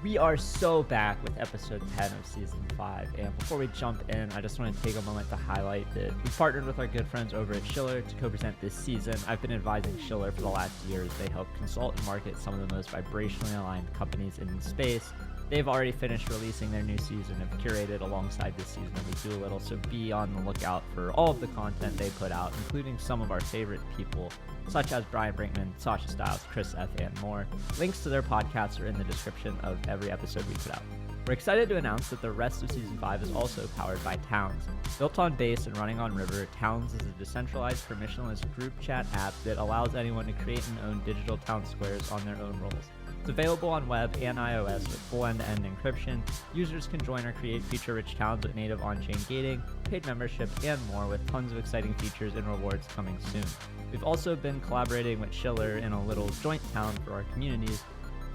We are so back with episode 10 of season 5, and before we jump in, I just want to take a moment to highlight that we partnered with our good friends over at Schiller to co-present this season. I've been advising Schiller for the last year as they help consult and market some of the most vibrationally aligned companies in the space. They've already finished releasing their new season and curated alongside this season of We Do A Little, so be on the lookout for all of the content they put out, including some of our favorite people, such as Brian Brinkman, Sasha Stiles, Chris F., and more. Links to their podcasts are in the description of every episode we put out. We're excited to announce that the rest of Season 5 is also powered by Towns. Built on Base and running on River, Towns is a decentralized, permissionless group chat app that allows anyone to create and own digital town squares on their own roles. It's available on web and iOS with full end-to-end encryption. Users can join or create feature-rich towns with native on-chain gating, paid membership, and more, with tons of exciting features and rewards coming soon. We've also been collaborating with Schiller in a little joint town for our communities.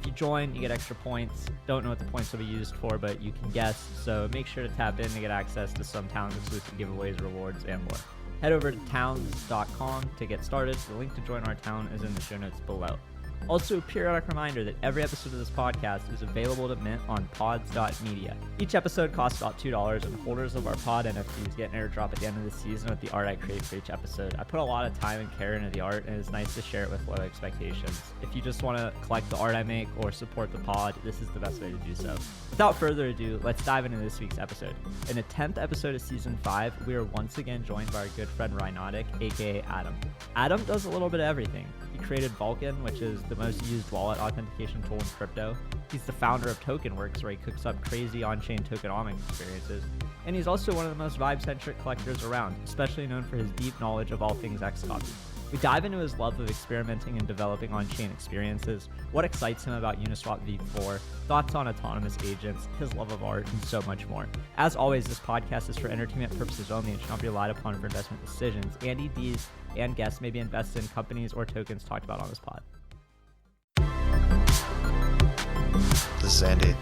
If you join, you get extra points. Don't know what the points will be used for, but you can guess, so make sure to tap in to get access to some town exclusive giveaways, rewards, and more. Head over to towns.com to get started. The link to join our town is in the show notes below. Also, a periodic reminder that every episode of this podcast is available to mint on pods.media. Each episode costs about $2, and holders of our pod NFTs get an airdrop at the end of the season with the art I create for each episode. I put a lot of time and care into the art, and it's nice to share it with low expectations. If you just want to collect the art I make or support the pod, this is the best way to do so. Without further ado, let's dive into this week's episode. In the 10th episode of Season 5, we are once again joined by our good friend Rhynotic, aka Adam. Adam does a little bit of everything. He created Vulcan, which is the most used wallet authentication tool in crypto. He's the founder of TokenWorks, where he cooks up crazy on-chain tokenomic experiences. And he's also one of the most vibe-centric collectors around, especially known for his deep knowledge of all things XCOPY. We dive into his love of experimenting and developing on-chain experiences, what excites him about Uniswap v4, thoughts on autonomous agents, his love of art, and so much more. As always, this podcast is for entertainment purposes only and should not be relied upon for investment decisions. Andy D's and guests may be invested in companies or tokens talked about on this pod. This is Andy.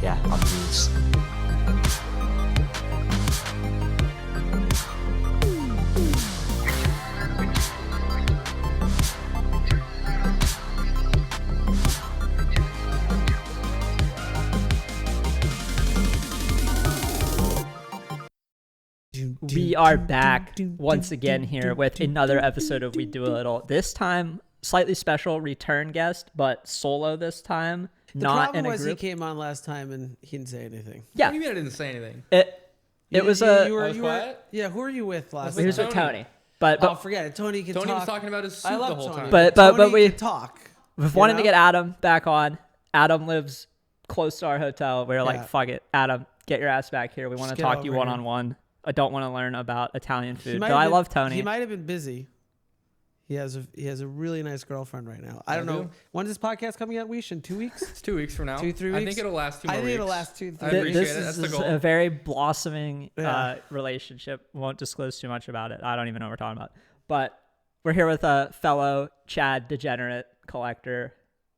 Yeah, I'm D's. We are back once again here with another episode of We Do A Little. This time, slightly special return guest, but solo this time. The problem was he came on last time and he didn't say anything. Yeah. What do you mean I didn't say anything? It was I was quiet? Yeah, who were you with last He time? was with Tony. But oh, forget it. Tony can Tony talk. was talking about his suit I love the whole Tony. time. But Tony we can talk. we've wanted to get Adam back on. Adam lives close to our hotel. We're like, fuck it, Adam, get your ass back here. We want to talk to you one-on-one. I don't want to learn about Italian food, but I love Tony. He might have been busy. He has a really nice girlfriend right now. I don't know. When is this podcast coming out, Weish? In 2 weeks? It's 2 weeks from now. 2-3 weeks? I think it'll last 2 more weeks. I think it'll last 2-3 I appreciate This it. That's the is goal. a very blossoming relationship. Won't disclose too much about it. I don't even know what we're talking about. But we're here with a fellow Chad degenerate collector,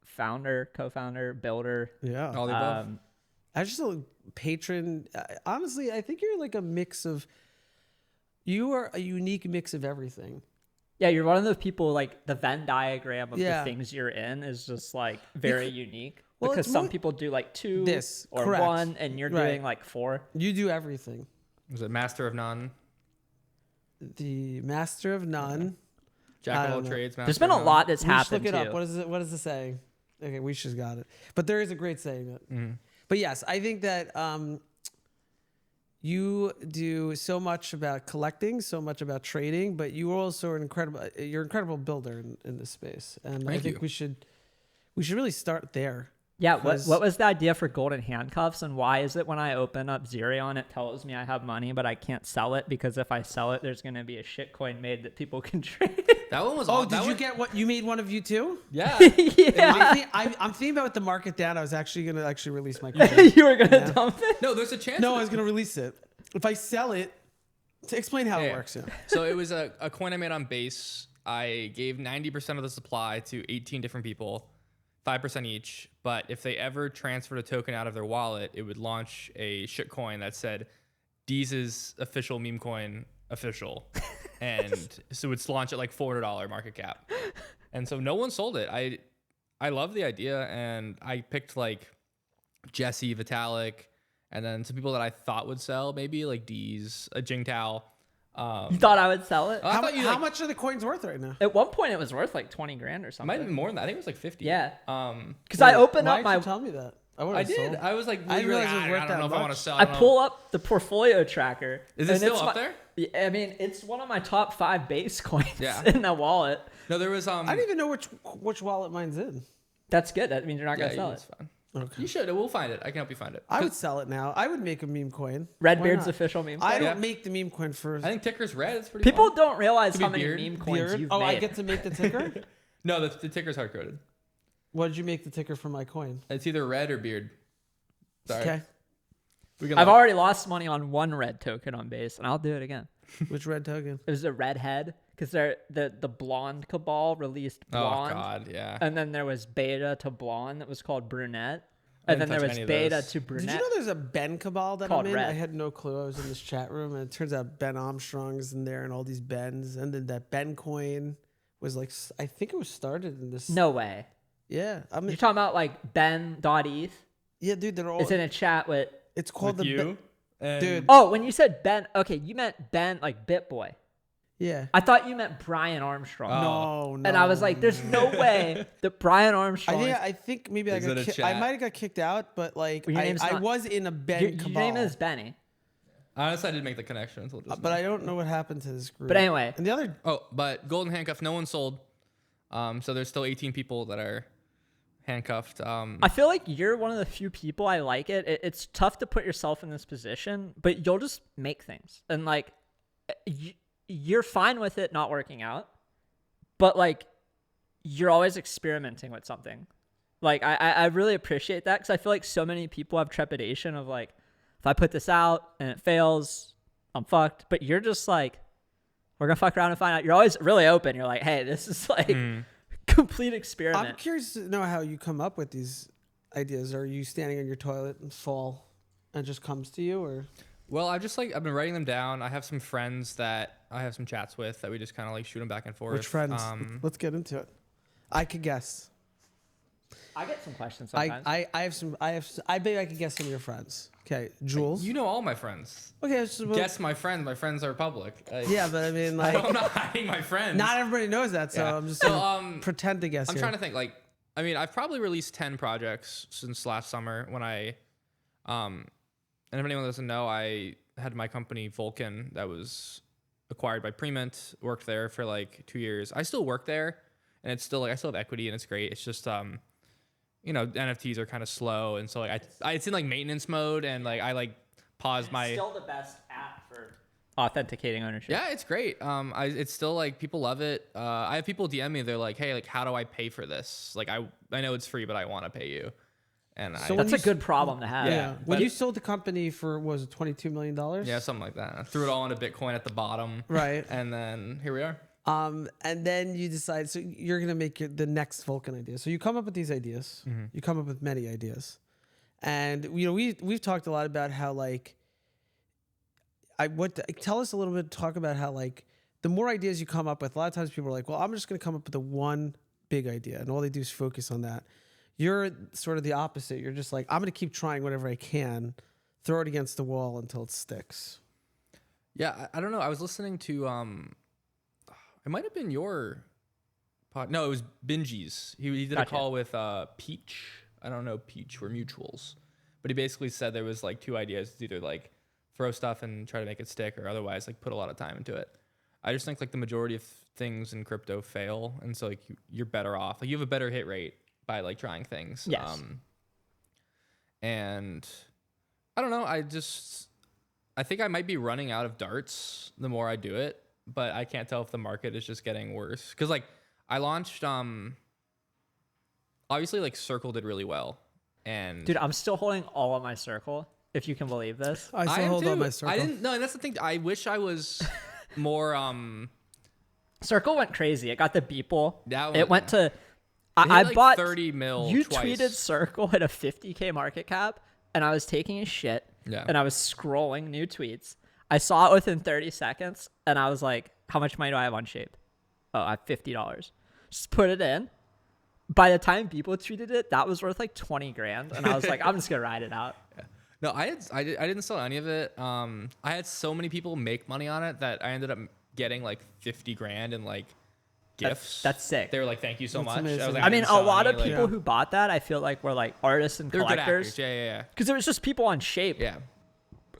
founder, co-founder, builder. Yeah. All the above. I just a patron. Honestly, I think you're like a mix of. You are a unique mix of everything. Yeah, you're one of those people, like the Venn diagram of Yeah. the things you're in is just like very unique. Well, Because it's some more- people do like two or correct. one, and you're Right. doing like four. You do everything. Was it Master of None? The master of none. Jack I of all don't know. trades, Master There's been of a none? lot that's We should happened look it too. up. What is the saying? Okay, we just got it. But there is a great saying that. Mm-hmm. But yes, I think that you do so much about collecting, so much about trading, but you also are you're an incredible builder in this space. And I Thank think you. we should really start there. Yeah, what Because- was the idea for golden handcuffs, and why is it when I open up Xerion, it tells me I have money, but I can't sell it because if I sell it, there's going to be a shit coin made that people can trade? That one was. Oh, that did you one- get what you made one of you too? Yeah. Yeah, I'm thinking about with the market down. I was actually going to release my coin. you were going to dump it? No, there's a chance. No, that- I was going to release it. If I sell it, to explain how it works. Yeah. So it was a coin I made on Base. I gave 90% of the supply to 18 different people, 5% each. But if they ever transferred a token out of their wallet, it would launch a shit coin that said, "Deez's official meme coin official," and so it's launched at like $400 market cap. And so no one sold it. I love the idea, and I picked like Jesse, Vitalik, and then some people that I thought would sell, maybe like D's, a Jingtao. You thought I would sell it? How much are the coins worth right now? At one point, it was worth like 20 grand or It something. might have been more than that. I think it was like 50. Yeah. Because I opened Why up didn't my. you tell me that? I did. I was like, I didn't realize it was worth I don't that know if I want much. to sell. I pull up the portfolio tracker. Is it and still it's up there? Yeah, I mean, it's one of my top 5 base coins Yeah. in the wallet. No, there was. I don't even know which wallet mine's in. That's good. That means you're not Yeah, gonna sell it's it. fine. Okay. You should. We'll find it. I can help you find it. I would sell it now. I would make a meme coin. Redbeard's Why not? official meme. I coin. don't Yeah. make the meme coin first. I think ticker's red. It's pretty. People fun. don't realize Could how be many beard. meme coins Beard? you've Oh, made. I get to make the ticker? No, the ticker's hard coded. What did you make the ticker for my coin? It's either red or beard. Sorry. Okay. We can I've look. already lost money on one red token on base, and I'll do it again. Which red token? It was a redhead because the blonde cabal released blonde, Oh God, yeah. and then there was beta to blonde that was called brunette, and then didn't there touch was any of beta those. to Did brunette. you know there's a Ben cabal that Called I'm in? Red. I had no clue. I was in this chat room, and it turns out Ben Armstrong's in there, and all these Bens, and then that Ben coin was like, I think it was started in this. No way. Yeah, You're talking about like Ben.eth? yeah, dude, they're all. It's in a chat with. It's called With the you, and Dude. Oh, when you said Ben, okay, you meant Ben like BitBoy. Yeah. I thought you meant Brian Armstrong. No, no. And I was like, there's no way that Brian Armstrong. I think maybe I Is it a got I chat? might have got kicked out, but like Well, your name's I not- was in a Ben your cabal. name is Benny. honestly, I didn't make the connection until just. But now. I don't know what happened to this group. But anyway, and the other Oh, but golden handcuff, no one sold. So there's still 18 people that are handcuffed. I feel like you're one of the few people I like it. It's tough to put yourself in this position, but you'll just make things. And like, you're fine with it not working out, but like, you're always experimenting with something. Like, I really appreciate that because I feel like so many people have trepidation of like, if I put this out and it fails, I'm fucked. But you're just like, we're going to fuck around and find out. You're always really open. You're like, hey, this is like complete experiment. I'm curious to know how you come up with these ideas. Are you standing on your toilet and fall and it just comes to you, or well, I've been writing them down. I have some friends that I have some chats with that we just kind of like shoot them back and forth. which friends? Let's get into it. I could guess. I get some questions sometimes. I bet I could guess some of your friends. Okay, Jules. You know all my friends. Okay, so, Guess my friends. My friends are public. yeah, but I mean, like, I'm not hiding my friends. not everybody knows that, so Yeah. I'm just So, gonna pretend to guess. I'm here. trying to think. Like, I mean, I've probably released 10 projects since last summer when and if anyone doesn't know, I had my company Vulcan that was acquired by Premint. Worked there for like 2 years. I still work there, and it's still like I still have equity, and it's great. It's just you know, NFTs are kind of slow, and so like it's in like maintenance mode, and like I like pause my. Still the best app for authenticating ownership. Yeah, it's great. It's still like people love it. I have people DM me. They're like, "Hey, like, how do I pay for this? Like, I know it's free, but I want to pay you." And So That's when a good problem to have. Yeah. When but- you sold the company for was it $22 million? yeah, something like that. I threw it all into Bitcoin at the bottom, Right. and then here we are. And then you decide, so you're gonna make the next Vulcan idea. So you come up with these ideas. Mm-hmm. You come up with many ideas, and you know we've talked a lot about how like tell us a little bit. Talk about how like the more ideas you come up with, a lot of times people are like, well, I'm just gonna come up with the one big idea, and all they do is focus on that. You're sort of the opposite. You're just like, I'm gonna keep trying whatever I can, throw it against the wall until it sticks. Yeah, I don't know. I was listening to it might have been your pod. No, it was Bingy's. He did Gotcha. a call with Peach. I don't know Peach. We're mutuals, but he basically said there was like two ideas: it's either like throw stuff and try to make it stick, or otherwise like put a lot of time into it. I just think like the majority of things in crypto fail, and so like you're better off. Like you have a better hit rate by like trying things. Yes. And I don't know. I think I might be running out of darts the more I do it, but I can't tell if the market is just getting worse. Cause like I launched, obviously like Circle did really well. And Dude, I'm still holding all of my circle, if you can believe this. I still am hold on too. my circle. I didn't know. And that's the thing. I wish I was more, Circle went crazy. It got the Beeple. That It one- went to... it I hit, like, bought 30 mil You twice. tweeted Circle at a 50K market cap, and I was taking a shit, Yeah. and I was scrolling new tweets. I saw it within 30 seconds, and I was like, how much money do I have on Shape? Oh, I have $50. Just put it in. by the time people tweeted it, that was worth like 20 grand. And I was like, I'm just going to ride it out. Yeah. No, I didn't sell any of it. I had so many people make money on it that I ended up getting like 50 grand in like gifts. That's sick. They were like, thank you so much. amazing. I was like, I mean, didn't a sell lot of any, like- people who bought that, I feel like were like artists and They're good collectors. actors. Yeah. Because there was just people on Shape Yeah.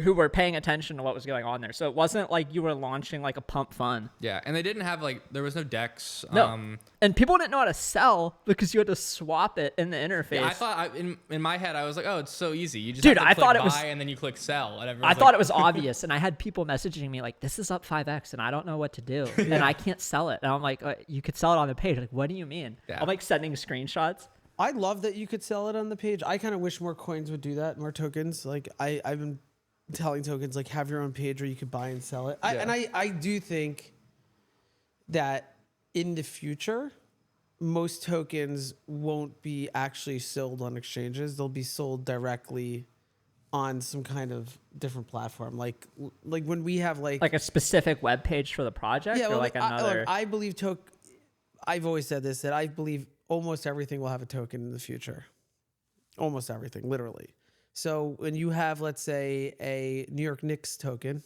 who were paying attention to what was going on there. So it wasn't like you were launching like a pump fund. Yeah. And they didn't have like, there was no decks. No. And people didn't know how to sell because you had to swap it in the interface. Yeah, I thought in my head I was like, oh, it's so easy. You just Dude, have to I click thought it buy was- and then you click sell. And I thought it was obvious, and I had people messaging me like, "This is up 5x, and I don't know what to do, and I can't sell it." And I'm like, "You could sell it on the page." Like, what do you mean? Yeah. I'm like sending screenshots. I love that you could sell it on the page. I kind of wish more coins would do that, more tokens. Like I've been telling tokens like have your own page where you could buy and sell it. Yeah. I do think that in the future, most tokens won't be actually sold on exchanges. They'll be sold directly on some kind of different platform. Like when we have like Like a specific web page for the project, or like another. I believe I've always said this, that I believe almost everything will have a token in the future. Almost everything, literally. So when you have, let's say, a New York Knicks token,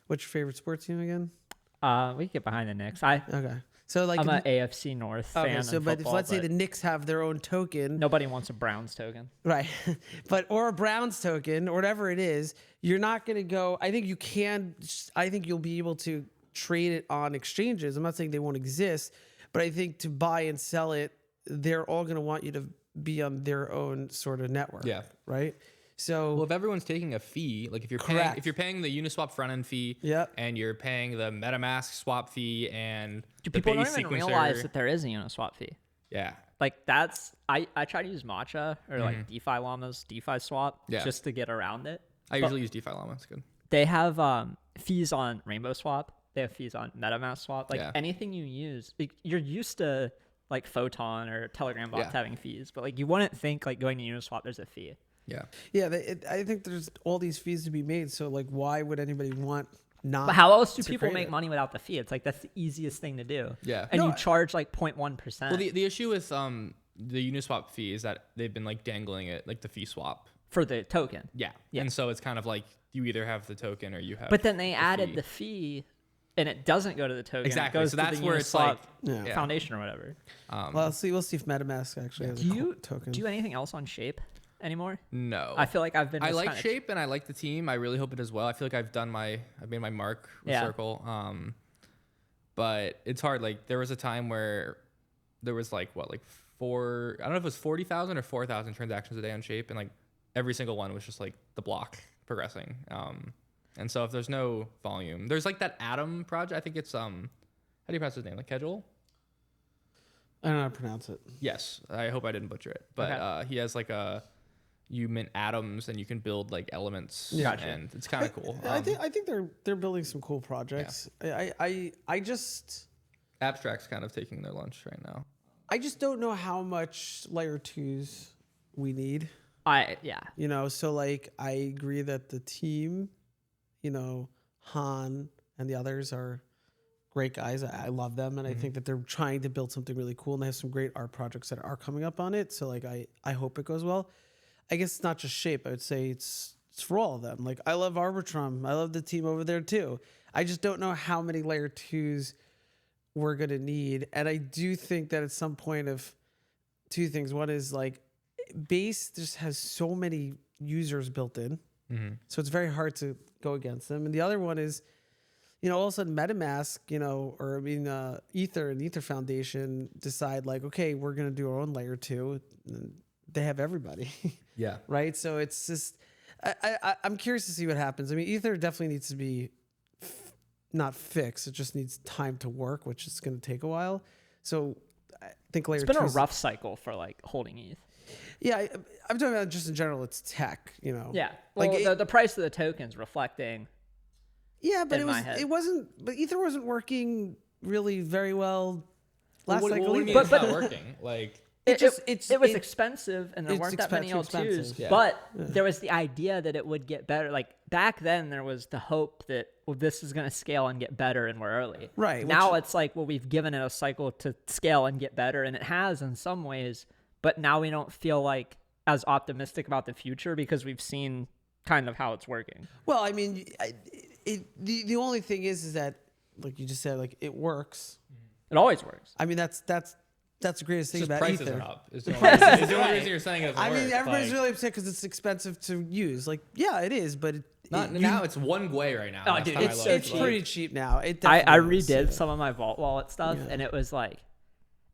what's your favorite sports team again? We can get behind the Knicks. Okay. So like I'm an AFC North fan. okay, so in but if, football, let's say but the Knicks have their own token. nobody wants a Browns token. Right. or a Browns token or whatever it is, you're not going to go. I think you'll be able to trade it on exchanges. I'm not saying they won't exist, but I think to buy and sell it, they're all going to want you to be on their own sort of network. Yeah. Right. So well, if everyone's taking a fee, like if you're paying the Uniswap front end fee, Yep. and you're paying the MetaMask swap fee and Do the people base don't even sequencer, realize that there is a Uniswap fee? yeah, Like that's I try to use Matcha or like DeFi Llama's DeFi swap Yeah. just to get around it. I usually use DeFi Llama. It's good. They have fees on Rainbow Swap. They have fees on MetaMask Swap. Like Yeah. anything you use, you're used to like Photon or Telegram bots Yeah. having fees, but like you wouldn't think like going to Uniswap there's a fee. Yeah, yeah, I think there's all these fees to be made. So like, why would anybody want not? But how else do to people create make it? money without the fee? It's like that's the easiest thing to do. yeah. And No, you charge like 0.1%. Well, the issue with the Uniswap fee is that they've been like dangling it, like the fee swap. for the token. Yeah. Yeah. And so it's kind of like you either have the token or you have. But then they added fee. the fee and it doesn't go to the token. Exactly. It goes So to that's the where it's Uniswap like Yeah. foundation or whatever. Well, we'll see if MetaMask actually has Do a token. you anything else on Shape anymore? No. I feel like I've been I just like kinda- Shape and I like the team. I really hope it does well. I feel like I've made my mark with Yeah. Circle. But it's hard. Like there was a time where there was like I don't know if it was 40,000 or 4,000 transactions a day on Shape, and like every single one was just like the block progressing. And so if there's no volume, there's like that Atom project. I think it's how do you pronounce his name? Like Kedril? I don't know how to pronounce it. Yes, I hope I didn't butcher it. But Okay. he has like you mint atoms and you can build like elements, Gotcha. and it's kind of cool. I think they're building some cool projects. I just Abstract's kind of taking their lunch right now. I just don't know how much layer 2s we need. Yeah. You know, so like I agree that the team, you know, Han and the others are great guys. I love them, and I think that they're trying to build something really cool, and they have some great art projects that are coming up on it. So like I hope it goes well. I guess it's not just Shape. I would say it's for all of them. Like I love Arbitrum. I love the team over there too. I just don't know how many layer 2s we're gonna need, and I do think that at some point of two things. One is like Base just has so many users built in, so it's very hard to go against them. And the other one is, you know, all of a sudden MetaMask, you know, or I mean Ether and Ether Foundation decide like, okay, we're gonna do our own layer 2. And they have everybody, Yeah. right? So it's just, I'm curious to see what happens. I mean, Ether definitely needs to be not fixed. It just needs time to work, which is going to take a while. So I think layer 2. It's been a rough cycle for like holding ETH. Yeah, I'm talking about just in general. It's tech, you know. Yeah. Like Well, the price of the token's reflecting. yeah, but in my head. it wasn't. But Ether wasn't working really very well last What cycle. do you mean either. it's not working? Like it was expensive, and there it's weren't that many too expensive. L2s. Yeah. But there was the idea that it would get better. Like back then, there was the hope that this is going to scale and get better, and we're early. Right. Now it's like, well, we've given it a cycle to scale and get better, and it has in some ways. But now we don't feel like as optimistic about the future because we've seen kind of how it's working. Well, I mean, the only thing is that, like you just said, like it works. It always works. I mean, that's the greatest thing Just about prices Ether. are up. Is the only reason you're saying it doesn't I mean, work. everybody's Like, really upset because it's expensive to use. Like, yeah, it is, but now it's 1 gwei right now. Oh, Last dude, time I it's looked, like- pretty cheap now. It I definitely is, redid yeah. some of my Vault Wallet stuff, and it was like,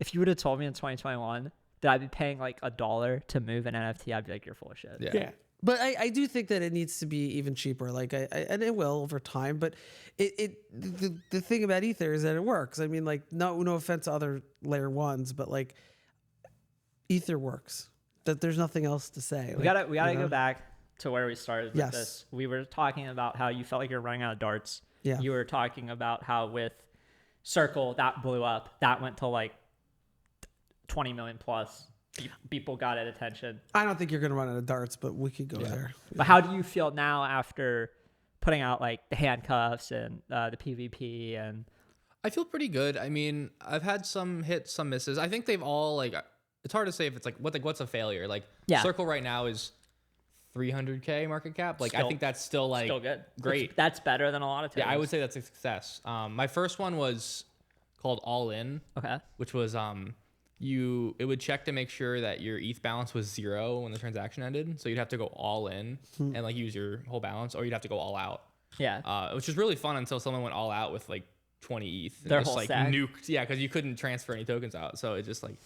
if you would have told me in 2021 that I'd be paying like $1 to move an NFT, I'd be like, you're full of shit. Yeah. But I do think that it needs to be even cheaper. Like and it will over time. But the thing about Ether is that it works. I mean, like no offense to other layer ones, but like Ether works. That there's nothing else to say. We gotta go back to where we started with Yes. this. We were talking about how you felt like you're running out of darts. Yeah. You were talking about how with Circle that blew up. That went to like 20 million plus. People got it attention. I don't think you're gonna run out of darts, but we could go there. But how do you feel now after putting out like the handcuffs and the PvP and I feel pretty good. I mean, I've had some hits, some misses. I think they've all like. It's hard to say if it's like what's a failure. Like Circle right now is 300K market cap. Like I think that's still like still good? great. That's better than a lot of Yeah, tokens. I would say that's a success. My first one was called All In, Okay. which was it would check to make sure that your ETH balance was 0 when the transaction ended. So you'd have to go all in and like use your whole balance, or you'd have to go all out. Yeah. Which was really fun until someone went all out with like 20 ETH and Their just whole like stack. nuked. Yeah, because you couldn't transfer any tokens out. So it just like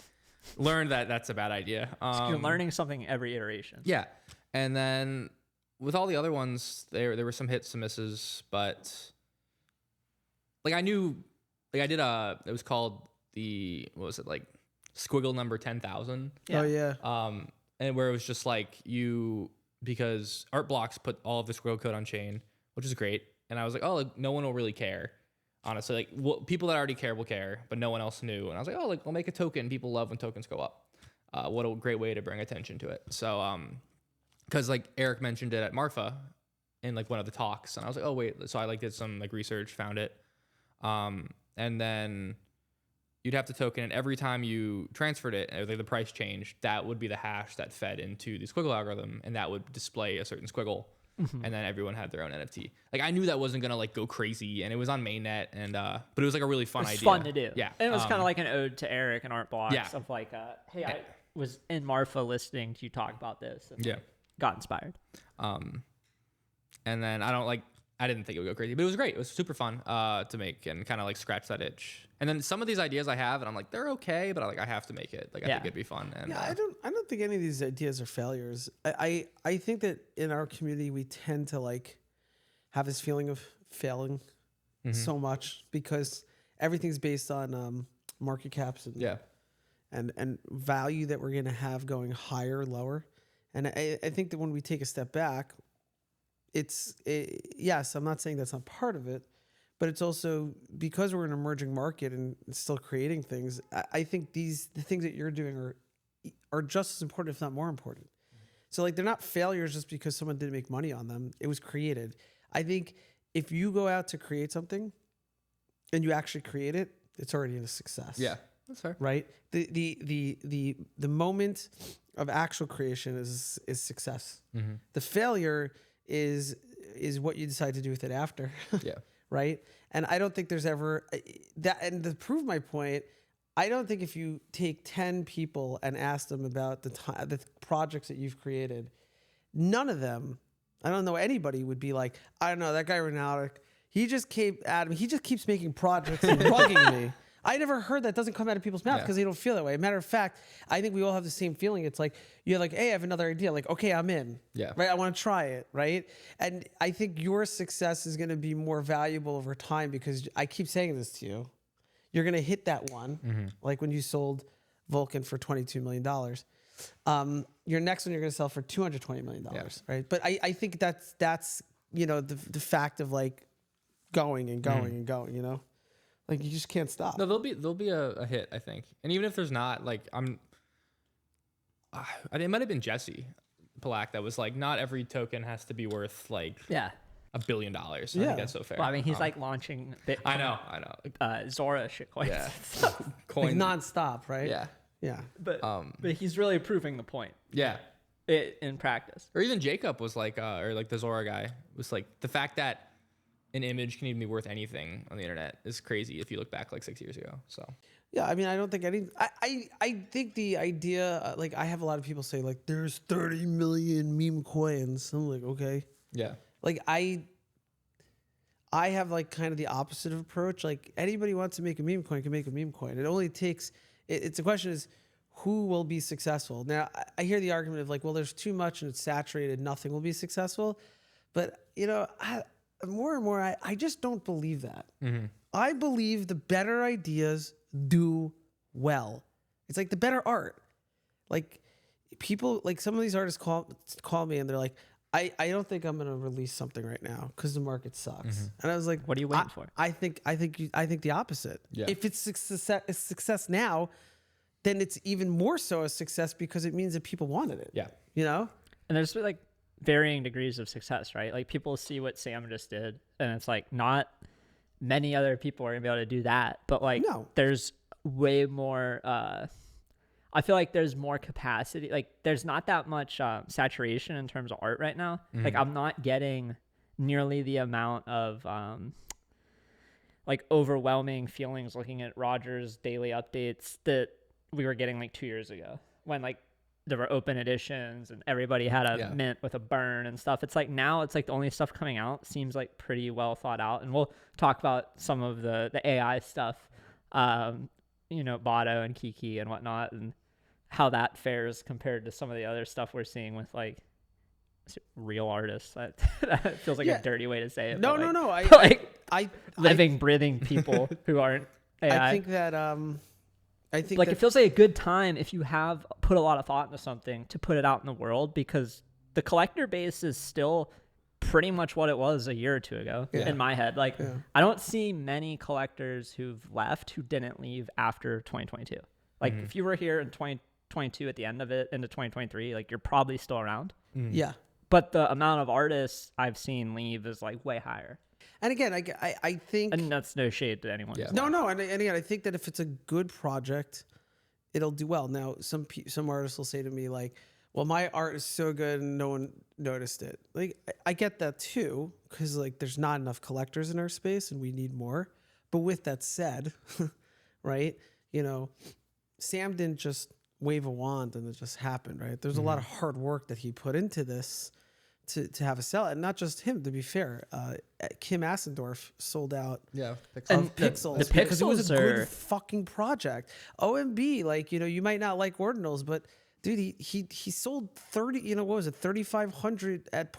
learned that that's a bad idea. You're learning something every iteration. Yeah. And then with all the other ones, there were some hits, some misses, but like I knew, like I did it was called what was it, like squiggle number 10,000. Oh yeah. And where it was just like because Art Blocks put all of the squiggle code on chain, which is great. And I was like, oh, like, no one will really care. Honestly, like people that already care will care, but no one else knew. And I was like, oh, like we'll make a token. People love when tokens go up. What a great way to bring attention to it. So, because like Eric mentioned it at Marfa in like one of the talks, and I was like, oh wait. So I like did some like research, found it, and then you'd have to token it every time you transferred it, or the price changed. That would be the hash that fed into the squiggle algorithm, and that would display a certain squiggle. And then everyone had their own NFT. Like I knew that wasn't gonna like go crazy, and it was on mainnet, and but it was like a really fun idea. It's fun to do. Yeah, And it was kind of like an ode to Eric and Art Blocks Yeah. of like, hey, I was in Marfa listening to you talk about this. And Yeah. got inspired. And then I didn't think it would go crazy, but it was great. It was super fun to make and kind of like scratch that itch. And then some of these ideas I have, and I'm like, they're okay, but I have to make it. Like I think it'd be fun. And Yeah, I don't think any of these ideas are failures. I think that in our community we tend to like have this feeling of failing so much because everything's based on market caps and value that we're gonna have going higher, lower. And I think that when we take a step back, yes, I'm not saying that's not part of it, but it's also because we're an emerging market and still creating things. I think the things that you're doing are just as important, if not more important. So like they're not failures just because someone didn't make money on them. It was created. I think if you go out to create something and you actually create it, it's already a success. yeah, that's fair. Right. The moment of actual creation is success. The failure is what you decide to do with it after. Yeah. Right. And I don't think there's ever that. And to prove my point, I don't think if you take 10 people and ask them about the projects that you've created, none of them, I don't know anybody would be like, I don't know, that guy Rhynotic, he just keeps making projects and bugging me. I never heard that. Doesn't come out of people's mouth because they don't feel that way. Matter of fact, I think we all have the same feeling. It's like, you're like, hey, I have another idea. Like, okay, I'm in. Yeah. Right. I want to try it. Right. And I think your success is going to be more valuable over time because I keep saying this to you. You're going to hit that one. Like when you sold Vulcan for $22 million. Your next one you're going to sell for $220 million. Right. But I think that's, you know, the fact of like going and going and going, you know. Like you just can't stop. No, there'll be a hit, I think. And even if there's not, like it might have been Jesse Black that was like, not every token has to be worth like Yeah. $1 billion. I Yeah. think that's so fair. Well, I mean, he's like launching Bitcoin. I know. Zora shitcoins. Yeah. Like Coin. nonstop, right? Yeah. Yeah. but he's really proving the point Yeah. in practice. Or even Jacob was like, or like the Zora guy was like, the fact that an image can even be worth anything on the internet is crazy if you look back like 6 years ago. So Yeah, I mean, I don't think I think the idea, like, I have a lot of people say, like, there's 30 million meme coins. I'm like, okay. yeah. Like, I have, like, kind of the opposite of approach. Like, anybody wants to make a meme coin can make a meme coin. It only takes, it's the question is, who will be successful? Now, I hear the argument of, like, well, there's too much and it's saturated, nothing will be successful. But, you know, more and more, I just don't believe that. Mm-hmm. I believe the better ideas do well. It's like the better art. Like people, like some of these artists call me and they're like, I don't think I'm gonna release something right now because the market sucks. And I was like, What are you waiting for? I think the opposite. Yeah. If it's success now, then it's even more so a success because it means that people wanted it. Yeah. You know? And there's like varying degrees of success, right? Like people see what Sam just did, and it's like not many other people are gonna be able to do that. But like, No. there's way more. I feel like there's more capacity. Like there's not that much saturation in terms of art right now. Like I'm not getting nearly the amount of like overwhelming feelings looking at Roger's daily updates that we were getting like 2 years ago when like there were open editions and everybody had a mint with a burn and stuff. It's like now it's like the only stuff coming out seems like pretty well thought out. And we'll talk about some of the AI stuff, you know, BOTTO and KEKE and whatnot, and how that fares compared to some of the other stuff we're seeing with like real artists. That feels like a dirty way to say it. No. I living, breathing people who aren't AI. I think that I think like that, it feels like a good time if you have put a lot of thought into something to put it out in the world, because the collector base is still pretty much what it was a year or two ago in my head. Like I don't see many collectors who've left who didn't leave after 2022. Like if you were here in 2022 at the end of it into 2023, like you're probably still around. yeah. But the amount of artists I've seen leave is like way higher. And again, I think, And that's no shade to anyone. Yeah. no, and again, I think that if it's a good project, it'll do well. Now, some artists will say to me like, "Well, my art is so good and no one noticed it." Like, I get that too, because like there's not enough collectors in our space and we need more. But with that said, right? You know, Sam didn't just wave a wand and it just happened, right? There's a lot of hard work that he put into this to have a sell, and not just him. To be fair, Kim Assendorf sold out Yeah. of Pixels the because it was a Pixels good are- fucking project. OMB, like, you know, you might not like ordinals, but dude, he sold 30, you know, what was it, 3,500 at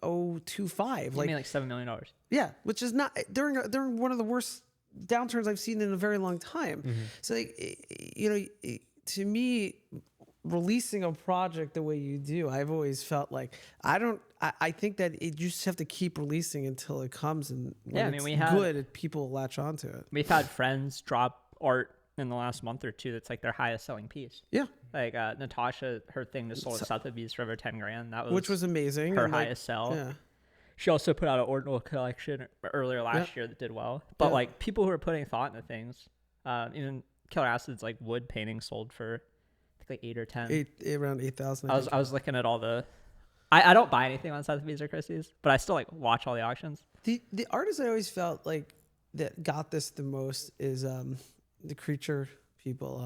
0.025. Like, Like, like $7 million. yeah, which is not during one of the worst downturns I've seen in a very long time. So, like, you know, to me, releasing a project the way you do, I've always felt like I think that you just have to keep releasing until it comes, and when it's good, people latch onto it. We've had friends drop art in the last month or two that's like their highest selling piece. Yeah, Like Natasha, her thing just sold at Sotheby's for over 10 grand. That was which was amazing. her and, like, highest sell. Yeah. She also put out an ordinal collection earlier last year that did well. But like people who are putting thought into things, even Killer Acid's like wood painting sold for I think like 8 or 10. Around 8,000. I was looking at all the. I don't buy anything on Sotheby's or Christie's, but I still like watch all the auctions. The artist I always felt like that got this the most is the creature people.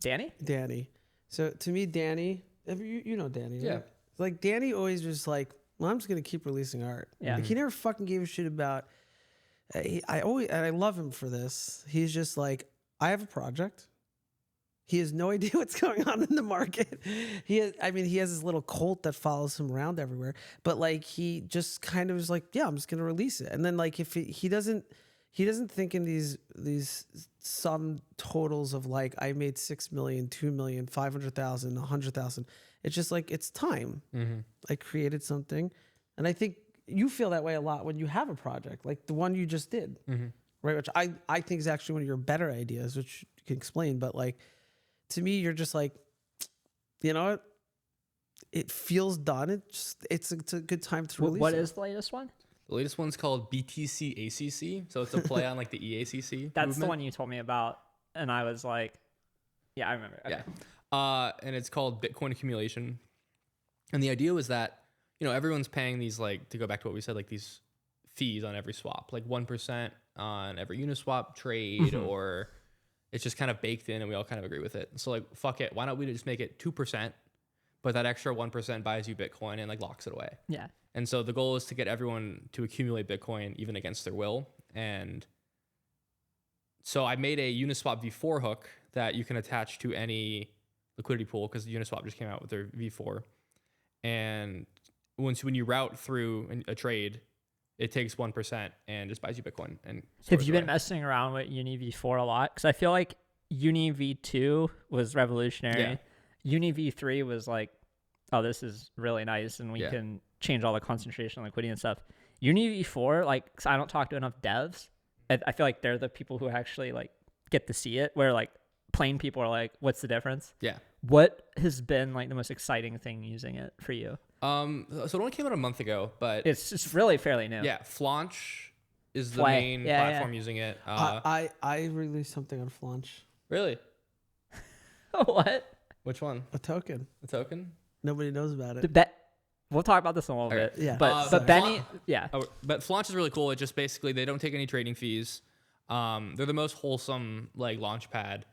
Danny. So to me, Danny, you know Danny, Yeah. right? Like Danny always was like, well, I'm just gonna keep releasing art. Yeah. Like, he never fucking gave a shit about. I love him for this. He's just like, I have a project. He has no idea what's going on in the market. He has his little cult that follows him around everywhere. But like, he just kind of is like, yeah, I'm just gonna release it. And then like, if he doesn't think in these sum totals of like, I made 6 million, 2 million, 500,000, 100,000. It's just like, it's time. I created something, and I think you feel that way a lot when you have a project like the one you just did, right? Which I think is actually one of your better ideas, which you can explain. But like, to me, you're just like, you know what? It feels done. It's a good time to release. What it. is the latest one? The latest one's called BTC ACC, so it's a play on like the EACC. That's movement. the one you told me about, and I was like, yeah, I remember. Okay. Yeah. And it's called Bitcoin accumulation. And the idea was that, everyone's paying these, like, to go back to what we said, like these fees on every swap, like 1% on every Uniswap trade, or it's just kind of baked in and we all kind of agree with it. So like, fuck it. Why don't we just make it 2%, but that extra 1% buys you Bitcoin and like locks it away. Yeah. And so the goal is to get everyone to accumulate Bitcoin even against their will. And so I made a Uniswap V4 hook that you can attach to any liquidity pool, because Uniswap just came out with their V4. And when you route through a trade, it takes 1% and just buys you Bitcoin. And have you been messing around with Uni V4 a lot? Because I feel like Uni V2 was revolutionary. Yeah. Uni V3 was like, oh, this is really nice, and we can change all the concentration, liquidity, and stuff. Uni V4, like, 'cause I don't talk to enough devs. I feel like they're the people who actually like get to see it. Where like plain people are like, what's the difference? Yeah. What has been like the most exciting thing using it for you? So it only came out a month ago, but It's just really fairly new. yeah, Flaunch is the Play. main Yeah, platform using it. I released something on Flaunch. Really? What? Which one? A token. The token? Nobody knows about it. We'll talk about this in a little Okay. bit. Yeah. But Benny, yeah. Oh, but Flaunch is really cool. It just basically, they don't take any trading fees. They're the most wholesome like launch pad.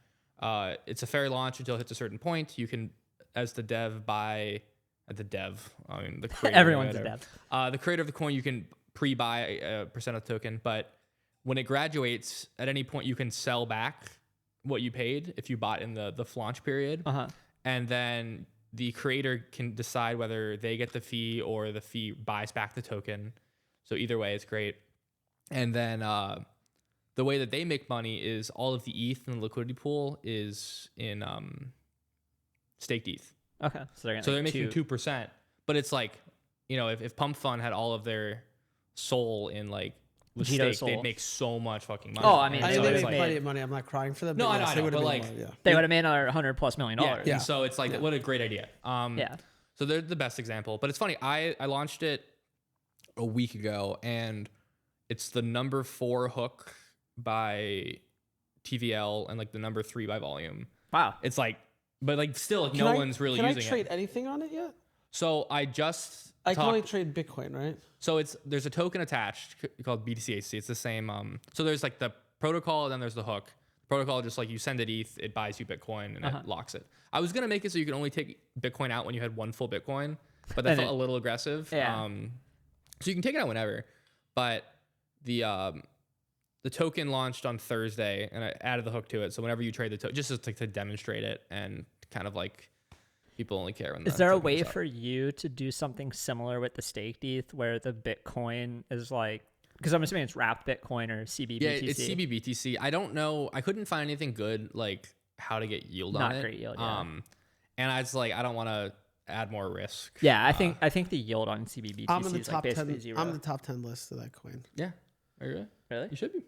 It's a fair launch until it hits a certain point. You can, as the dev, buy the creator. Everyone's a dev. The creator of the coin, you can pre-buy a percent of the token, but when it graduates, at any point you can sell back what you paid if you bought in the Flaunch period. And then the creator can decide whether they get the fee or the fee buys back the token. So either way, it's great. And then the way that they make money is all of the ETH in the liquidity pool is in staked ETH. Okay. So they're making 2%. But it's like, if Pump Fund had all of their soul in like was Jito staked, Soul. they'd make so much fucking money. Oh, I mean, I so mean, they it's make like- plenty of money. I'm not crying for them. No, I know, they would've but, made like, money, yeah. They would have made another $100+ million. Yeah. Yeah. And so it's like, what a great idea. Yeah. So they're the best example. But it's funny. I launched it a week ago, and it's the number 4 hook by TVL and like the number 3 by volume. Wow. It's like, but like still, like, Can no I- one's really Can using I trade it. anything on it yet? So I just I can only talked. trade Bitcoin, right? So there's a token attached called BTCAC. It's the same. So there's like the protocol, and then there's the hook. Protocol, just like you send it ETH, it buys you Bitcoin, and it locks it. I was gonna make it so you could only take Bitcoin out when you had 1 full Bitcoin, but that And felt a little aggressive. Yeah. So you can take it out whenever, but the token launched on Thursday, and I added the hook to it. So whenever you trade the token, just to demonstrate it, and kind of like people only care when. Is there a way for you to do something similar with the staked ETH where the Bitcoin is like, because I'm assuming it's wrapped Bitcoin or CBBTC? Yeah, it's CBBTC. I don't know. I couldn't find anything good, like how to get yield on it. Not great yield, yeah. And I was like, I don't want to add more risk. Yeah, I think the yield on CBBTC I'm in the is top like 10. basically zero. I'm in the top 10 list of that coin. Yeah. Are you really? Really? You should be.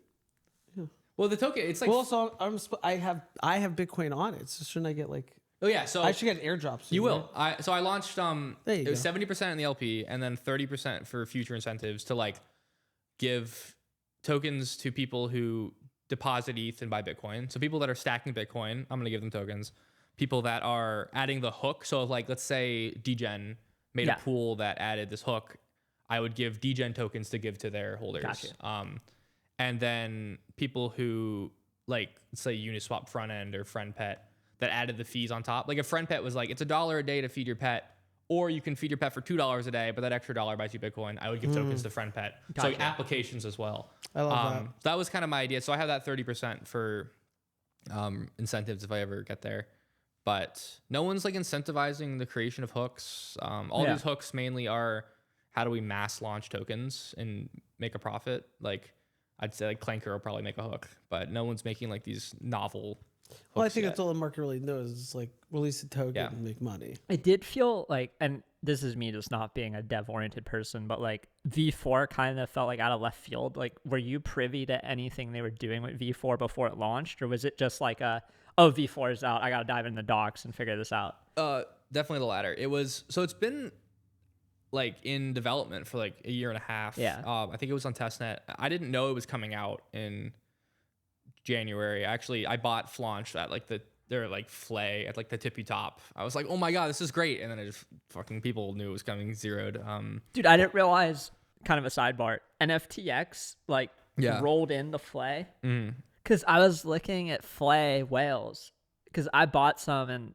Yeah. Well, the token, it's like. Well, also, I have Bitcoin on it. So shouldn't I get like? Oh yeah. So I should get an airdrop. Soon, you will. So I launched. There you It was go. 70% in the LP, and then 30% for future incentives to like give tokens to people who deposit ETH and buy Bitcoin. So people that are stacking Bitcoin, I'm gonna give them tokens. People that are adding the hook. So like, let's say Degen made Yeah. a pool that added this hook, I would give Degen tokens to give to their holders. Gotcha. And then people who like, say Uniswap front end or friend pet that added the fees on top. Like, if friend pet was like, it's $1 a day to feed your pet, or you can feed your pet for $2 a day, but that extra $1 buys you Bitcoin, I would give tokens to friend pet. So like, Gotcha. applications as well. I love that. So that was kind of my idea. So I have that 30% for incentives if I ever get there. But no one's like incentivizing the creation of hooks. All Yeah. these hooks mainly are, how do we mass launch tokens and make a profit? Like, I'd say like Clanker will probably make a hook, but no one's making like these novel hooks. Well, I think yet. that's all the market really knows. It's like release a token Yeah. and make money. It did feel like, and this is me just not being a dev-oriented person, but like V4 kind of felt like out of left field. Like, were you privy to anything they were doing with V4 before it launched, or was it just like V4 is out, I gotta dive in the docs and figure this out? definitely the latter. It's been like in development for like a year and a half. Yeah. I think it was on testnet. I didn't know it was coming out in January. Actually, I bought Flaunch at like their like flay at like the tippy top. I was like, oh my God, this is great. And then fucking people knew it was coming zeroed. Dude, I didn't realize, kind of a sidebar, NFTX like rolled in the flay. Because I was looking at flay whales because I bought some and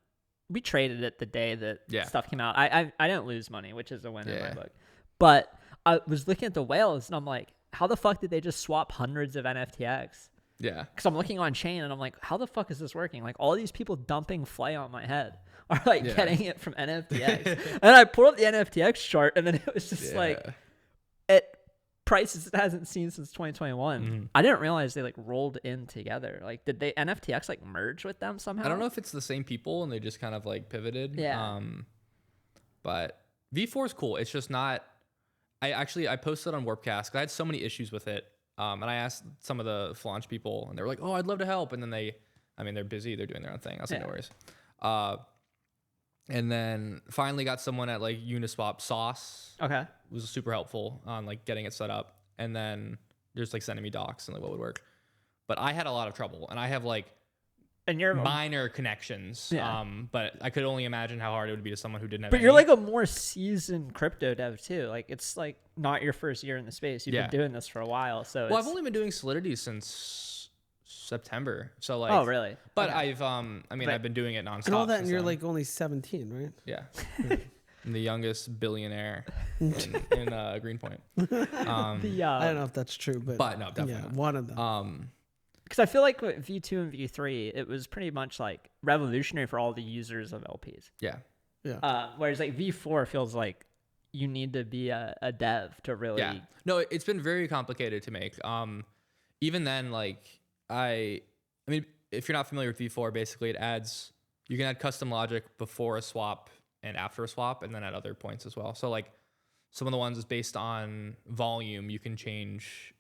we traded it the day that stuff came out. I didn't lose money, which is a win in my book. But I was looking at the whales and I'm like, how the fuck did they just swap hundreds of NFTX? Yeah. Because I'm looking on chain and I'm like, how the fuck is this working? Like all these people dumping flay on my head are like getting it from NFTX. And I pulled up the NFTX chart and then it was just like at prices it hasn't seen since 2021. I didn't realize they like rolled in together. Like did they NFTX like merge with them somehow? I don't know if it's the same people and they just kind of like pivoted. Yeah. But V4 is cool. It's just not. I posted on Warpcast because I had so many issues with it. And I asked some of the Flaunch people and they were like, oh, I'd love to help. And then they're busy. They're doing their own thing. I was like, no worries. And then finally got someone at like Uniswap Sauce. Okay. Was super helpful on like getting it set up. And then just like sending me docs and like what would work. But I had a lot of trouble and I have like minor connections. Yeah. But I could only imagine how hard it would be to someone who didn't have But any. you're like a more seasoned crypto dev too. Like it's like not your first year in the space. You've been doing this for a while. So I've only been doing Solidity since September. So like, oh really? But I've I've been doing it nonstop. And all that, and you're like only 17, right? Yeah. I'm the youngest billionaire in Greenpoint. I don't know if that's true, but no, definitely not. one of them. Because I feel like with V2 and V3, it was pretty much like revolutionary for all the users of LPs. Yeah. Whereas like V4 feels like you need to be a dev to really. Yeah. No, it's been very complicated to make. Even then, like I mean, if you're not familiar with V4, basically you can add custom logic before a swap and after a swap, and then at other points as well. So like some of the ones is based on volume, you can change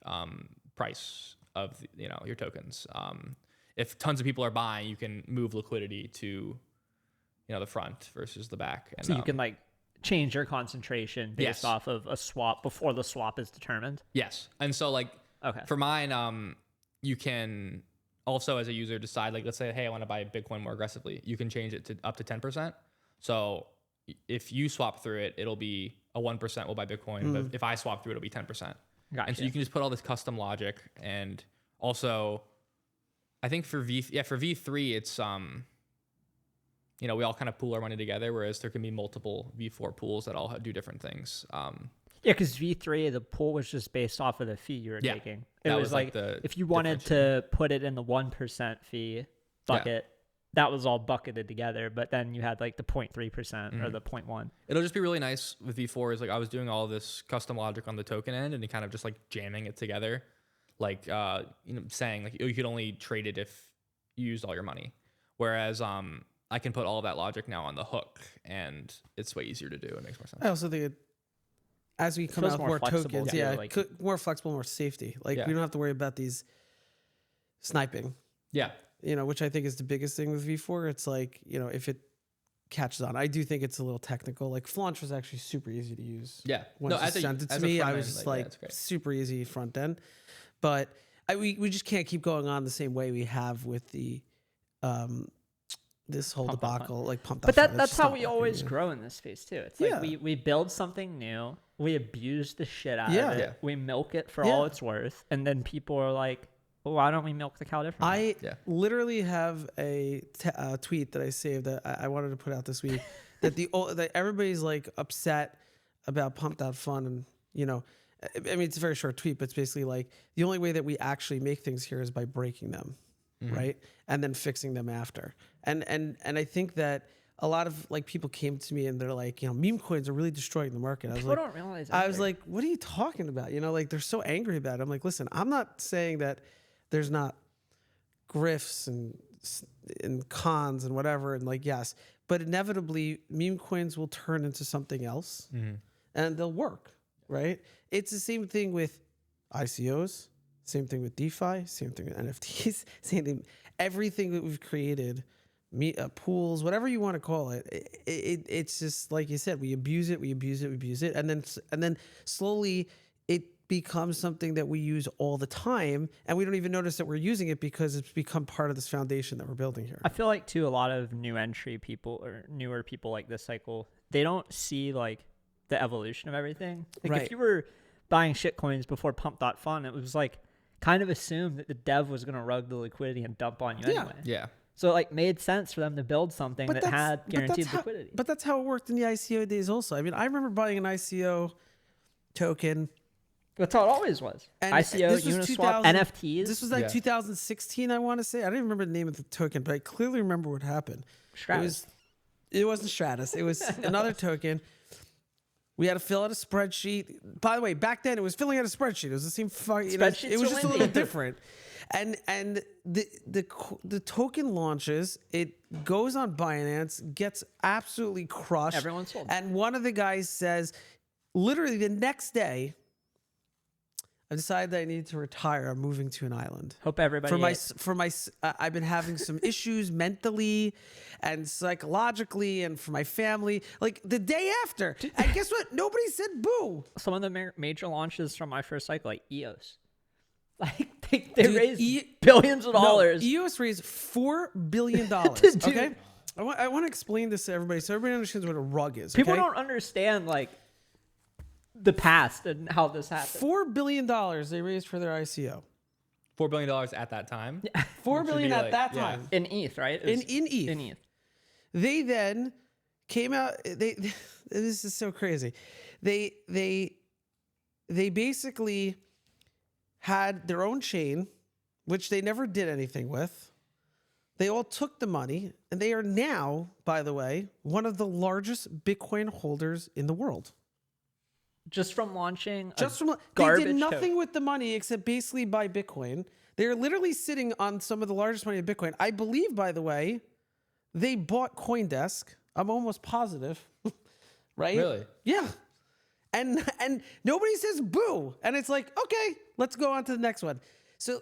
price of your tokens. If tons of people are buying, you can move liquidity to the front versus the back. And, so you can like change your concentration based off of a swap before the swap is determined. Yes, and so like for mine, you can also as a user decide like let's say hey I want to buy Bitcoin more aggressively. You can change it to up to 10%. So if you swap through it, it'll be a 1% will buy Bitcoin. But if I swap through it, it'll be 10%. Gotcha. And so you can just put all this custom logic. And also, I think for V3, it's we all kind of pool our money together, whereas there can be multiple V4 pools that all do different things. Yeah, because V3, the pool was just based off of the fee you were taking. It was like if you wanted to put it in the 1% fee bucket, that was all bucketed together, but then you had like the 0.3% or the 0.1. It'll just be really nice with V4 is like I was doing all this custom logic on the token end and kind of just like jamming it together. Like, saying like you could only trade it if you used all your money. Whereas I can put all of that logic now on the hook and it's way easier to do. It makes more sense. I also think as we come out with more tokens, more flexible, more safety. Like we don't have to worry about these sniping. Yeah. Which I think is the biggest thing with V4. It's like, if it catches on, I do think it's a little technical. Like Flaunch was actually super easy to use. Yeah. Once you sent it to me, I was just like super easy front end. But we just can't keep going on the same way we have with the this whole debacle, like pump. But that's how we always grow in this space too. It's like we build something new, we abuse the shit out of it, we milk it for all it's worth, and then people are like, well, why don't we milk the cow differently? I literally have a tweet that I saved that I wanted to put out this week that that everybody's like upset about pump.fun and I mean it's a very short tweet, but it's basically like the only way that we actually make things here is by breaking them, right, and then fixing them after. And I think that a lot of like people came to me and they're like, meme coins are really destroying the market. People don't realize that. I was like, what are you talking about? Like they're so angry about it. I'm like, listen, I'm not saying that there's not grifts and cons and whatever. And like, yes, but inevitably meme coins will turn into something else and they'll work, right? It's the same thing with ICOs, same thing with DeFi, same thing with NFTs, same thing. Everything that we've created pools, whatever you want to call it. It's just like you said, we abuse it, and then slowly it becomes something that we use all the time, and we don't even notice that we're using it because it's become part of this foundation that we're building here. I feel like too, a lot of new entry people or newer people like this cycle, they don't see like the evolution of everything. Like Right. if you were buying shit coins before pump.fun, it was like kind of assumed that the dev was going to rug the liquidity and dump on you anyway. Yeah. So it like made sense for them to build something that had guaranteed liquidity. But that's how it worked in the ICO days also. I mean, I remember buying an ICO token. That's how it always was. And ICO, this was Uniswap, 2000 NFTs. This was like Yeah. 2016, I want to say. I don't even remember the name of the token, but I clearly remember what happened. Stratus. It wasn't Stratus. It was another token. We had to fill out a spreadsheet. By the way, back then it was filling out a spreadsheet. It was the same fucking. It was Spreadsheets just are a little windy. different. And the token launches. It goes on Binance, gets absolutely crushed. Everyone sold. And one of the guys says, literally the next day, I decided that I needed to retire. I'm moving to an island. Hope everybody. I've been having some issues mentally and psychologically and for my family. Like the day after, and guess what? Nobody said boo. Some of the major launches from my first cycle, like EOS, like they raised billions of dollars. No, EOS raised $4 billion. Dude. Okay, I want to explain this to everybody so everybody understands what a rug is. People okay? don't understand like the past and how this happened. $4 billion they raised for their ICO. $4 billion at that time. $4 billion be at like- that yeah. time. In ETH, right? It was In ETH. In ETH. They then came out. This is so crazy. They basically had their own chain, which they never did anything with. They all took the money, and they are now, by the way, one of the largest Bitcoin holders in the world. Just from launching Just a from they garbage did nothing token. with the money except basically buy Bitcoin. They're literally sitting on some of the largest money in Bitcoin. I believe, by the way, they bought CoinDesk. I'm almost positive, right? Really? Yeah. And nobody says boo. And it's like, okay, let's go on to the next one. So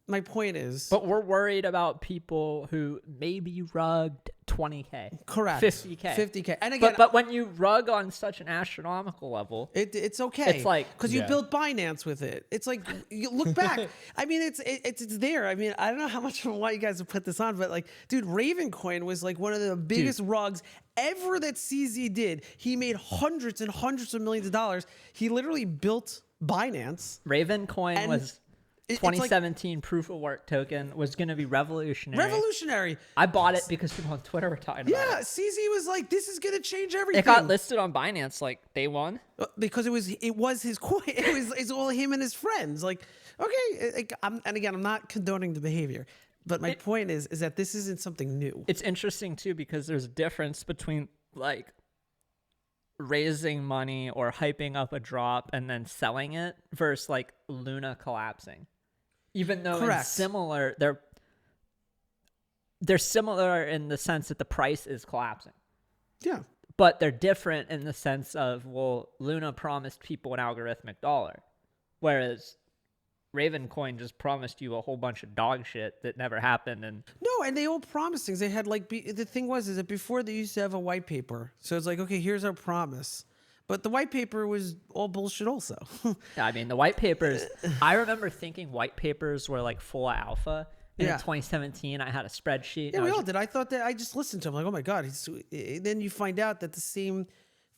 my point is, But we're worried about people who maybe rugged 20K. correct. 50K. 50K. And again, But when you rug on such an astronomical level, it's okay. It's like- because you Yeah. built Binance with it. It's like you look back. I mean, it's there. I mean, I don't know how much of why you guys have put this on, but like, dude, Ravencoin was like one of the biggest rugs ever that CZ did. He made hundreds and hundreds of millions of dollars. He literally built Binance. Ravencoin And was it's like 2017 proof of work token was going to be revolutionary. revolutionary. I bought it because people on Twitter were talking about Yeah, it. CZ was like, this is gonna change everything. It got listed on Binance like day one. Because it was his coin. It's all him and his friends. Like, okay, and again, I'm not condoning the behavior, but my point is that this isn't something new. It's interesting too because there's a difference between like raising money or hyping up a drop and then selling it versus like Luna collapsing. Even though Correct. it's similar, they're similar in the sense that the price is collapsing. Yeah. But they're different in the sense of, well, Luna promised people an algorithmic dollar, whereas Ravencoin just promised you a whole bunch of dog shit that never happened. And No, and they all promised things. They had like the thing was is that before they used to have a white paper, so it's like, okay, here's our promise, but the white paper was all bullshit also. I mean, the white papers, I remember thinking white papers were like full alpha. And Yeah. in 2017, I had a spreadsheet. Yeah, and we I all was did. I thought that I just listened to him like, oh my god. Then you find out that the same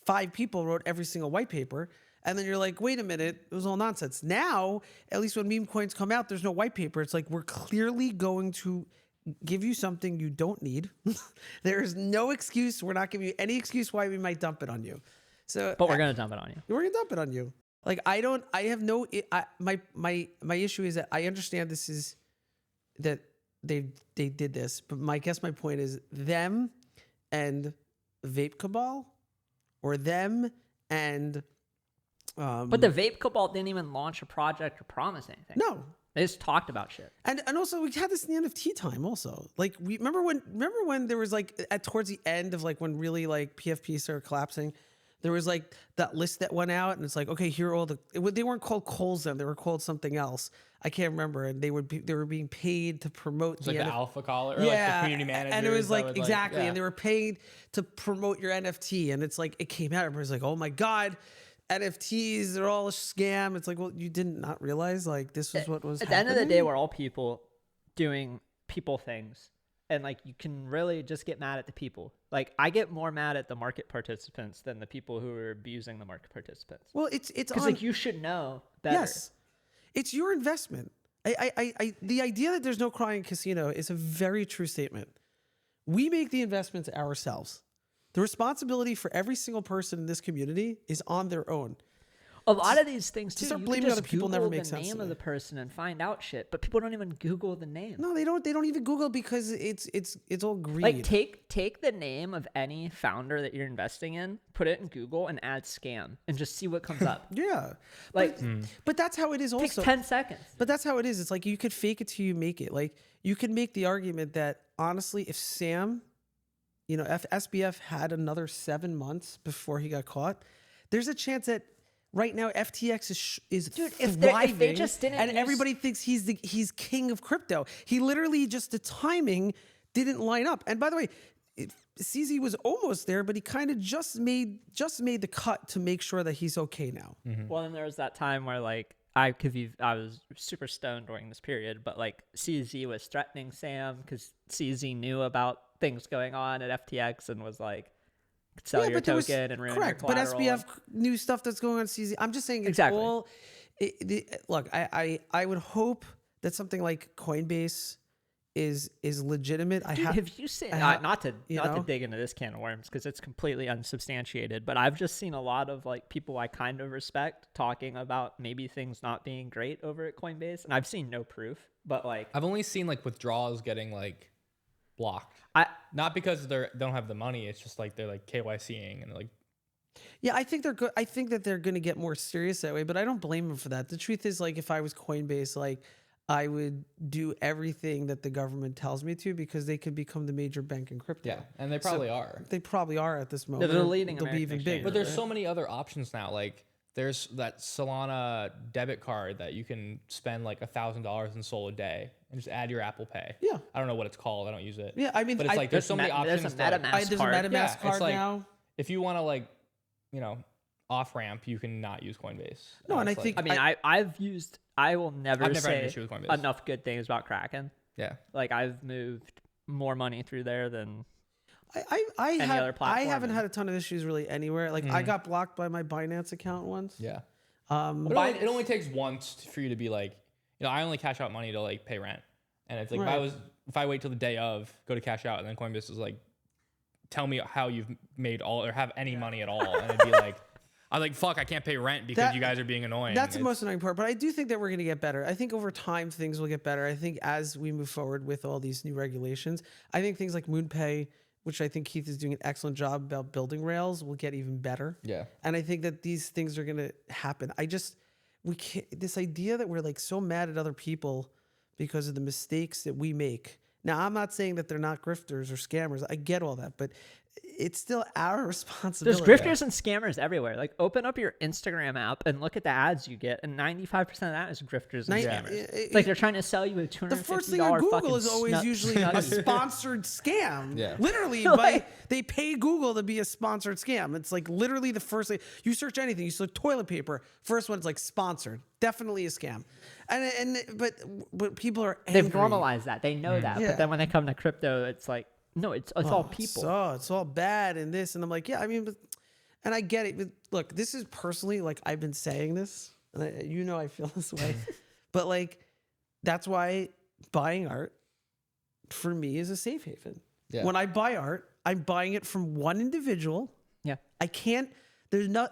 5 people wrote every single white paper, and then you're like, wait a minute, it was all nonsense. Now, at least when meme coins come out, there's no white paper. It's like we're clearly going to give you something you don't need. There is no excuse. We're not giving you any excuse why we might dump it on you. So, but we're going to dump it on you. we're gonna dump it on you. Like my issue is that I understand this is that they did this, but my point is them and Vape Cabal, or them and But the Vape Cabal didn't even launch a project or promise anything. no. They just talked about shit. And also we had this in the NFT time also. Like we remember when there was like towards the end of like when really like PFP started collapsing, There was like that list that went out, and it's like, okay, here are all they weren't called calls then, they were called something else. I can't remember, and they were being paid to promote It's like the alpha caller or like the community manager. And it was like exactly, and they were paid to promote your NFT, and it's like it came out, everybody's like, oh my god, NFTs, they're all a scam. It's like, well, you did not realize like this was what was at the end of the day, we're all people doing people things. And like you can really just get mad at the people. Like I get more mad at the market participants than the people who are abusing the market participants. Well, it's because like you should know better. Yes, it's your investment. The idea that there's no crying casino is a very true statement. We make the investments ourselves. The responsibility for every single person in this community is on their own. A lot of these things too. To start you blaming can just other people Google never makes sense. the name to of me. the person and find out shit, but people don't even Google the name. No, they don't. They don't even Google because it's all greed. Like take the name of any founder that you're investing in, put it in Google, and add scam, and just see what comes up. Yeah, Like, but that's how it is. takes Also, 10 seconds. But that's how it is. It's like you could fake it till you make it. Like you can make the argument that honestly, if Sam, if SBF had another 7 months before he got caught, there's a chance that right now FTX is Dude, thriving, if they just didn't and use- everybody thinks he's king of crypto. He literally just the timing didn't line up. And by the way, CZ was almost there, but he kind of just made the cut to make sure that he's okay now. Well, then there was that time where like I was super stoned during this period, but like CZ was threatening Sam because CZ knew about things going on at FTX and was like, sell your token and ruin your collateral. But SBF knew stuff that's going on at CZ. I'm just saying it's Exactly. all. Look, I would hope that something like Coinbase is legitimate. Dude, have you seen not to know? dig into this can of worms because it's completely unsubstantiated, but I've just seen a lot of like people I kind of respect talking about maybe things not being great over at Coinbase, and I've seen no proof, but like I've only seen like withdrawals getting like blocked. Not because they don't have the money, it's just like they're like KYCing and like. Yeah, I think they're good. I think that they're going to get more serious that way, but I don't blame them for that. The truth is, like, if I was Coinbase, like, I would do everything that the government tells me to because they could become the major bank in crypto. Yeah, and they probably are. They probably are at this moment. They're the leading They'll be American even exchange. bigger. But there's right? so many other options now. Like there's that Solana debit card that you can spend like $1,000 in Sol a day and just add your Apple Pay. Yeah. I don't know what it's called. I don't use it. Yeah, I mean, but it's like there's so many options. There's a to, like, MetaMask there's a card. MetaMask Yeah, card it's like, now. if you want to like, off ramp, you can not use Coinbase. No, and I it's think- I mean, I will never I've never had an say issue with Coinbase. enough good things about Kraken. Yeah. Like I've moved more money through there than I other haven't platform. had a ton of issues really anywhere. Like I got blocked by my Binance account once. Yeah. But It only takes once for you to be like, I only cash out money to like pay rent. And it's like Right. if I wait till the day of, go to cash out, and then Coinbase is like, tell me how you've made all or have any money at all. And it'd be like, I'm like, fuck, I can't pay rent because you guys are being annoying. That's the most annoying part. But I do think that we're going to get better. I think over time things will get better. I think as we move forward with all these new regulations, I think things like MoonPay, which I think Keith is doing an excellent job about building rails, will get even better. Yeah. And I think that these things are going to happen. We can't, this idea that we're like so mad at other people because of the mistakes that we make. Now, I'm not saying that they're not grifters or scammers. I get all that, but it's still our responsibility. there's grifters and scammers everywhere. Like open up your Instagram app and look at the ads you get, and 95% of that is grifters and scammers. It- Like they're trying to sell you a $250 The first thing on Google fucking is always snut- usually a snut- sponsored scam. Yeah. Literally, they pay Google to be a sponsored scam. It's like literally the first thing. You search anything, you search toilet paper, first one's like sponsored. Definitely a scam. But people are angry. They've normalized that. They know that. Yeah. But then when they come to crypto, it's like, no, it's all people. It's all bad and this. And I'm like, yeah, I mean, and I get it. But look, this is personally, like, I've been saying this, and I feel this way. But like, that's why buying art for me is a safe haven. Yeah. When I buy art, I'm buying it from one individual. Yeah. I can't, there's no,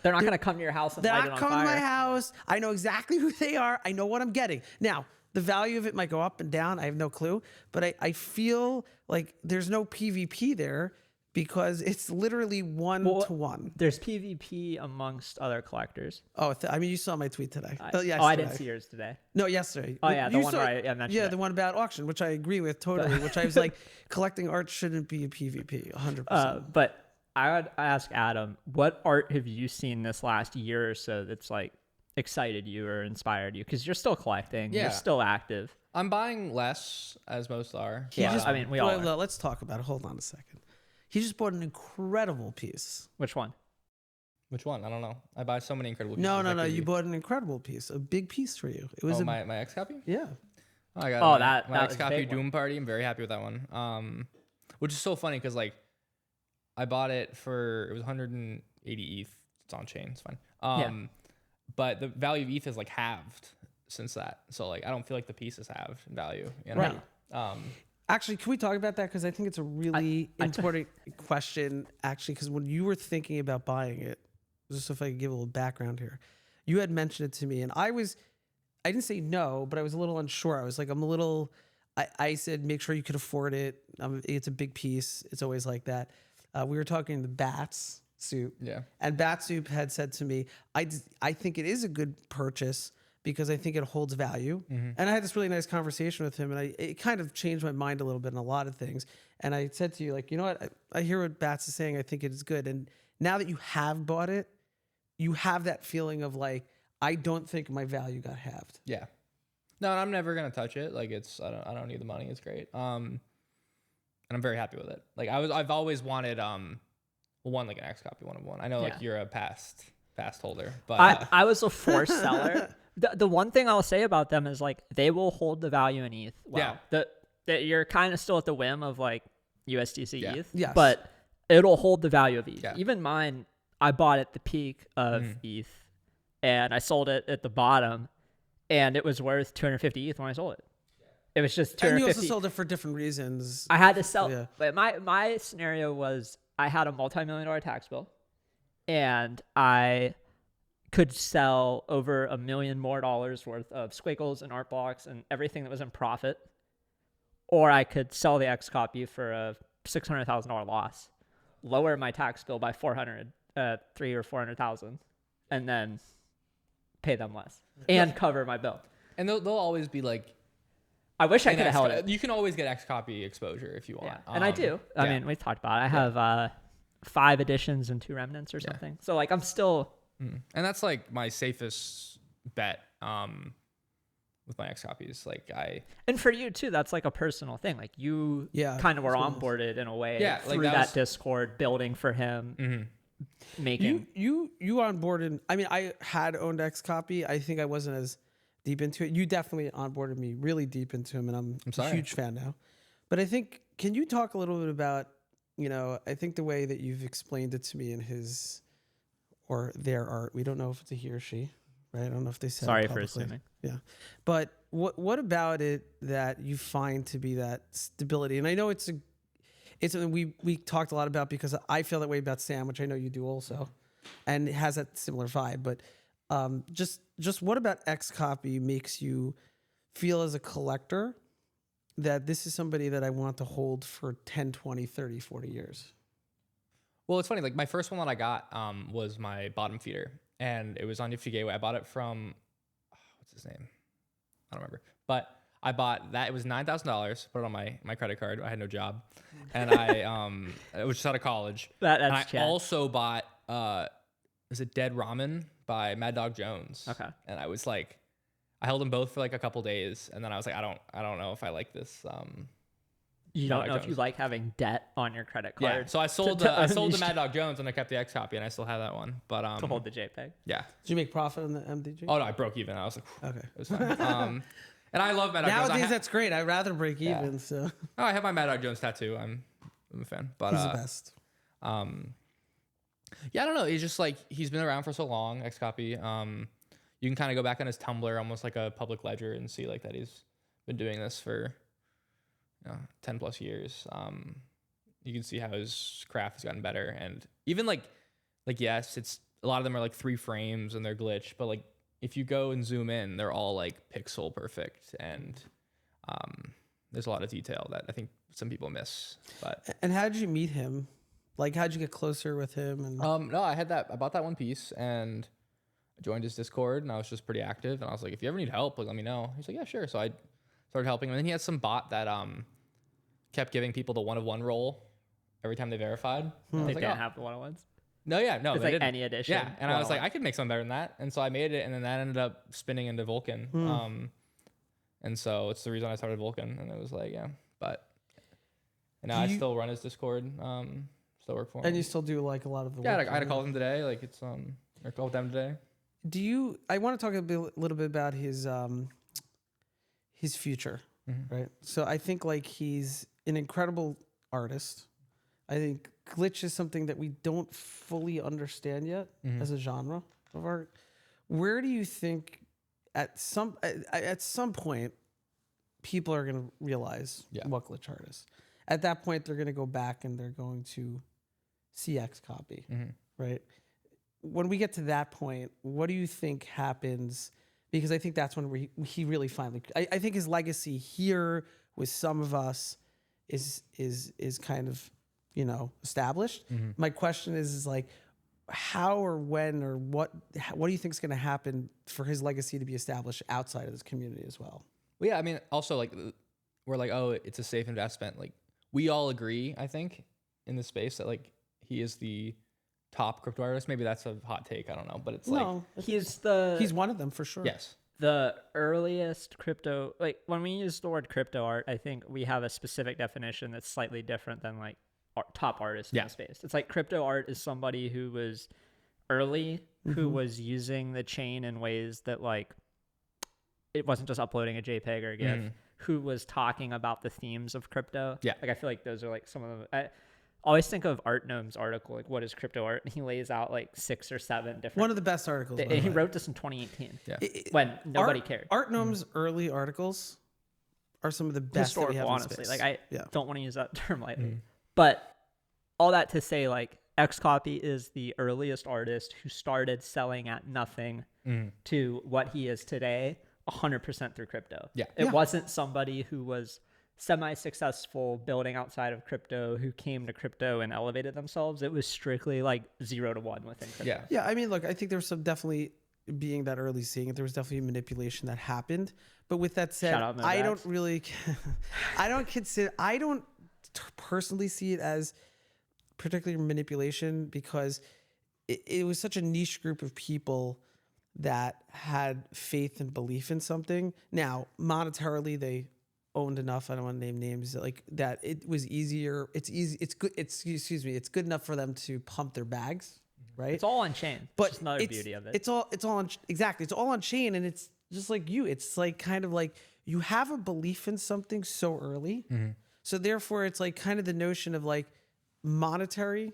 They're not going to come to your house and they're light it not on coming to fire. my house. I know exactly who they are. I know what I'm getting. Now, the value of it might go up and down. I have no clue. But I feel like there's no PvP there because it's literally one to one. There's PvP amongst other collectors. Oh, I mean, you saw my tweet today. I Yesterday. didn't see yours today. No, yesterday. Oh, yeah, the You one where I mentioned Yeah, it. the one about auction, which I agree with totally, which I was like, collecting art shouldn't be a PvP, 100%. But I would ask Adam, what art have you seen this last year or so that's like excited you or inspired you? Because you're still collecting, Yeah. you're still active. I'm buying less, as most are. He Yeah, just, I mean, we all well, are. let's talk about it. Hold on a second. He just bought an incredible piece. Which one? Which one? I don't know. I buy so many incredible pieces. No. that could You be- bought an incredible piece, a big piece for you. It was Oh, my XCOPY? yeah. Oh, I got Oh, my, that my was a XCOPY big one. Doom Party. I'm very happy with that one. Which is so funny because like I bought it for it was 180 ETH. It's on chain. It's fine. But the value of ETH is like halved since that. So like I don't feel like the piece is halved in value. You know? Right. Actually, can we talk about that? Because I think it's a really important question, actually, because when you were thinking about buying it, just if I could give a little background here, you had mentioned it to me, and I didn't say no, but I was a little unsure. I was like, I said, make sure you can afford it. It's a big piece. It's always like that. We were talking to Bats Soup. Yeah. And Bat Soup had said to me, I think it is a good purchase because I think it holds value. And I had this really nice conversation with him, and it kind of changed my mind a little bit on a lot of things. And I said to you, like, you know what? I hear what Bats is saying. I think it is good. And now that you have bought it, you have that feeling of like, I don't think my value got halved. Yeah. No, I'm never gonna touch it. Like I don't need the money. It's great. And I'm very happy with it. Like I've always wanted one like an XCOPY 101. I know like you're a past holder, but I was a forced seller. The one thing I'll say about them is like they will hold the value in ETH. Wow. Yeah. That you're kind of still at the whim of like USDC ETH. Yes. But it'll hold the value of ETH. Yeah. Even mine, I bought at the peak of ETH and I sold it at the bottom and it was worth 250 ETH when I sold it. It was just 250. And you also sold it for different reasons. I had to sell. Yeah. But my scenario was I had a multi-million-dollar tax bill and I could sell over $1 million more worth of squiggles and art blocks and everything that was in profit, or I could sell the XCOPY for a $600,000 loss, lower my tax bill by 300 or 400,000, and then pay them less and cover my bill. and they'll always be like. I wish I an could have held it. You can always get XCOPY exposure if you want. Yeah. And I do. I mean, we talked about it. I have 5 editions and 2 remnants or something. So like I'm still. And that's like my safest bet with my XCOPYs. Like And for you too, that's like a personal thing. Like you kind of were onboarded in a way through that Discord, building for him, making. You onboarded. I mean, I had owned XCOPY. I think I wasn't as deep into it. You definitely onboarded me really deep into him, and I'm a huge fan now. But I think, can you talk a little bit about, I think the way that you've explained it to me in his or their art. We don't know if it's a he or she, right? I don't know if they said. Sorry it for publicly. assuming. Yeah, but what about it that you find to be that stability? And I know it's something we talked a lot about because I feel that way about Sam, which I know you do also, and it has that similar vibe. But just what about XCOPY makes you feel as a collector that this is somebody that I want to hold for 10, 20, 30, 40 years? Well, it's funny. Like my first one that I got was my bottom feeder, and it was on Nifty Gateway. I bought it from what's his name? I don't remember. But I bought that. It was $9,000. Put it on my credit card. I had no job, and I was just out of college. That's I also bought is it Dead Ramen by Mad Dog Jones? Okay. And I was like, I held them both for like a couple days, and then I was like, I don't know if I like this. You don't know if you like having debt on your credit card. Yeah, so I sold the Mad Dog Jones and I kept the XCOPY and I still have that one. But to hold the JPEG. Yeah. Did you make profit on the MDG? Oh no, I broke even. I was like, okay, it was fine. And I love Mad Dog Jones. Nowadays that's great. I'd rather break even. So I have my Mad Dog Jones tattoo. I'm a fan. But he's the best. Yeah, I don't know. He's just like he's been around for so long. XCOPY. You can kind of go back on his Tumblr, almost like a public ledger, and see like that he's been doing this for 10 plus years. You can see how his craft has gotten better, and even like yes, it's a lot of them are like 3 frames and they're glitched, but like if you go and zoom in, they're all like pixel perfect, and there's a lot of detail that I think some people miss. But and how did you meet him? Like, how'd you get closer with him? And no, I bought that one piece and I joined his Discord, and I was just pretty active, and I was like, if you ever need help, like let me know. He's like, yeah, sure. So I started helping him, and then he had some bot that kept giving people the 1-of-1 roll every time they verified. And I They was like, didn't oh. have the 101s. No, It's they like didn't. any edition. Yeah, and I was like, 101. I could make something better than that, and so I made it, and then that ended up spinning into Vulcan. And so it's the reason I started Vulcan, and it was like, yeah, but and now I still run his Discord, still work for him. And you still do like a lot of the yeah, work. I had to call him today, like it's I called them today. I want to talk little bit about his future, right? So I think like he's an incredible artist. I think glitch is something that we don't fully understand yet as a genre of art. Where do you think at some point people are going to realize what glitch art is? At that point, they're going to go back and they're going to see XCOPY, right? When we get to that point, what do you think happens? Because I think that's when he really finally. I think his legacy here with some of us is kind of established. My question is like, how or when or what do you think is going to happen for his legacy to be established outside of this community as well? Well, yeah, I mean, also like we're like, oh, it's a safe investment. Like we all agree, I think, in the space that like he is the top crypto artist. Maybe that's a hot take. I don't know, but it's he's one of them for sure. Yes. The earliest crypto, like when we use the word crypto art, I think we have a specific definition that's slightly different than like top artists in the space. It's like crypto art is somebody who was early, who was using the chain in ways that like it wasn't just uploading a JPEG or a GIF, who was talking about the themes of crypto. Yeah. Like I feel like those are like some of the... I always think of Art Gnome's article, like what is crypto art? And he lays out like 6 or 7 different... One of the best articles. He wrote this in 2018 when nobody cared. Art Gnome's early articles are some of the best historical, that we have honestly. in space. Like I don't want to use that term lightly. But all that to say, like XCOPY is the earliest artist who started selling at nothing to what he is today 100% through crypto. It wasn't somebody who was semi-successful building outside of crypto who came to crypto and elevated themselves. It was strictly like 0 to 1 within crypto. Yeah. I mean, look, I think there was some definitely being that early seeing it. There was definitely manipulation that happened. But with that said, I don't really, I don't personally see it as particularly manipulation because it was such a niche group of people that had faith and belief in something. Now, monetarily, they owned enough. I don't want to name names like that. It was easier. It's easy. It's good. It's good enough for them to pump their bags, right? It's all on chain. But it's another beauty of it. It's all on exactly. It's all on chain, and it's just like you. It's like kind of like you have a belief in something so early, so therefore it's like kind of the notion of like monetary,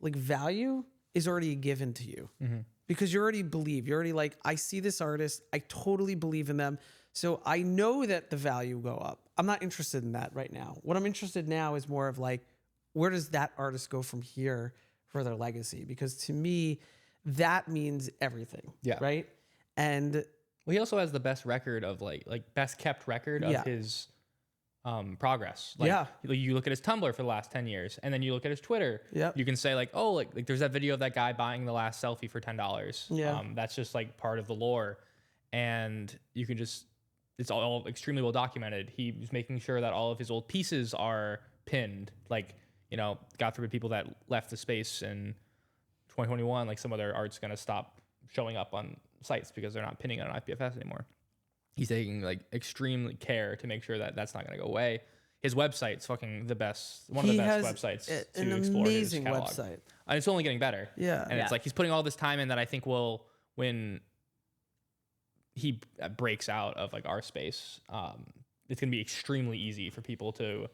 like value is already given to you. Because you already believe, you're already like, I see this artist, I totally believe in them. So I know that the value will go up. I'm not interested in that right now. What I'm interested in now is more of like, where does that artist go from here for their legacy? Because to me, that means everything. Yeah. Right. And well, he also has the best record of like best kept record of his progress. Like, you look at his Tumblr for the last 10 years and then you look at his Twitter. You can say like, oh, like there's that video of that guy buying the last selfie for $10. That's just like part of the lore. And you can just, it's all extremely well documented. He was making sure that all of his old pieces are pinned. Like, God forbid people that left the space in 2021, like some of their art's going to stop showing up on sites because they're not pinning it on IPFS anymore. He's taking like extreme care to make sure that that's not going to go away. His website's fucking the best, one of the best websites to explore his catalog. Website. And it's only getting better. And it's like he's putting all this time in that I think will, when he breaks out of like our space, it's going to be extremely easy for people to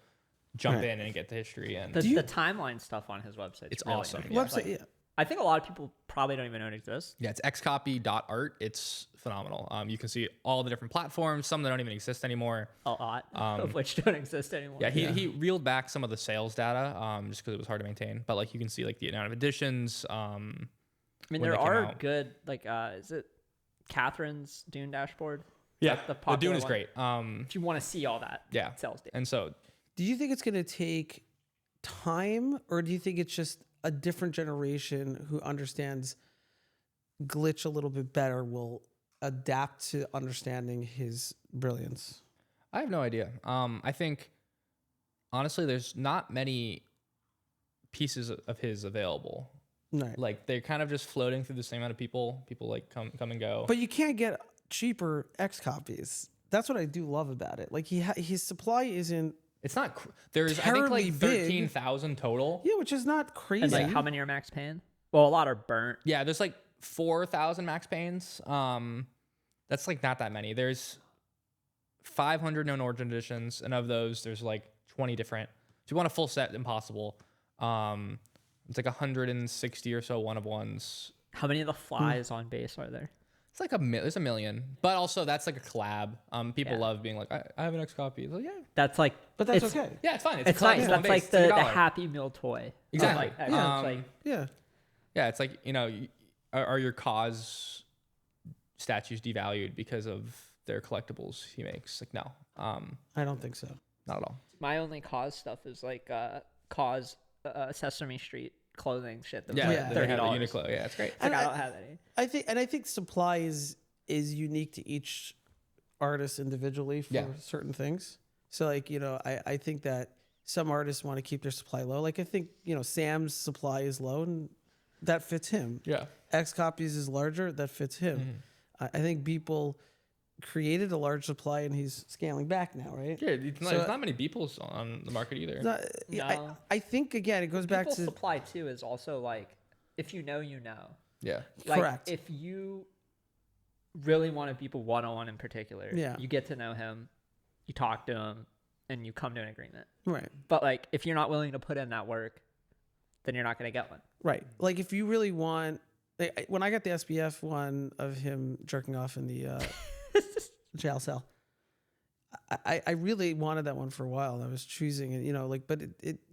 jump in and get the history. And the timeline stuff on his website, it's really awesome. Website, I think a lot of people probably don't even know it exists. Yeah, it's xcopy.art. It's phenomenal. You can see all the different platforms, some that don't even exist anymore. A lot of which don't exist anymore. Yeah, he reeled back some of the sales data just because it was hard to maintain. But like you can see like the amount of editions. I mean, there are good, like, is it Catherine's Dune dashboard? Yeah, the Dune is great. If you want to see all that sales data. And so, do you think it's going to take time, or do you think it's just a different generation who understands glitch a little bit better will adapt to understanding his brilliance? I have no idea. I think honestly, there's not many pieces of his available. Right. Like they're kind of just floating through the same amount of people. People like come and go. But you can't get cheaper XCOPYs. That's what I do love about it. Like his supply isn't. It's not. There's I think terribly like big. 13,000 total. Yeah, which is not crazy. And like, how many are max paying? Well, a lot are burnt. Yeah, there's like 4,000 max pains. That's like not that many. There's 500 known origin editions, and of those, there's like 20 different. If you want a full set, impossible. It's like 160 or so one of ones. How many of the flies on base are there? It's like there's a million, but also that's like a collab. People Yeah. love being like, I have an XCOPY. Like, yeah, That's like, But that's it's, okay. yeah, it's fine. It's a collab, nice. one That's base, like it's the $1. Happy Meal toy. Exactly. Like, it's like, Yeah. Yeah, it's like, are your cause statues devalued because of their collectibles he makes? Like, no, I don't think so. not at all. my only cause stuff is like cause Sesame Street clothing shit. That was Yeah, like they have $30. the Uniqlo. Yeah, it's great. It's like, I don't have any. I think supply is unique to each artist individually for certain things. So like, I think that some artists want to keep their supply low. Like I think, Sam's supply is low and that fits him. Yeah. XCOPYs is larger, that fits him. I think people created a large supply and he's scaling back now, right? Yeah, there's not many Beeples on the market either. No. I think again it goes back People's to supply too is also like, if you know, you know. Yeah. Like, correct. if you really want to people 101 in particular, Yeah. you get to know him, you talk to him, and you come to an agreement. Right. But like, if you're not willing to put in that work, then you're not going to get one. Right. Like if you really want, when I got the SBF one of him jerking off in the jail cell, I really wanted that one for a while. And I was choosing it, but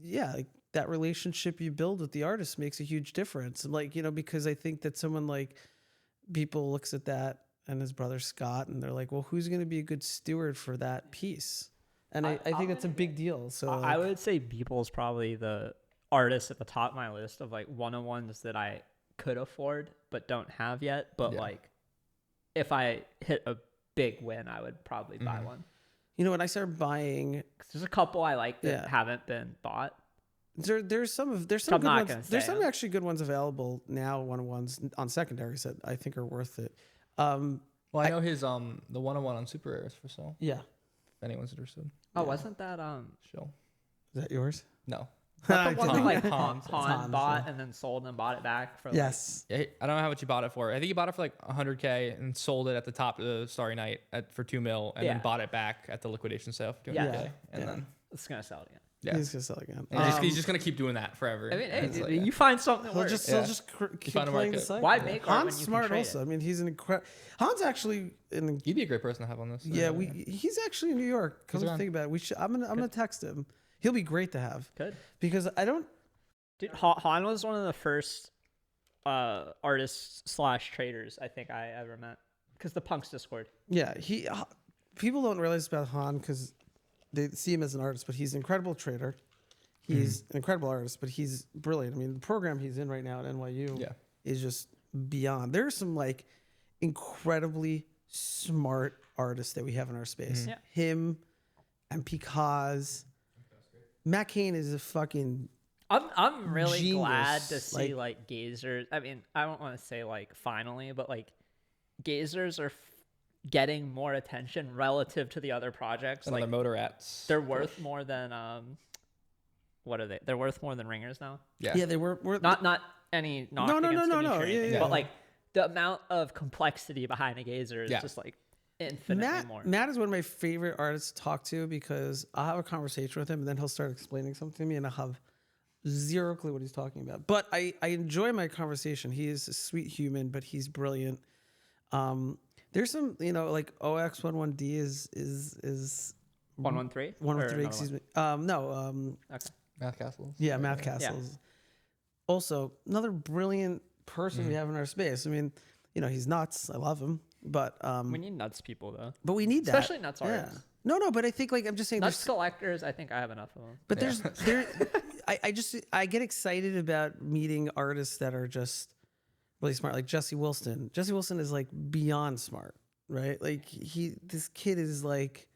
like that relationship you build with the artist makes a huge difference. Like, because I think that someone like people looks at that and his brother Scott, and they're like, well, who's going to be a good steward for that piece? And I think that's a big deal. So I would say Beeple's probably the artist at the top of my list of like 101s that I could afford but don't have yet. But like, if I hit a big win, I would probably buy one. when I started buying, 'Cause there's a couple I like that haven't been bought. there's some I'm good not ones. gonna There's say some them. actually good ones available now. 101s on secondaries that I think are worth it. Well, I know his the 101 on Super Rares for sale. Yeah. If anyone's interested. Oh, wasn't that Show. Is that yours? No. the one that like Hans, Han bought and then sold and bought it back for? Yes. Yeah, I don't know how much you bought it for. I think he bought it for like 100K and sold it at the top of the Starry Night for $2 million, and then bought it back at the liquidation sale for 200K. Yeah. And then Like, it's gonna sell it again. He's gonna sell again. and he's just gonna keep doing that forever. I mean, And it's hey, like, you find something that He'll works. just keep find a playing the market. cycle. Why make art Han's when you smart can trade also. it? I mean, he's an incredible. Han's actually He'd be a great person to have on this. he's actually in New York. Come He's to around. think about it, I'm gonna text him. He'll be great to have Good. because I don't. Dude, Han was one of the first artists / traders I think I ever met. Because the Punks Discord. Yeah, people don't realize about Han because they see him as an artist, but he's an incredible trader. He's an incredible artist, but he's brilliant. I mean, the program he's in right now at NYU is just beyond. There's some like incredibly smart artists that we have in our space. Yeah. Him and Picaz. Matt Cain is a fucking I'm really genius. glad to see like gazers. I mean, I don't want to say like finally, but like gazers are getting more attention relative to the other projects. Another Like Motor Rats. they're worth more than what are they? They're worth more than ringers now. Yeah. they were Not any knock No, against no, Dimitri or anything, yeah. but like the amount of complexity behind a gazer is just like infinitely more. Matt is one of my favorite artists to talk to because I'll have a conversation with him and then he'll start explaining something to me and I'll have zero clue what he's talking about. But I enjoy my conversation. He is a sweet human, but he's brilliant. There's some, like OX11D is 113? 113, excuse me. Okay. Math Castles. Yeah, Math Castles. Also, another brilliant person we have in our space. I mean, he's nuts. I love him, but We need nuts people though. but we need that, Especially nuts artists. No, but I think I'm just saying. Nuts collectors, I think I have enough of them. But I get excited about meeting artists that are just really smart, like Jesse Wilson. Jesse Wilson is like beyond smart, right? Like this kid is like,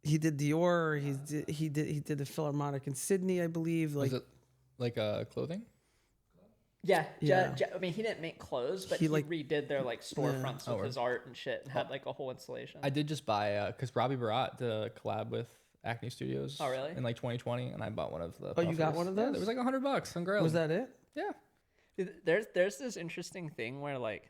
he did Dior. He did the Philharmonic in Sydney, I believe. Like, Was it like clothing? Yeah, Yeah. I mean, he didn't make clothes, but He, he like- redid their like storefronts Oh, with word. his art and shit, and had like a whole installation. I did just buy because Robbie Barat did a collab with Acne Studios. Oh, really? In like 2020, and I bought one of the. Oh, you got puffers. one of Yeah, those? there was like $100 on Grail. was that it? Yeah. There's this interesting thing where like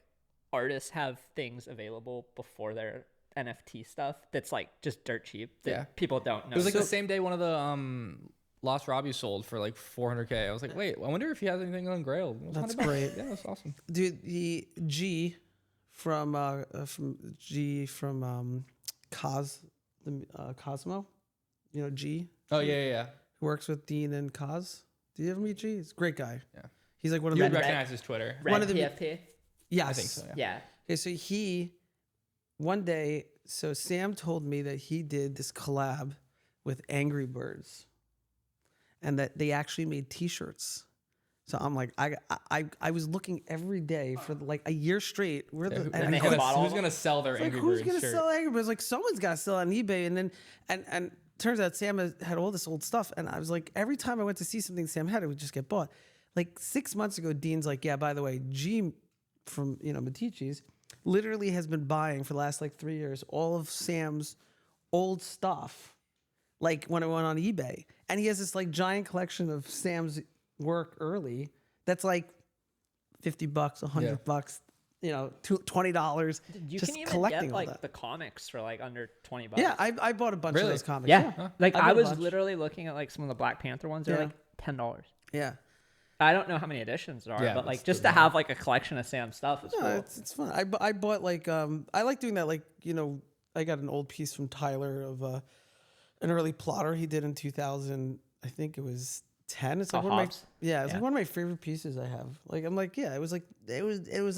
artists have things available before their NFT stuff that's like just dirt cheap that Yeah. people don't know. It was like the same day one of the Lost Robbie sold for like $400K. I was like, wait, I wonder if he has anything on Grail. It was That's $100. great. Yeah, that's awesome. Dude, the G from Cosmo, you know, G, Oh yeah. who works with Dean and Cos. Did you ever meet G? He's a great guy. Yeah. He's like one of You the would recognize his Twitter. Red one of the- PFP. Yes. I think so. Yeah. Yeah. Okay, so one day, so Sam told me that he did this collab with Angry Birds, and that they actually made T-shirts. So I'm like, I was looking every day for like a year straight. Where Yeah, the who- and they I have couldn't- bought all who's of them? gonna sell their It's like, Angry who's Birds gonna shirt? sell Angry Birds? Like, someone's got to sell it on eBay. And then and turns out Sam had all this old stuff, and I was like, every time I went to see something Sam had, it would just get bought. Like 6 months ago, Dean's like, yeah, by the way, G from Metici's literally has been buying for the last like 3 years all of Sam's old stuff, like when it went on eBay, and he has this like giant collection of Sam's work early that's like $50, $100, $20. You just can even collecting get all like that. the comics for like under $20. Yeah, I bought a bunch Really? of those comics. Yeah. Like I I bought a was bunch. literally looking at like some of the Black Panther ones. They're Yeah. like $10. Yeah. I don't know how many editions there are, Yeah, but that's like just to have like a collection of Sam's stuff is No, cool. it's fun. I bought like I like doing that. Like, I got an old piece from Tyler of an early plotter he did in 2000. I think it was 10. It's like Oh, one of my Hobbs? it's Yeah. like one of my favorite pieces I have. Like I'm like, yeah, it was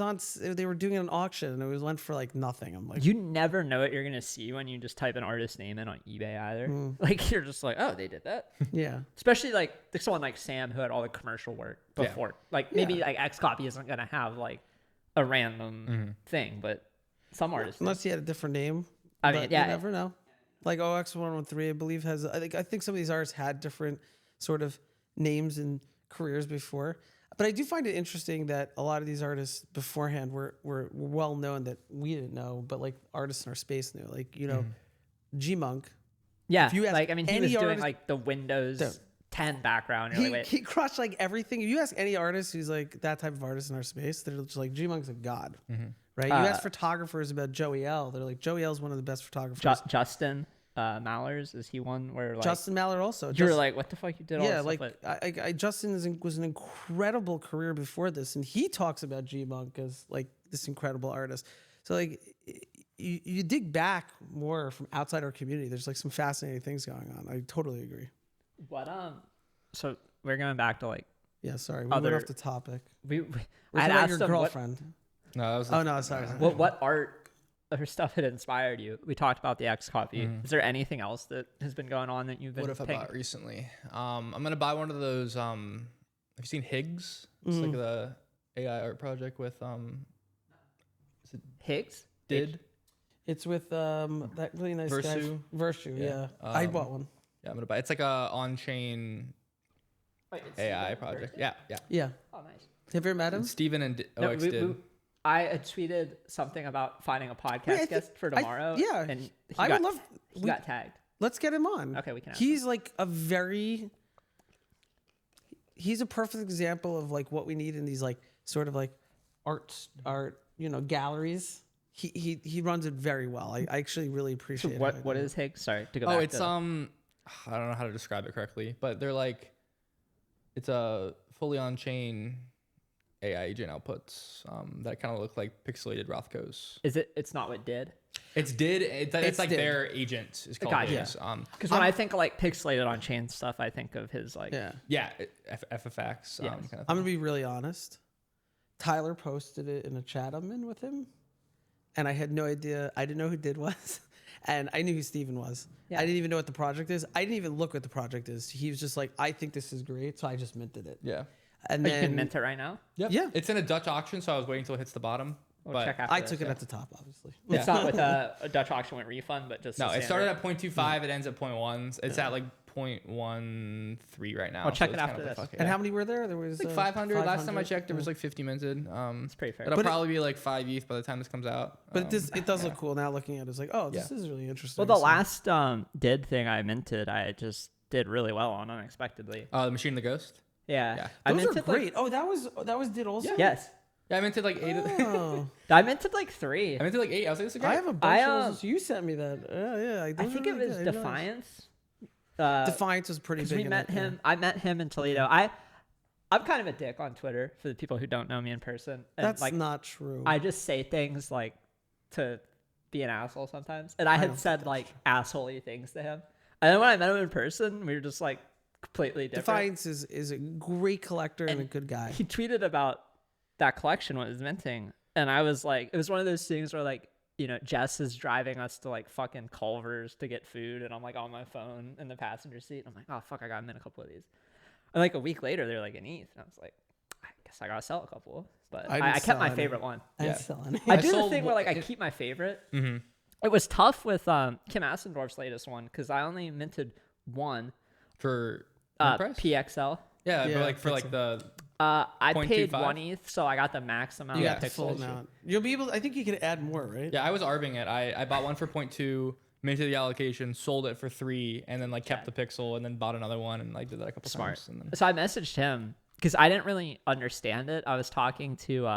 on. They were doing an auction and it went for like nothing. I'm like, You never know what you're gonna see when you just type an artist name in on eBay either. Mm. Like you're just like, oh, they did that. yeah. Especially like someone like Sam who had all the commercial work Yeah. before. Like maybe like XCOPY isn't gonna have like a random thing, but some artists. do. Unless he had a different name. I mean, But yeah. you never know. Like OX113, I believe has. I think some of these artists had different sort of names and careers before. But I do find it interesting that a lot of these artists beforehand were well known that we didn't know, but like artists in our space knew. Like G Monk. Yeah, If you ask like I mean, he any was doing artist- like the Windows Dude. 10 background. You're like, wait, He crushed like everything. If you ask any artist who's like that type of artist in our space, they're just like G Monk's a god, right? You ask photographers about Joey L, they're like Joey L is one of the best photographers. Justin Mallers, is he one where like Justin Mallard also. you're like, what the fuck you did all Yeah, this like stuff, but Justin was an incredible career before this, and he talks about G Monk as like this incredible artist. So like, you dig back more from outside our community. There's like some fascinating things going on. I totally agree. what so we're going back to like Yeah, sorry, we went Other- off the topic. we We're I had talking about asked your him girlfriend. No, that was Oh no, sorry. what art or stuff had inspired you. We talked about the XCOPY. Mm-hmm. Is there anything else that has been going on that you've been What have I paying- bought recently? I'm gonna buy one of those. Have you seen Higgs? It's like the AI art project with Higgs? Did. It's with that really nice guy. Versu? Versu, yeah. Yeah. I bought one. Yeah, I'm gonna buy. It's like a on-chain Wait, it's AI Steven project. Versu? Yeah, yeah. Yeah. Oh, nice. Have you ever met him? Steven and No, OX did. I had tweeted something about finding a podcast Wait, I think- guest for tomorrow. yeah, and he I got, would love. he got tagged. Let's get him on. Okay, we can ask He's like he's a perfect example of like what we need in these like sort of like art galleries. He runs it very well. I actually really So appreciate what is Higgs? Sorry to go Oh, back it's to I don't know how to describe it correctly, but they're like, it's a fully on-chain AI agent outputs that kind of look like pixelated Rothkos. It's not what did? It's It's like Did. their agent is called Gotcha. Higgs. Because when I think of like pixelated on chain stuff, I think of his like Yeah. FFX. Yes. Kind of I'm gonna be really honest. Tyler posted it in a chat I'm in with him, and I had no idea. I didn't know who Did was, and I knew who Steven was. Yeah. I didn't even know what the project is. I didn't even look what the project is. He was just like, I think this is great, so I just minted it. Yeah. And Oh, you then can mint it right now. Yep. Yeah. It's in a Dutch auction, so I was waiting until it hits the bottom. We'll check after I this, took it yeah. at the top, obviously. It's not with a Dutch auction went refund, but just No, the it started standard. at 0.25. It ends at 0.1. It's at like 0.13 right now. I'll check so it it's kind after of like, this. fuck it, And yeah. how many were there? There was Like 500. Last time I 500? checked, there was like 50 minted. It's pretty fair. It'll But probably be like 5 ETH by the time this comes out. But it does look cool now. Looking at it, it's like, oh, this is really interesting. Well, the So- last did thing I minted, I just did really well on unexpectedly. The Machine and the Ghost. Yeah, Yeah. I those are minted great. Oh, that was did also. Yes, Yeah, I minted like 8. Oh. I minted like 3. I minted like 8. I was like, this is great. I have a bunch I, of those. You sent me that. Yeah. I those think are it really was good. I didn't realize. Defiance. Defiance was pretty Because big. we in met it, yeah. him. I met him in Toledo. I'm kind of a dick on Twitter for the people who don't know me in person. And That's like, not true. I just say things like to be an asshole sometimes, and I had don't said like assholey things to him. And then when I met him in person, we were just like completely different. Defiance is a great collector and a good guy. He tweeted about that collection when it was minting, and I was like, it was one of those things where like, you know, Jess is driving us to like fucking Culver's to get food, and I'm like on my phone in the passenger seat. And I'm like, oh fuck, I gotta mint a couple of these. And like a week later, they're like an ETH, and I was like, I guess I gotta sell a couple. But I didn't I kept sell my any. favorite one. I Yeah. didn't sell any. I do the sold thing where one- like I keep my favorite. Mm-hmm. It was tough with Kim Assendorf's latest one because I only minted one For price? PXL. Yeah, Yeah, but like for that's like the I paid 0.25? 1 ETH, so I got the max amount You of got the pixels. full amount. You'll be able. I think you can add more, right? yeah, I was arbing it. I bought one for 0.2, minted the allocation, sold it for 3, and then like kept the pixel, and then bought another one, and like did that a couple Smart. times. And then, So I messaged him because I didn't really understand it. I was talking to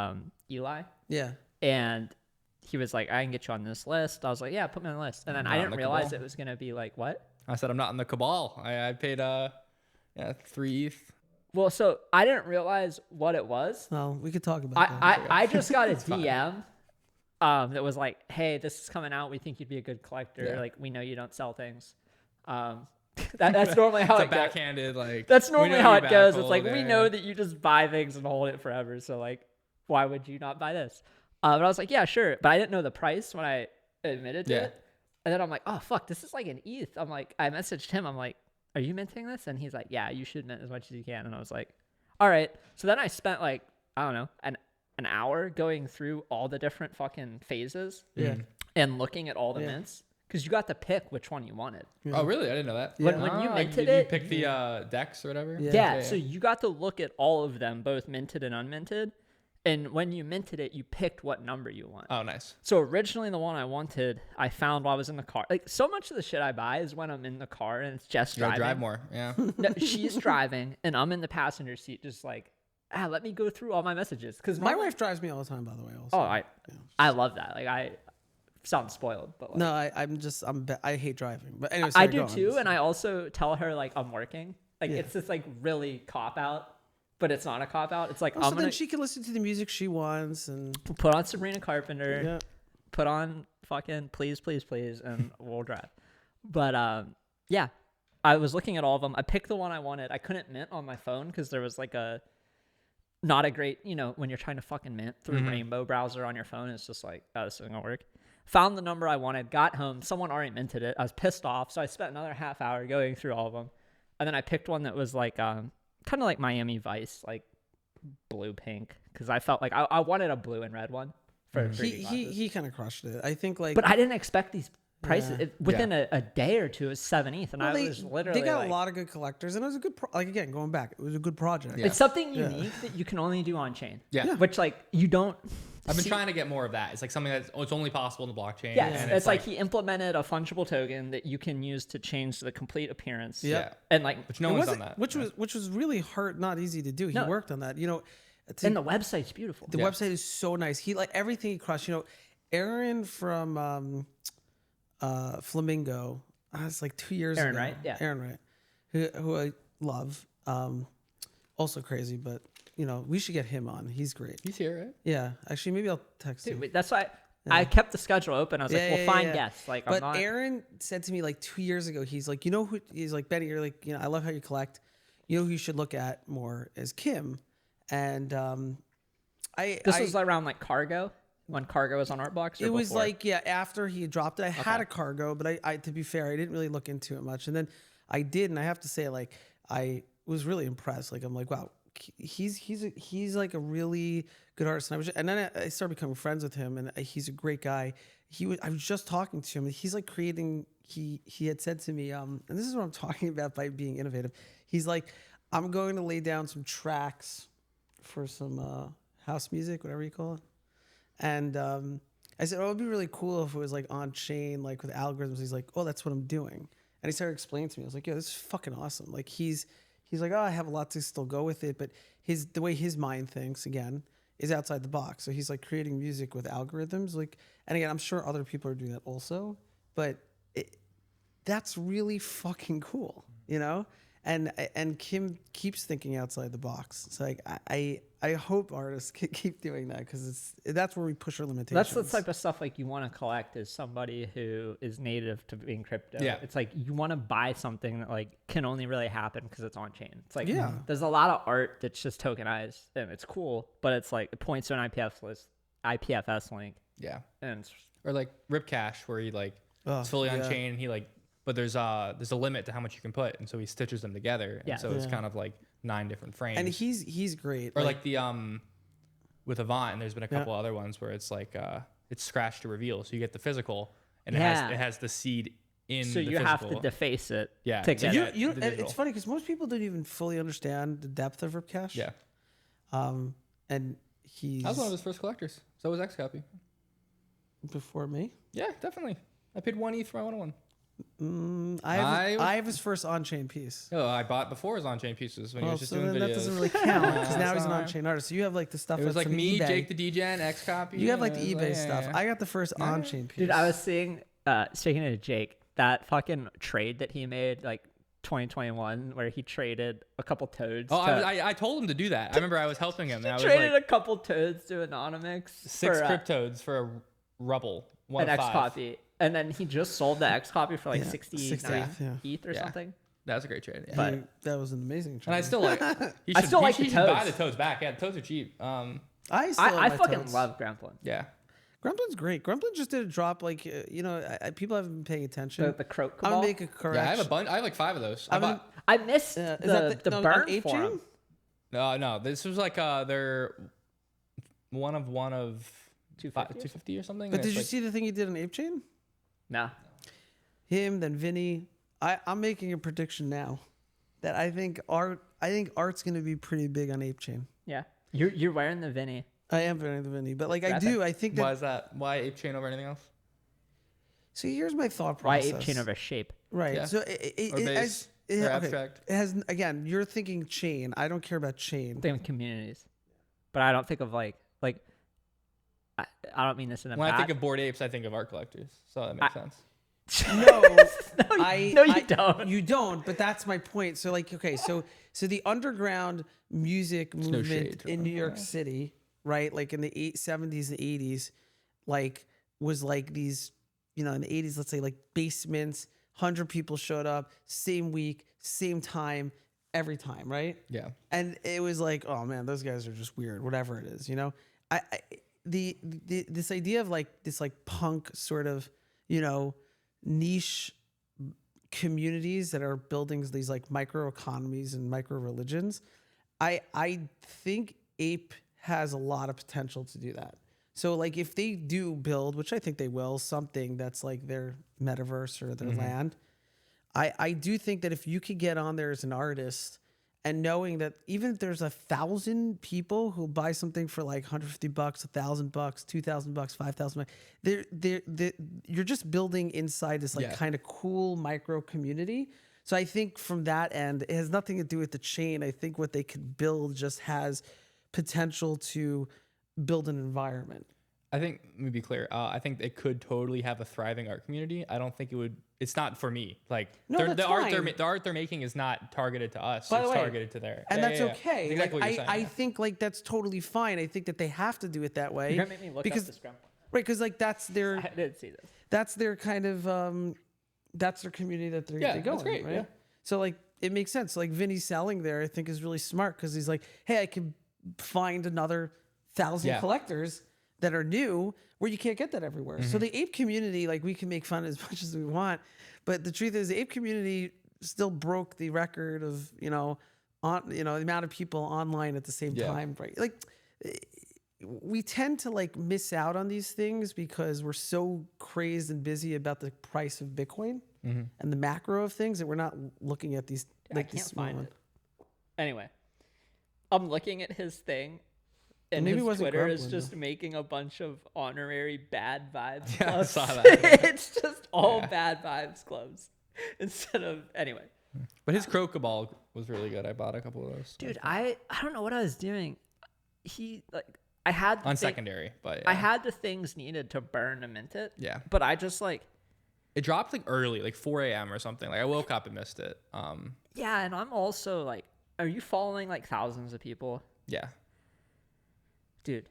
Eli, Yeah. and he was like, I can get you on this list. I was like, yeah, put me on the list. And then Not I on didn't the realize cabal. it was going to be like, what? I said I'm not in the cabal. I paid 3 ETH. Well, so I didn't realize what it was. Well, we could talk about that. I just got a DM that was like, hey, this is coming out. We think you'd be a good collector. Yeah. Like, we know you don't sell things. That's normally how It's it a goes. backhanded like. That's we normally know how you it goes. backhold, It's like, we yeah. know that you just buy things and hold it forever. So, like, why would you not buy this? But I was like, yeah, sure. But I didn't know the price when I admitted to Yeah. it. And then I'm like, oh, fuck, this is like an ETH. I'm like, I messaged him. I'm like, are you minting this? And he's like, yeah, you should mint as much as you can. And I was like, all right. So then I spent like, I don't know, an hour going through all the different fucking phases Yeah. and looking at all the Yeah. mints. Because you got to pick which one you wanted. Oh really? I didn't know that. When you minted you it, pick the decks or whatever. Yeah. Yeah, so you got to look at all of them, both minted and unminted. And when you minted it, you picked what number you want. Oh, nice. So originally the one I wanted, I found while I was in the car. Like so much of the shit I buy is when I'm in the car and it's just You gotta driving. drive more. Yeah. No, she's driving and I'm in the passenger seat just like, let me go through all my messages. Because My wife drives me all the time, by the way. Also. Oh, I love that. Like I sound spoiled, but like, No, I hate driving. But anyway, I sorry, do go on. too. And I also tell her like I'm working. Like Yeah. it's just like really cop out. But it's not a cop out. It's like Also, I'm gonna then she can listen to the music she wants, and put on Sabrina Carpenter, yeah. put on fucking Please, Please, Please, and we'll drive. But yeah, I was looking at all of them. I picked the one I wanted. I couldn't mint on my phone because there was like not a great, when you're trying to fucking mint through Rainbow browser on your phone, it's just like, oh, this isn't gonna work. Found the number I wanted, got home. Someone already minted it. I was pissed off, so I spent another half hour going through all of them, and then I picked one that was like kind of like Miami Vice, like blue pink, because I felt like I wanted a blue and red one for He kind of crushed it. I think like, but I didn't expect these prices. Yeah. Within a day or two, it was 7 ETH, and well, I was literally they got like, a lot of good collectors, and it was a good again going back, it was a good project. Yeah. it's something unique that you can only do on chain. Yeah. Which like you don't. I've been see- trying to get more of that. It's like something that's it's only possible in the blockchain. Yes, and it's like he implemented a fungible token that you can use to change the complete appearance. Yeah. yeah, And like, which no It one's wasn't- done that. which was really hard, not easy to do. He No. worked on that. and the website's beautiful. The Yeah. website is so nice. He like everything he crushed. Aaron from Flamingo. It's like 2 years Aaron ago. Wright? Yeah. Aaron Wright, who I love. Also crazy, but we should get him on. He's great. He's here, right? Yeah, actually, maybe I'll text him. Dude, that's why I kept the schedule open. I was like, Yeah, we'll yeah, find yeah. guests. Like, But I'm not. Aaron said to me like 2 years ago, he's like, who? He's like, Benny, you're like, I love how you collect. Who you should look at more is Kim, and This was around like Cargo, when Cargo was on Artblocks. Or it was before? like after he dropped it, I had a Cargo, but I to be fair, I didn't really look into it much, and then I did, and I have to say like I was really impressed. Like I'm like, wow, he's like a really good artist. And then I started becoming friends with him, and he's a great guy. I was just talking to him, and he's like creating. He had said to me, and this is what I'm talking about by being innovative. He's like, I'm going to lay down some tracks for some house music, whatever you call it. And I said, oh, it would be really cool if it was like on chain, like with algorithms. He's like, oh, that's what I'm doing. And he started explaining to me. I was like, yeah, this is fucking awesome. Like he's like, oh, I have a lot to still go with it, but the way his mind thinks again is outside the box. So he's like creating music with algorithms. Like, and again, I'm sure other people are doing that also, but that's really fucking cool, you know? And Kim keeps thinking outside the box. It's like I hope artists keep doing that, because that's where we push our limitations. That's the type of stuff like you want to collect as somebody who is native to being crypto. Yeah. It's like you want to buy something that like can only really happen because it's on chain. It's like there's a lot of art that's just tokenized and it's cool, but it's like it points to an IPFS link. Yeah. And Or like Rip Cash, where he like it's fully on chain. He like, but there's a limit to how much you can put, and so he stitches them together. And so it's kind of like 9 different frames. And he's great. Or like the with Avant, and there's been a couple other ones where it's like it's scratch to reveal, so you get the physical, and it has the seed in. So the you physical. have to deface it. Yeah. To get it. And it's funny because most people don't even fully understand the depth of Rip Cash. Yeah. And he's I was one of his first collectors. So was XCOPY. before me. Yeah, definitely. I paid 1 ETH for my 101. I have his first on-chain piece. Oh, I bought before his on-chain pieces when he was just doing then videos. that doesn't really count because now he's an on-chain artist. So you have like the stuff It was that's like from me, eBay. Jake the DGen, XCOPY. You have like the and eBay stuff. yeah. I got the first on-chain piece. Dude, I was seeing, speaking of Jake, that fucking trade that he made, like 2021, where he traded a couple toads. Oh, I told him to do that. I remember I was helping him. And I was traded like, a couple toads to Anonymous. 6 for, cryptodes for a rubble. One an of 5. XCOPY. And then he just sold the XCOPY for like 69 yeah. ETH or something. That was a great trade. Yeah. But that was an amazing trade. And I still like. I still like the you should buy toads. the toads back. Yeah, the toads are cheap. I fucking love Gremplin. Yeah. Gremplin's great. Gremplin just did a drop. Like people haven't been paying attention. The croak I'm cabal. gonna make a correction. Yeah, I have a bunch. I have like 5 of those. I missed the burn on for him. No. This was like they're one of 250 250 or something. But and did it's you like, see the thing he did on Ape Chain? No. Him, then Vinny. I'm making a prediction now that I think art's gonna be pretty big on Ape Chain. Yeah. You're wearing the Vinny. I am wearing the Vinny, but like I think that. Why is that? Why Ape Chain over anything else? So here's my thought Why process. Ape Chain over shape? Right. Yeah. So Or it base, or okay. abstract. It has again. You're thinking chain. I don't care about chain. I think of communities. But I don't think of like I don't mean this in a When bad... I think of Bored Apes, I think of art collectors. So that makes sense. No, no, you don't. You don't. But that's my point. So like, okay, so the underground music movement in New York City, right? Like in the 70s and 80s, like was like these, in the 80s, let's say like basements, 100 people showed up, same week, same time, every time, right? Yeah. And it was like, oh man, those guys are just weird, whatever it is, this idea of like this like punk sort of, niche communities that are building these like micro economies and micro religions. I think Ape has a lot of potential to do that. So like if they do build, which I think they will, something that's like their metaverse or their land, I do think that if you could get on there as an artist and knowing that even if there's 1,000 people who buy something for like $150, $1,000, $2,000, $5,000, you're just building inside this like kind of cool micro community. So I think from that end, it has nothing to do with the chain. I think what they could build just has potential to build an environment. I think, let me be clear. I think it could totally have a thriving art community. I don't think it would. It's not for me. Like no, the art they're making is not targeted to us. By the it's way, targeted to their. And that's okay. Exactly like, what you're saying, I think like that's totally fine. I think that they have to do it that way. You're gonna make me look because up this Gremplin. right, because like that's their I didn't see this. that's their kind of that's their community that they're going that's great, right? yeah. So like it makes sense. Like Vinny's selling there, I think is really smart because he's like, hey, I can find another 1,000 collectors that are new where you can't get that everywhere. So the ape community, like we can make fun as much as we want, but the truth is the ape community still broke the record of, the amount of people online at the same time, right? Like we tend to like miss out on these things because we're so crazed and busy about the price of Bitcoin and the macro of things that we're not looking at these. I can't find it. Anyway, I'm looking at his thing, and Maybe his it wasn't Twitter is Grumbling, just though. making a bunch of honorary bad vibes Yeah, I clubs. saw that. It's just all bad vibes clubs instead of anyway. But his Croca ball was really good. I bought a couple of those. Dude, I don't know what I was doing. I had On secondary, but I had the things needed to burn to mint it. Yeah. But I just like It dropped like early, like 4 a.m. or something. Like I woke up and missed it. yeah, and I'm also like, are you following like thousands of people? Yeah. Dude,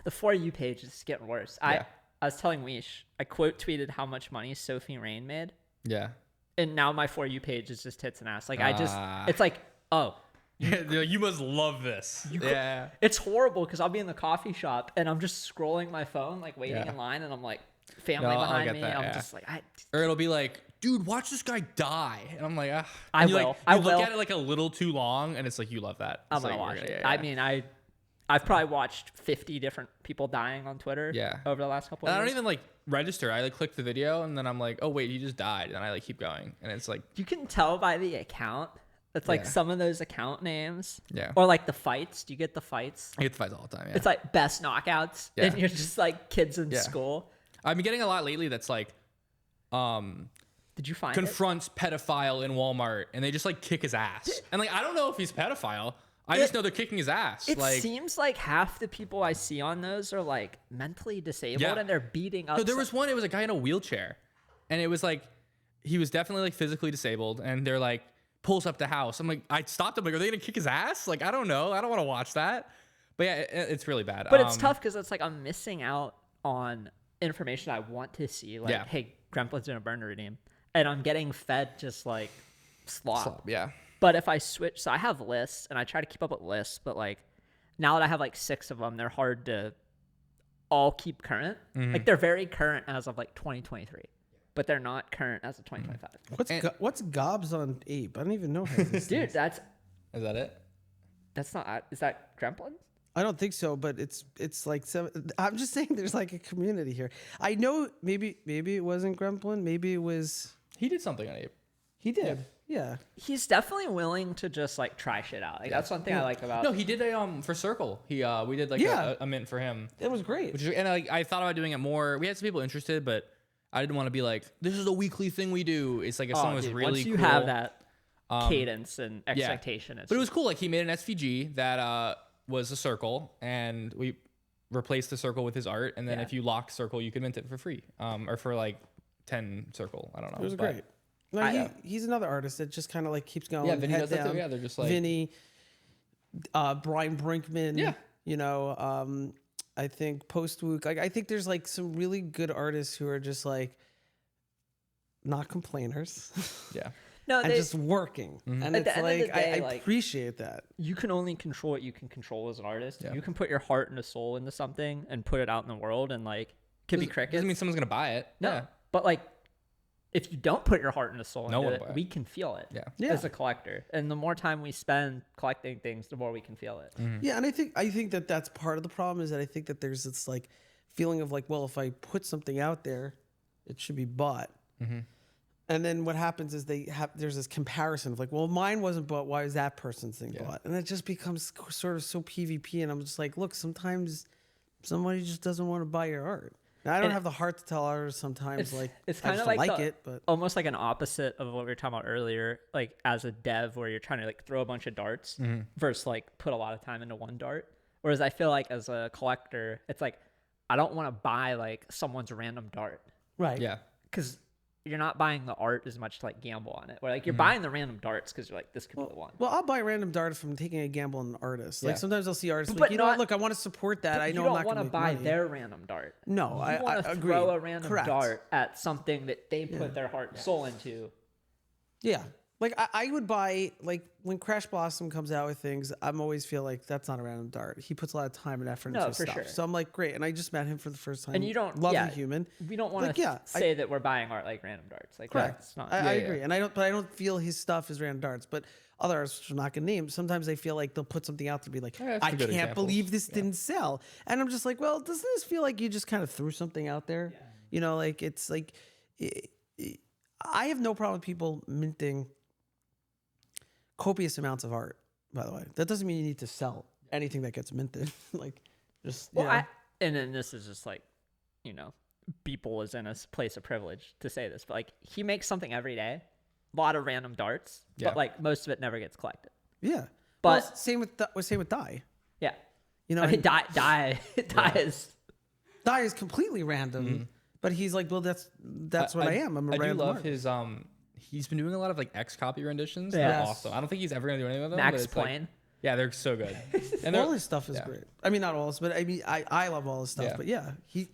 the For You page is getting worse. Yeah. I was telling Weish, I quote tweeted how much money Sophie Rain made, Yeah. and now my For You page is just tits and ass. Like Ah. it's like, oh, You must love this. Yeah. it's horrible because I'll be in the coffee shop and I'm just scrolling my phone, like waiting Yeah. in line, and I'm like, family No, I'll behind get me. that, I'm yeah. just like, Or it'll be like, dude, watch this guy die. And I'm like, ah. I And you, will. Like, I you look will. at it like a little too long, and it's like, you love that. I'm It's gonna like, watch you're it. gonna- I mean, I've probably watched 50 different people dying on Twitter. Yeah. Over the last couple And of I years. don't even like register. I like click the video, and then I'm like, oh wait, he just died, and I like keep going, and it's like, You can tell by the account. It's like Yeah. some of those account names. Yeah. Or like the fights. Do you get the fights? I get the fights all the time. Yeah. It's like best knockouts. Yeah. And you're just like kids in Yeah. school. I've been getting a lot lately. That's like, Did you find it? confronts pedophile in Walmart, and they just like kick his ass. And like, I don't know if he's pedophile. I just know they're kicking his ass. It Like, seems like half the people I see on those are like mentally disabled Yeah. and they're beating up. no, there was one. It was a guy in a wheelchair, and it was like, he was definitely like physically disabled, and they're like, pulls up the house. I'm like, I stopped him. Like, are they gonna kick his ass? Like, I don't know. I don't want to watch that. But yeah, it's really bad. But it's tough because it's like I'm missing out on information I want to see. Like, Yeah. hey, Gremplin's in a burner redeem. And I'm getting fed just like slop. Yeah. But if I switch, so I have lists and I try to keep up with lists, but like now that I have like 6 of them, they're hard to all keep current. Mm-hmm. Like they're very current as of like 2023, but they're not current as of 2025. What's Gobs on Ape? I don't even know how this Dude, that's Is that is that Gremplin? I don't think so, but it's like I'm just saying there's like a community here. I know maybe it wasn't Gremplin, maybe it was He did something on Ape. he did. Yeah. He's definitely willing to just like try shit out. Like that's one thing I like about. No, he did a for Circle. We did like Yeah. a mint for him. It was great. Which is, and I thought about doing it more. We had some people interested, but I didn't want to be like, this is a weekly thing we do. It's like if someone was dude, really once you cool. have that cadence and expectation, it's But it was cool. Like he made an SVG that was a circle, and we replaced the circle with his art. And then Yeah. if you lock Circle, you can mint it for free, or for like 10 Circle. I don't know. It was But great. No, he's another artist that just kind of like keeps going. Yeah, Vinny head does that too. down. Yeah, they're just like Vinny, Brian Brinkman. Yeah. You know, I think Postwook. Like I think there's like some really good artists who are just like not complainers. yeah. no, and they, just working. And At the it's end of like the day, I like- appreciate that. you can only control what you can control as an artist. Yeah. You can put your heart and soul into something and put it out in the world, and like could be crickets. Doesn't mean someone's gonna buy it. No, Yeah. but like if you don't put your heart and soul No into one it, will buy it. we can feel it. Yeah. Yeah. As a collector, and the more time we spend collecting things, the more we can feel it. Yeah, and I think that that's part of the problem is that I think that there's this like feeling of like, well, if I put something out there, it should be bought. And then what happens is there's this comparison of like, well, mine wasn't bought. Why is that person's thing bought? And it just becomes sort of so PvP. And I'm just like, look, sometimes somebody just doesn't want to buy your art. Now, I don't And have the heart to tell artists sometimes like It's I kind just of don't like like the- it, but almost like an opposite of what we were talking about earlier. Like as a dev, where you're trying to like throw a bunch of darts versus like put a lot of time into one dart. Whereas I feel like as a collector, it's like I don't want to buy like someone's random dart right. Yeah. because you're not buying the art as much to like gamble on it. Or like you're buying the random darts because you're like, this could be the one. Well, I'll buy random dart if I'm taking a gamble on an artist. Like Yeah. sometimes I'll see artists But like, you know what? not- Look, I want to support that. I know you I'm don't not want going to to buy money. their random dart. No, You I want to agree. throw a random Correct. dart at something that they put their heart and soul into. Yeah. Like I would buy, like when Crash Blossom comes out with things, I'm always feel like that's not a random dart. He puts a lot of time and effort No, into his for stuff. sure. So I'm like, great. And I just met him for the first time. And you don't lovely human. We don't want Like, to say that we're buying art like random darts. Like Correct. that's not. I agree. And I don't feel his stuff is random darts, but other artists, which I'm not gonna name, sometimes they feel like they'll put something out to be like, that's I some good can't examples. believe this didn't sell. And I'm just like, well, doesn't this feel like you just kind of threw something out there? Yeah. You know, like it's like I have no problem with people minting copious amounts of art, by the way. That doesn't mean you need to sell anything that gets minted. Like, just, Well, and then this is just like, you know, Beeple is in a place of privilege to say this, but like he makes something every day, a lot of random darts, but like most of it never gets collected. Yeah. But well, same with Die. Yeah. You know, I mean, Die is completely random, but he's like, well, that's what I am. I'm a I do random love artist. his He's been doing a lot of like XCOPY renditions. Yeah. They're awesome. I don't think he's ever gonna do anything with them. Max but it's like- Plane. yeah, they're so good. And all they're- his stuff is yeah. great. I mean, not all his, but I mean, I love all his stuff. Yeah. But yeah, Dude,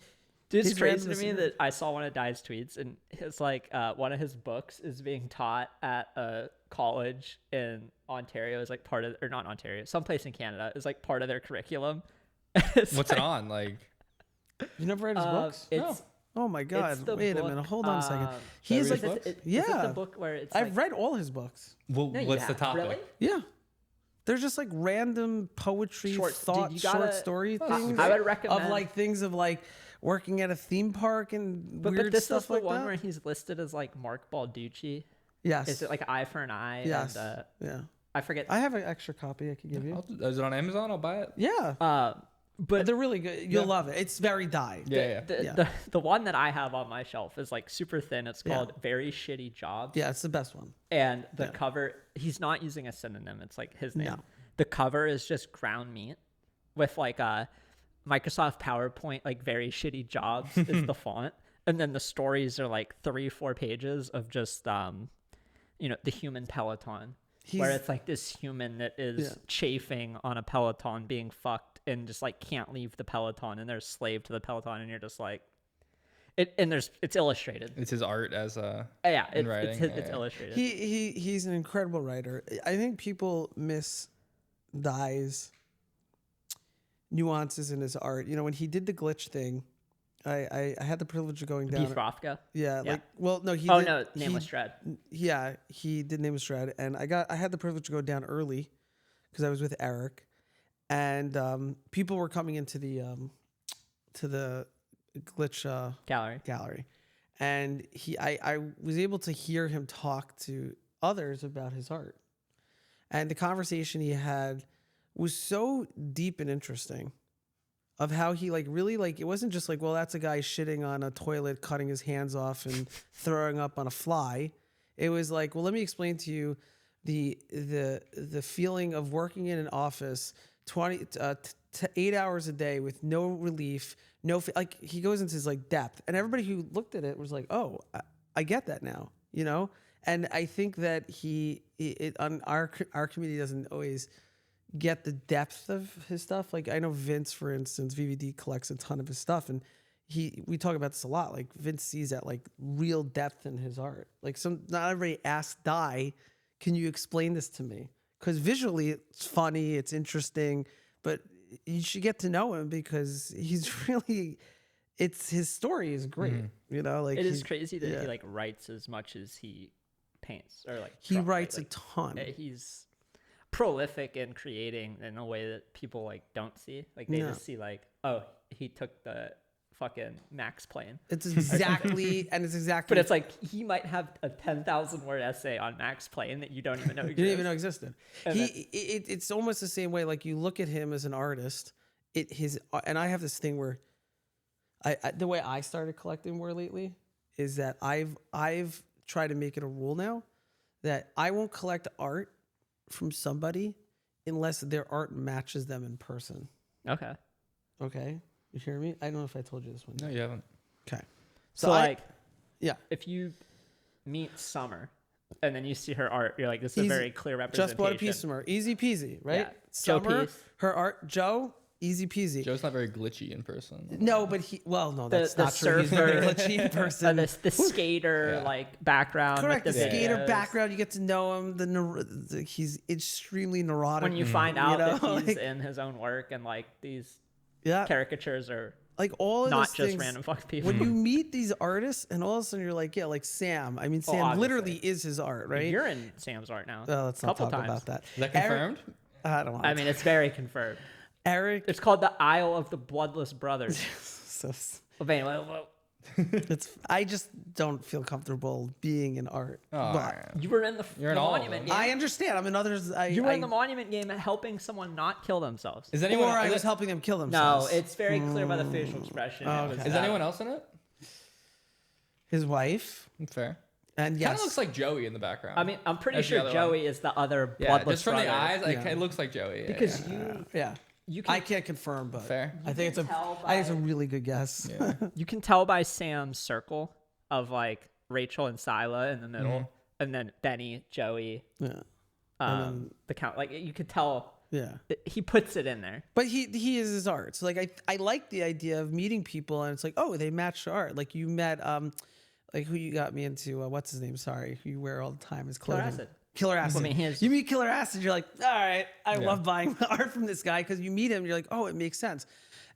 it's his crazy to randomness me is- that I saw one of Dai's tweets, and it's like one of his books is being taught at a college in Ontario, is like part of, or not Ontario, someplace in Canada, is like part of their curriculum. What's it on? Like, You never read his books? It's Oh my god! the Wait a book, minute. Hold on a second. He Is is that like, Reed's books? Is it yeah. the book where it's I've like, read all his books. well, No, you what's the have. topic? Really? Yeah. They're just like random poetry, Short- thought, dude, you gotta- short story I things. would recommend of like things of like working at a theme park and weird but this stuff is the like one that. where he's listed as like Mark Balducci. Yes. Is it like Eye for an Eye? Yes. And, yeah. I forget. I have an extra copy I could give you. Is it on Amazon? I'll buy it. Yeah. But They're really good. You'll Yeah. love it. It's very Die. Yeah, the one that I have on my shelf is like super thin. It's Yeah. called Very Shitty Jobs. Yeah, it's the best one. And the cover, he's not using a synonym. It's like his name. No. The cover is just ground meat with like a Microsoft PowerPoint, like Very Shitty Jobs is the font. And then the stories are like 3-4 pages of just, you know, the human Peloton. Where it's like this human that is chafing on a Peloton being fucked and just like can't leave the Peloton and they're a slave to the Peloton and you're just like it's illustrated. It's his art as a In writing. It's illustrated. He's an incredible writer. I think people miss Dai's nuances in his art. You know, when he did the glitch thing, I had the privilege of going down. Beef Rothka. Yeah, Yeah. like well, no, he. Oh did, no, Nameless Dread. Yeah, he did Nameless Dread, and I had the privilege to go down early because I was with Eric, and people were coming into the glitch gallery, and I was able to hear him talk to others about his art, and the conversation he had was so deep and interesting. Of how he like really like it wasn't just like, well, that's a guy shitting on a toilet, cutting his hands off and throwing up on a fly. It was like, well, let me explain to you the feeling of working in an office 8 hours a day with no relief, like he goes into his like depth, and everybody who looked at it was like, oh, I get that now, you know. And I think that on our community doesn't always get the depth of his stuff. Like I know Vince, for instance, VVD collects a ton of his stuff, and we talk about this a lot. Like Vince sees that like real depth in his art. Like not everybody asks Dai, can you explain this to me? Because visually it's funny, it's interesting, but you should get to know him because he's really, his story is great. You know, like It is crazy that he like writes as much as he paints, or like he writes like, a ton. He's prolific in creating in a way that people like don't see. Like they just see like, oh, he took the fucking Max Plane. It's exactly, and it's exactly. But it's like he might have a 10,000 word essay on Max Plane that you don't even know exists. You didn't even know existed. And It's almost the same way. Like you look at him as an artist. And I have this thing where, the way I started collecting more lately is that I've tried to make it a rule now that I won't collect art from somebody unless their art matches them in person. Okay. Okay, you hear me? I don't know if I told you this one. No, you haven't. Okay, So like, yeah. if you meet Summer and then you see her art, you're like, this is Easy. a very clear representation. Just bought a piece from her. Easy peasy, right? Yeah. Joe Summer, Piece. her art. Joe, easy peasy. Joe's not very glitchy in person. No, but that's the not true. He's very surfer, glitchy in person. the skater background. Correct. With The skater videos. background, you get to know him. He's extremely neurotic. When you find out that he's like, in his own work and like these yeah, caricatures are like all of not those just things, random fuck people. When you meet these artists, and all of a sudden you're like, yeah, like Sam. I mean, Sam obviously. literally is his art, right? You're in Sam's art now. Let's not couple talk times. about that. Is that confirmed? I don't want. I mean, it's very confirmed. Eric. It's called the Isle of the Bloodless Brothers. So I just don't feel comfortable being in art. Oh, But You were in the You're in all of monument them. game. I understand. I'm in others. You were in the monument game helping someone not kill themselves. Is anyone? Or I is was it- helping them kill No, themselves. it's very clear by the facial expression. Oh, It was okay. Is that. anyone else in it? His wife. Fair. And Kind yes, of looks like Joey in the background. I mean, I'm pretty That's the sure other Joey is the other yeah, bloodless just from the brother. eyes, like Yeah. it looks like Joey. Yeah, Because yeah. yeah. you I can can't confirm, but Fair. I think can tell I think it's a by- really good guess. Yeah. you can tell by Sam's circle of like Rachel and Sila in the middle, and then Benny, Joey, Yeah. the count. Like you could tell Yeah. he puts it in there. But he is his art. So like I like the idea of meeting people and it's like, oh, they match art. Like you met like who you got me into, what's his name? Sorry, who you wear all the time, his clothing. Acid. Killer Acid. I mean, he is- You meet Killer Acid, you're like, all right, I love buying art from this guy because you meet him, you're like, oh, it makes sense.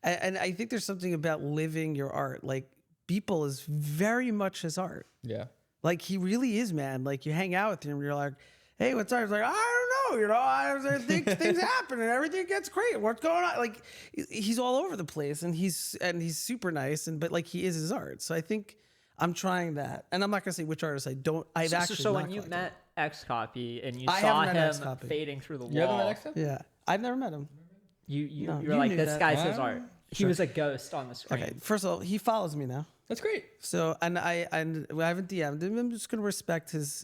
And I think there's something about living your art. Like Beeple is very much his art. Yeah. Like he really is, man. Like you hang out with him, you're like, hey, what's up? He's like, I don't know, I think things happen and everything gets great. What's going on? Like he's all over the place and he's super nice but like he is his art. So I think I'm trying that. And I'm not gonna say which artist I don't. I've actually So not when you collected. met XCOPY and you I saw haven't met him XCOPY. fading through the You haven't wall, met X-Cop? Yeah, I've never met him. you No, were you like, knew this that. guy's his Wow. art. He was a ghost on the screen. Okay, first of all, he follows me now. That's great. So I haven't DM'd him. I'm just gonna respect his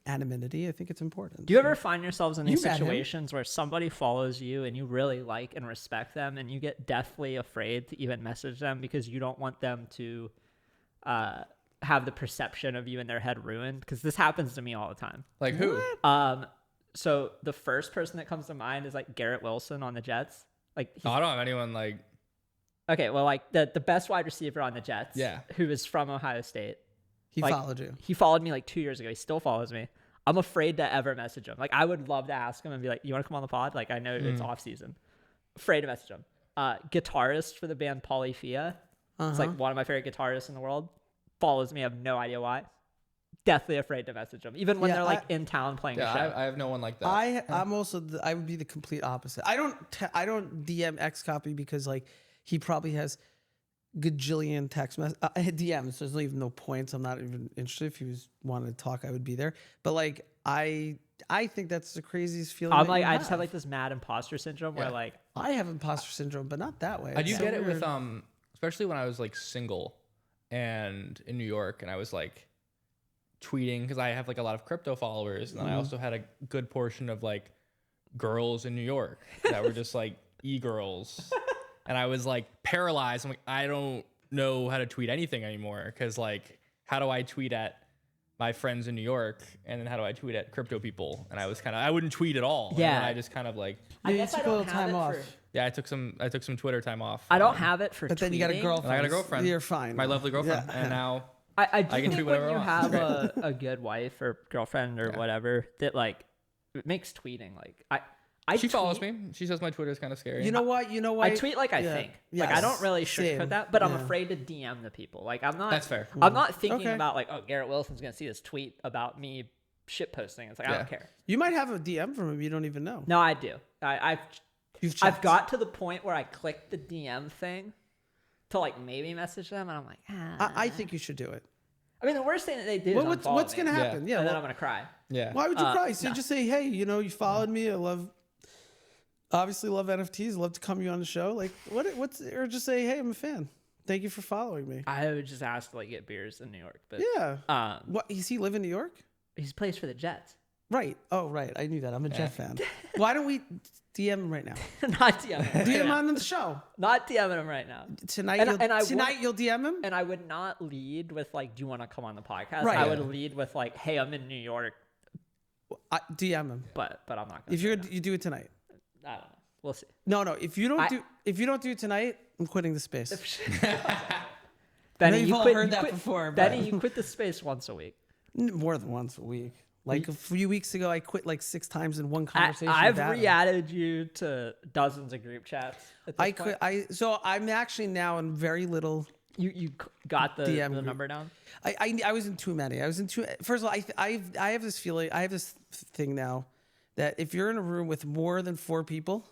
anonymity. I think it's important. Do you ever find yourselves in these You met him. situations where somebody follows you and you really like and respect them and you get deathly afraid to even message them because you don't want them to have the perception of you in their head ruined? Because this happens to me all the time. Like who? So the first person that comes to mind is like Garrett Wilson on the Jets. Like, Oh, I don't have anyone like. okay, well, like the best wide receiver on the Jets, Yeah. who is from Ohio State. He like, followed you. He followed me like 2 years ago. He still follows me. I'm afraid to ever message him. Like, I would love to ask him and be like, you want to come on the pod? Like, I know it's off season. Afraid to message him. Guitarist for the band Polyphia. It's like one of my favorite guitarists in the world. Follows me. I have no idea why. Deathly afraid to message him. Even when Yeah, they're like in town playing a Yeah, show. I have no one like that. I'm also I would be the complete opposite. I don't DM XCOPY because like he probably has gajillion text DMs. There's even no points. I'm not even interested. If he was wanted to talk, I would be there. But like I think that's the craziest feeling. I'm that like, you I just have like this mad imposter syndrome where Yeah. like, I have imposter syndrome, but not that way. I do It's so get it weird. with especially when I was like single and in New York, and I was like tweeting because I have like a lot of crypto followers, and then I also had a good portion of like girls in New York that were just like e-girls, and I was like paralyzed. I'm like, I don't know how to tweet anything anymore because like, how do I tweet at my friends in New York, and then how do I tweet at crypto people? And I was I wouldn't tweet at all. Yeah. And then I just kind of like, I You guess I took a don't little have time it off. for, yeah, I took some Twitter time off. I don't have it for But then you got a tweeting. girlfriend. And I got a girlfriend. You're fine. My lovely girlfriend, Yeah. and now. I do I can think tweet when whatever you I have want. a good wife or girlfriend or whatever that like it makes tweeting like She follows me. She says my Twitter is kind of scary. You know what? I tweet like I Yeah. think. Like I Yes. don't really Same. sugarcoat that, but I'm Yeah. afraid to DM the people. Like I'm not. That's fair. I'm not thinking Okay. about like, oh, Garrett Wilson's gonna see this tweet about me shit posting. It's like I Yeah. don't care. You might have a DM from him. You don't even know. No, I do. I've You've I've checked. got to the point where I click the DM thing to like maybe message them, and I'm like, I think you should do it. I mean, the worst thing that they do is What's unfollow gonna me, happen? Yeah. and then well, I'm gonna cry. Yeah. why would you cry? So no. just say, hey, you followed me. I obviously love NFTs. Love to come you on the show. Like or just say, hey, I'm a fan. Thank you for following me. I would just ask to like get beers in New York, but Yeah. What? Does he live in New York? he plays for the Jets. Right. Oh, right. I knew that. I'm a Jet fan. Why don't we DM him right now? Not DMing him. DM right him now. on the show Not DMing him right now. tonight. And Tonight you'll DM him. And I would not lead with like, do you want to come on the podcast? Right. I would lead with like, hey, I'm in New York, DM him. but I'm not. Gonna If say you no. do it tonight. I don't know. We'll see. No. If you don't do it tonight, I'm quitting the space. Benny, you've you all quit, heard you that quit, before, but- Benny, you quit the space once a week. More than once a week. Like a few weeks ago, I quit like 6 times in one conversation. I've with Adam. re-added you to dozens of group chats. At this point. So I'm actually now in very little. You got the DM the group. number down. I was in too many. I was in too. First of all, I have this feeling. I have this thing now that if you're in a room with more than 4 people,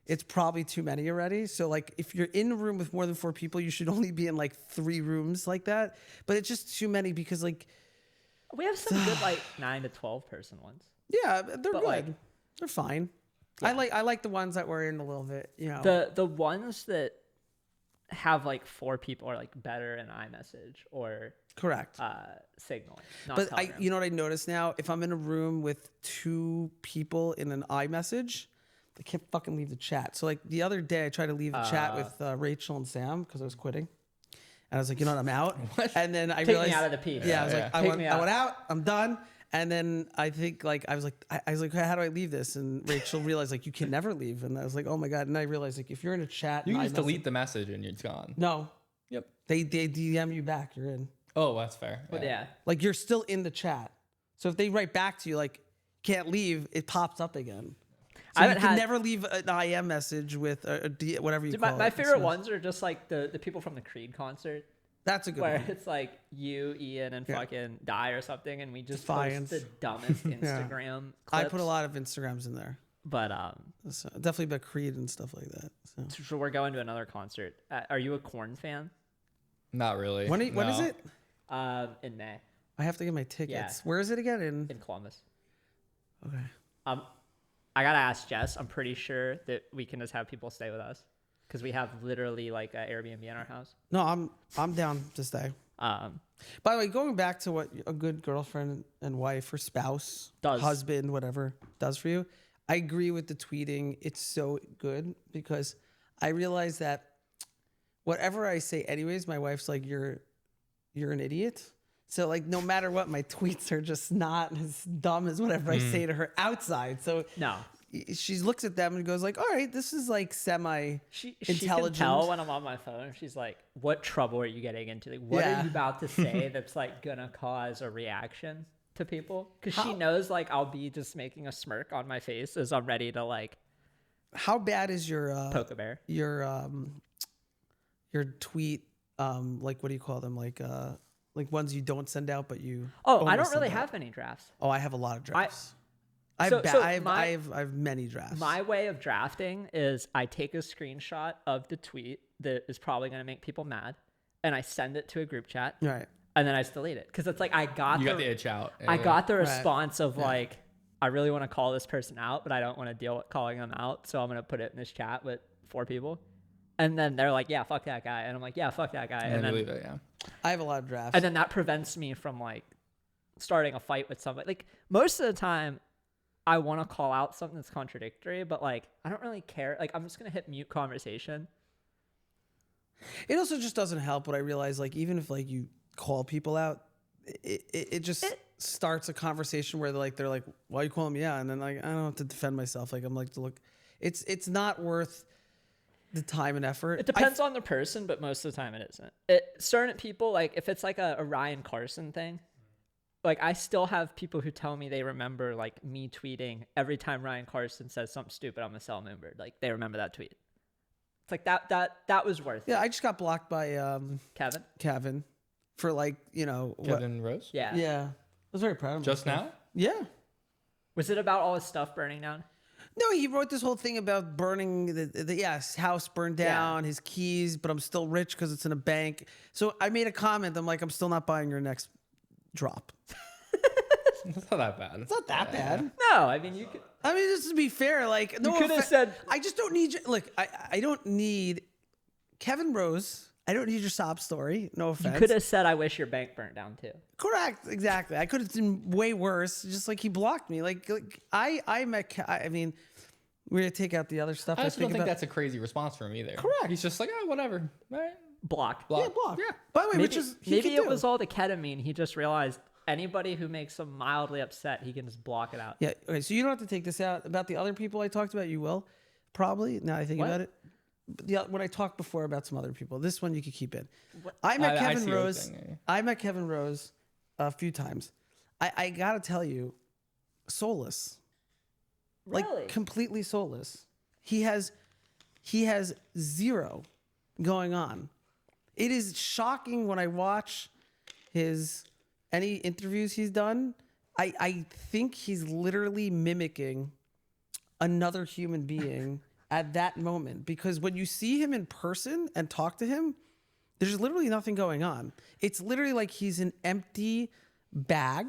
it's probably too many already. So like if you're in a room with more than 4 people, you should only be in like 3 rooms like that. But it's just too many because like We have some good like 9 to 12 person ones. yeah, they're good. like- they're fine. Yeah. I like the ones that were in a little bit. You know, The ones that have like 4 people are like better in iMessage or correct. Signal. Not But Telegram. you know what I noticed now? If I'm in a room with 2 people in an iMessage, I can't fucking leave the chat. So like the other day, I tried to leave the chat with Rachel and Sam because I was quitting, and I was like, you know what, I'm out. And then I Take realized, me out of the peep. yeah, I was like, I Take me went out. I'm done. And then I think like I was like, how do I leave this? And Rachel realized like you can never leave. And I was like, oh my god. And I realized like if you're in a chat, You and can just iMessage- delete the message and it's gone. No, Yep. they DM you back. You're in. Oh, that's fair. But yeah. Like you're still in the chat. So if they write back to you like can't leave, it pops up again. So I you haven't can had- never leave an IM message with whatever you Dude, call my it. favorite So ones are just like the people from the Creed concert That's a good where one. it's like you, Ian, and fucking Die or something, and we just Defiance. post the dumbest Instagram clips. I put a lot of Instagrams in there. But So definitely about Creed and stuff like that. so we're going to another concert. Are you a Korn fan? Not really. When is No. it? In May I have to get my tickets. Yeah. Where is it again? in Columbus. Okay. I gotta ask Jess. I'm pretty sure that we can just have people stay with us because we have literally like an Airbnb in our house. No, I'm down to stay. By the way, going back to what a good girlfriend and wife or spouse, Does. husband, whatever, does for you, I agree with the tweeting. It's so good because I realize that whatever I say anyways, my wife's like, you're an idiot. So like no matter what, my tweets are just not as dumb as whatever I say to her outside. So No, she looks at them and goes like, all right, this is like semi she can intelligent. tell when I'm on my phone. She's like, "What trouble are you getting into? Like, what Yeah. are you about to say that's like gonna cause a reaction to people?" Because she How- knows like I'll be just making a smirk on my face as I'm ready to like How bad is your poke a bear. your tweet like what do you call them, like ones you don't send out but you Oh, I almost don't really send out? have many drafts. Oh, I have a lot of drafts. I So- so have my- I have many drafts. My way of drafting is I take a screenshot of the tweet that is probably going to make people mad, and I send it to a group chat, Right. and then I just delete it because it's like I got You the, got the itch out. I Yeah. got the Right. response of like I really want to call this person out, but I don't want to deal with calling them out, so I'm going to put it in this chat with 4 people, and then they're like, "Yeah, fuck that guy," and I'm like, "Yeah, fuck that guy," And and then then leave it, yeah. I have a lot of drafts. and then that prevents me from like starting a fight with somebody. Like most of the time I want to call out something that's contradictory, but like I don't really care. Like I'm just going to hit mute conversation. It also just doesn't help what I realize, like even if like you call people out, it just starts a conversation where they're like, why are you calling me out? And then like I don't have to defend myself. Like I'm like to look, it's not worth the time and effort. It depends on the person, but most of the time it isn't. Certain people, like if it's like a Ryan Carson thing, like I still have people who tell me they remember like me tweeting every time Ryan Carson says something stupid, I'm gonna sell him Uber. Like they remember that tweet. It's like that was worth it. Yeah, I just got blocked by Kevin? Kevin for like, Kevin Rose? Yeah. Yeah. I was very proud of him. Just now? Yeah. Was it about all his stuff burning down? No, he wrote this whole thing about burning his house burned down, his keys, but I'm still rich because it's in a bank. So I made a comment. I'm like, I'm still not buying your next drop. It's not that bad. It's not that bad. No, I mean you could. I mean, just to be fair, like no could have offe- said- I just don't need your look. I don't need Kevin Rose. I don't need your sob story. No You offense. could have said, "I wish your bank burnt down too." Correct. Exactly. I could have done way worse. Just like he blocked me. Like I mean, we're gonna take out the other stuff. I also don't think about. that's a crazy response from him either. Correct. He's just like, oh, whatever. All right. Block. Yeah, block. Yeah. By the way, which is Maybe it was all the ketamine. He just realized anybody who makes him mildly upset, he can just block it out. Yeah. Okay. So you don't have to take this out about the other people I talked about. You will, probably. Now I think What? about it. But yeah, when I talked before about some other people, this one you could keep in. What? I met I Kevin see what you're Rose. saying, yeah. I met Kevin Rose a few times. I gotta tell you, soulless. Really? Like completely soulless. He has zero going on. It is shocking when I watch any interviews he's done. I think he's literally mimicking another human being at that moment, because when you see him in person and talk to him, there's literally nothing going on. It's literally like he's an empty bag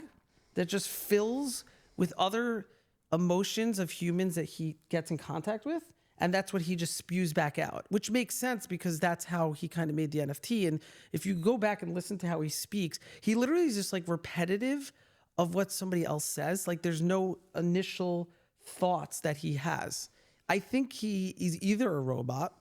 that just fills with other emotions of humans that he gets in contact with. And that's what he just spews back out, which makes sense because that's how he kind of made the NFT. And if you go back and listen to how he speaks, he literally is just like repetitive of what somebody else says. Like there's no initial thoughts that he has. I think he is either a robot,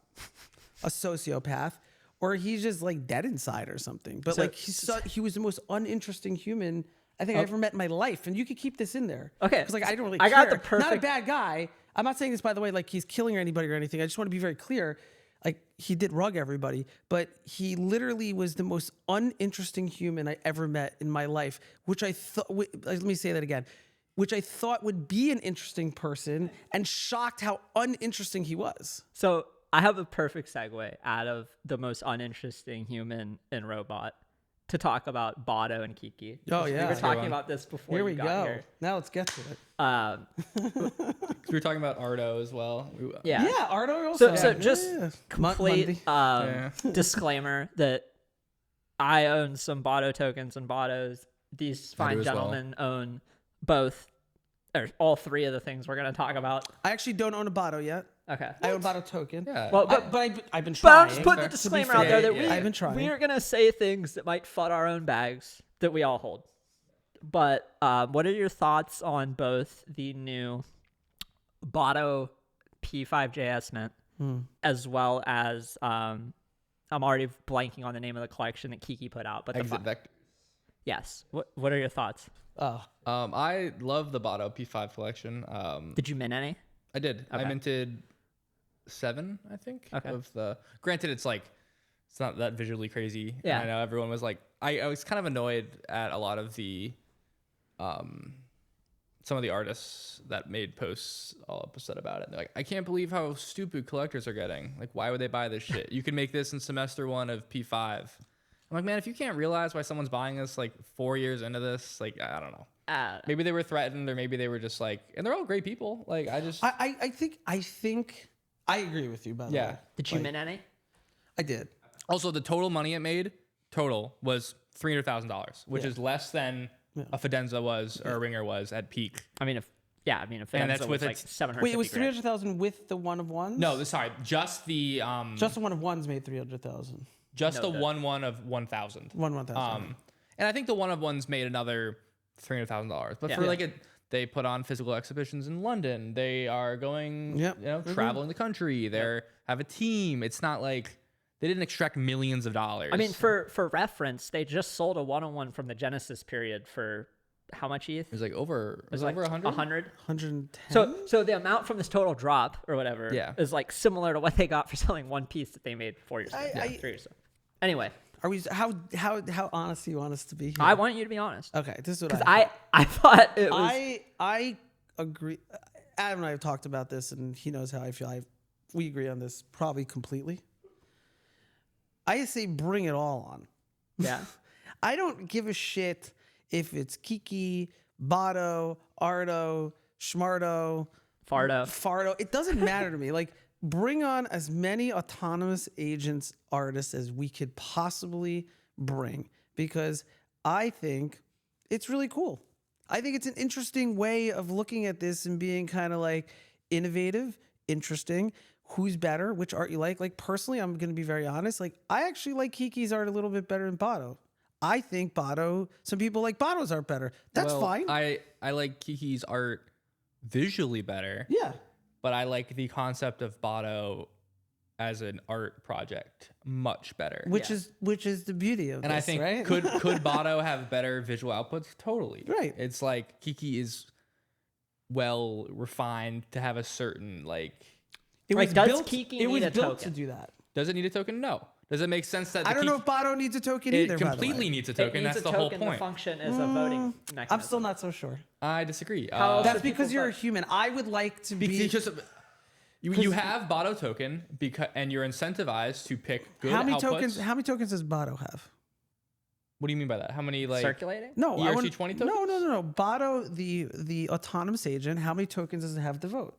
a sociopath, or he's just like dead inside or something. But like he was the most uninteresting human I think I ever met in my life. And you could keep this in there. Okay. Because like I don't really I care. got the perfect. Not a bad guy. I'm not saying this, by the way, like he's killing anybody or anything. I just want to be very clear. Like he did rug everybody, but he literally was the most uninteresting human I ever met in my life, which I thought, let me say that again, which I thought would be an interesting person, and shocked how uninteresting he was. So I have a perfect segue out of the most uninteresting human and robot to talk about BOTTO and KEKE. Oh, yeah. We were talking about this before Here you we got go. here. Now let's get to it. We were talking about Ardo as well. Yeah. Yeah, Ardo also. So just Monday. complete disclaimer that I own some BOTTO tokens and BOTTOs. These I do fine as well. gentlemen own both, or all three of the things we're going to talk about. I actually don't own a BOTTO yet. Okay. I own a BOTTO token. Yeah. Well, But I've been But trying. I'm just putting the To be disclaimer fair, out there that yeah. I've been trying. we are going to say things that might FUD our own bags that we all hold. But what are your thoughts on both the new BOTTO P5JS mint as well as I'm already blanking on the name of the collection that KEKE put out. But Exit Vector. yes. What are your thoughts? Oh, I love the BOTTO P5 collection. Did you mint any? I did. I Okay. minted 7, I think. Okay. Of the. Granted, it's not that visually crazy. Yeah. And I know everyone was like, I was kind of annoyed at a lot of the, some of the artists that made posts all upset about it. They're like, I can't believe how stupid collectors are getting. Like, why would they buy this shit? You can make this in semester 1 of P5. I'm like, man, if you can't realize why someone's buying this like 4 years into this, like, I don't know. Maybe they were threatened, or maybe they were just like, and they're all great people. Like, I think I agree with you, by the way. Did you mint any? I did. Also, the total money it made was $300,000, which is less than a Fidenza was or a Ringer was at peak. I mean, if And Fidenza that's was with like its- 750 Wait, it was grand. 300,000 with the one of ones? No, sorry, just the Just the one of ones made 300,000. just No, the the- 1 of 1,000. 1,000. And I think the 1 of ones made another $300,000. But Yeah. for they put on physical exhibitions in London. They are going, traveling the country. They have a team. It's not like they didn't extract millions of dollars. I mean, for reference, they just sold a one-on-one from the Genesis period for how much ETH? it was like over. It was like over 100. 100. 110? So the amount from this total drop or whatever is like similar to what they got for selling one piece that they made 4 years ago, 3 years ago. Anyway, Are we? How honest do you want us to be here? I want you to be honest. Okay, this is what Because I I thought it was. I agree. Adam and I have talked about this, and he knows how I feel. We agree on this probably completely. I say bring it all on. Yeah. I don't give a shit if it's KEKE, BOTTO, Ardo, Schmardo, Fardo. It doesn't matter to me. Like, bring on as many autonomous agents artists as we could possibly bring, because I think it's really cool. I think it's an interesting way of looking at this and being kind of like innovative, interesting. Who's better? Which art you like? Like, personally, I'm going to be very honest. Like, I actually like KEKE's art a little bit better than BOTTO. I think BOTTO, some people like BOTTO's art better. That's fine. I like KEKE's art visually better. Yeah. But I like the concept of BOTTO as an art project much better. Which is the beauty of And this, I think right? could BOTTO have better visual outputs? Totally. Right. It's like KEKE is well refined to have a certain like It Like, was does built, KEKE it was need a built to token? do that. Does it need a token? No. Does it make sense that I don't know if BOTTO needs a token either. it by the completely way. needs a It token? needs That's a the whole token. The point. function is a voting mechanism. I'm still not so sure. I disagree. How That's should people because you're a vote? human. I would like to be. because you have BOTTO token and you're incentivized to pick good How many outputs. How many tokens does BOTTO have? What do you mean by that? How many Circulating? No, I want ERC20 tokens? No. BOTTO, the autonomous agent. How many tokens does it have to vote?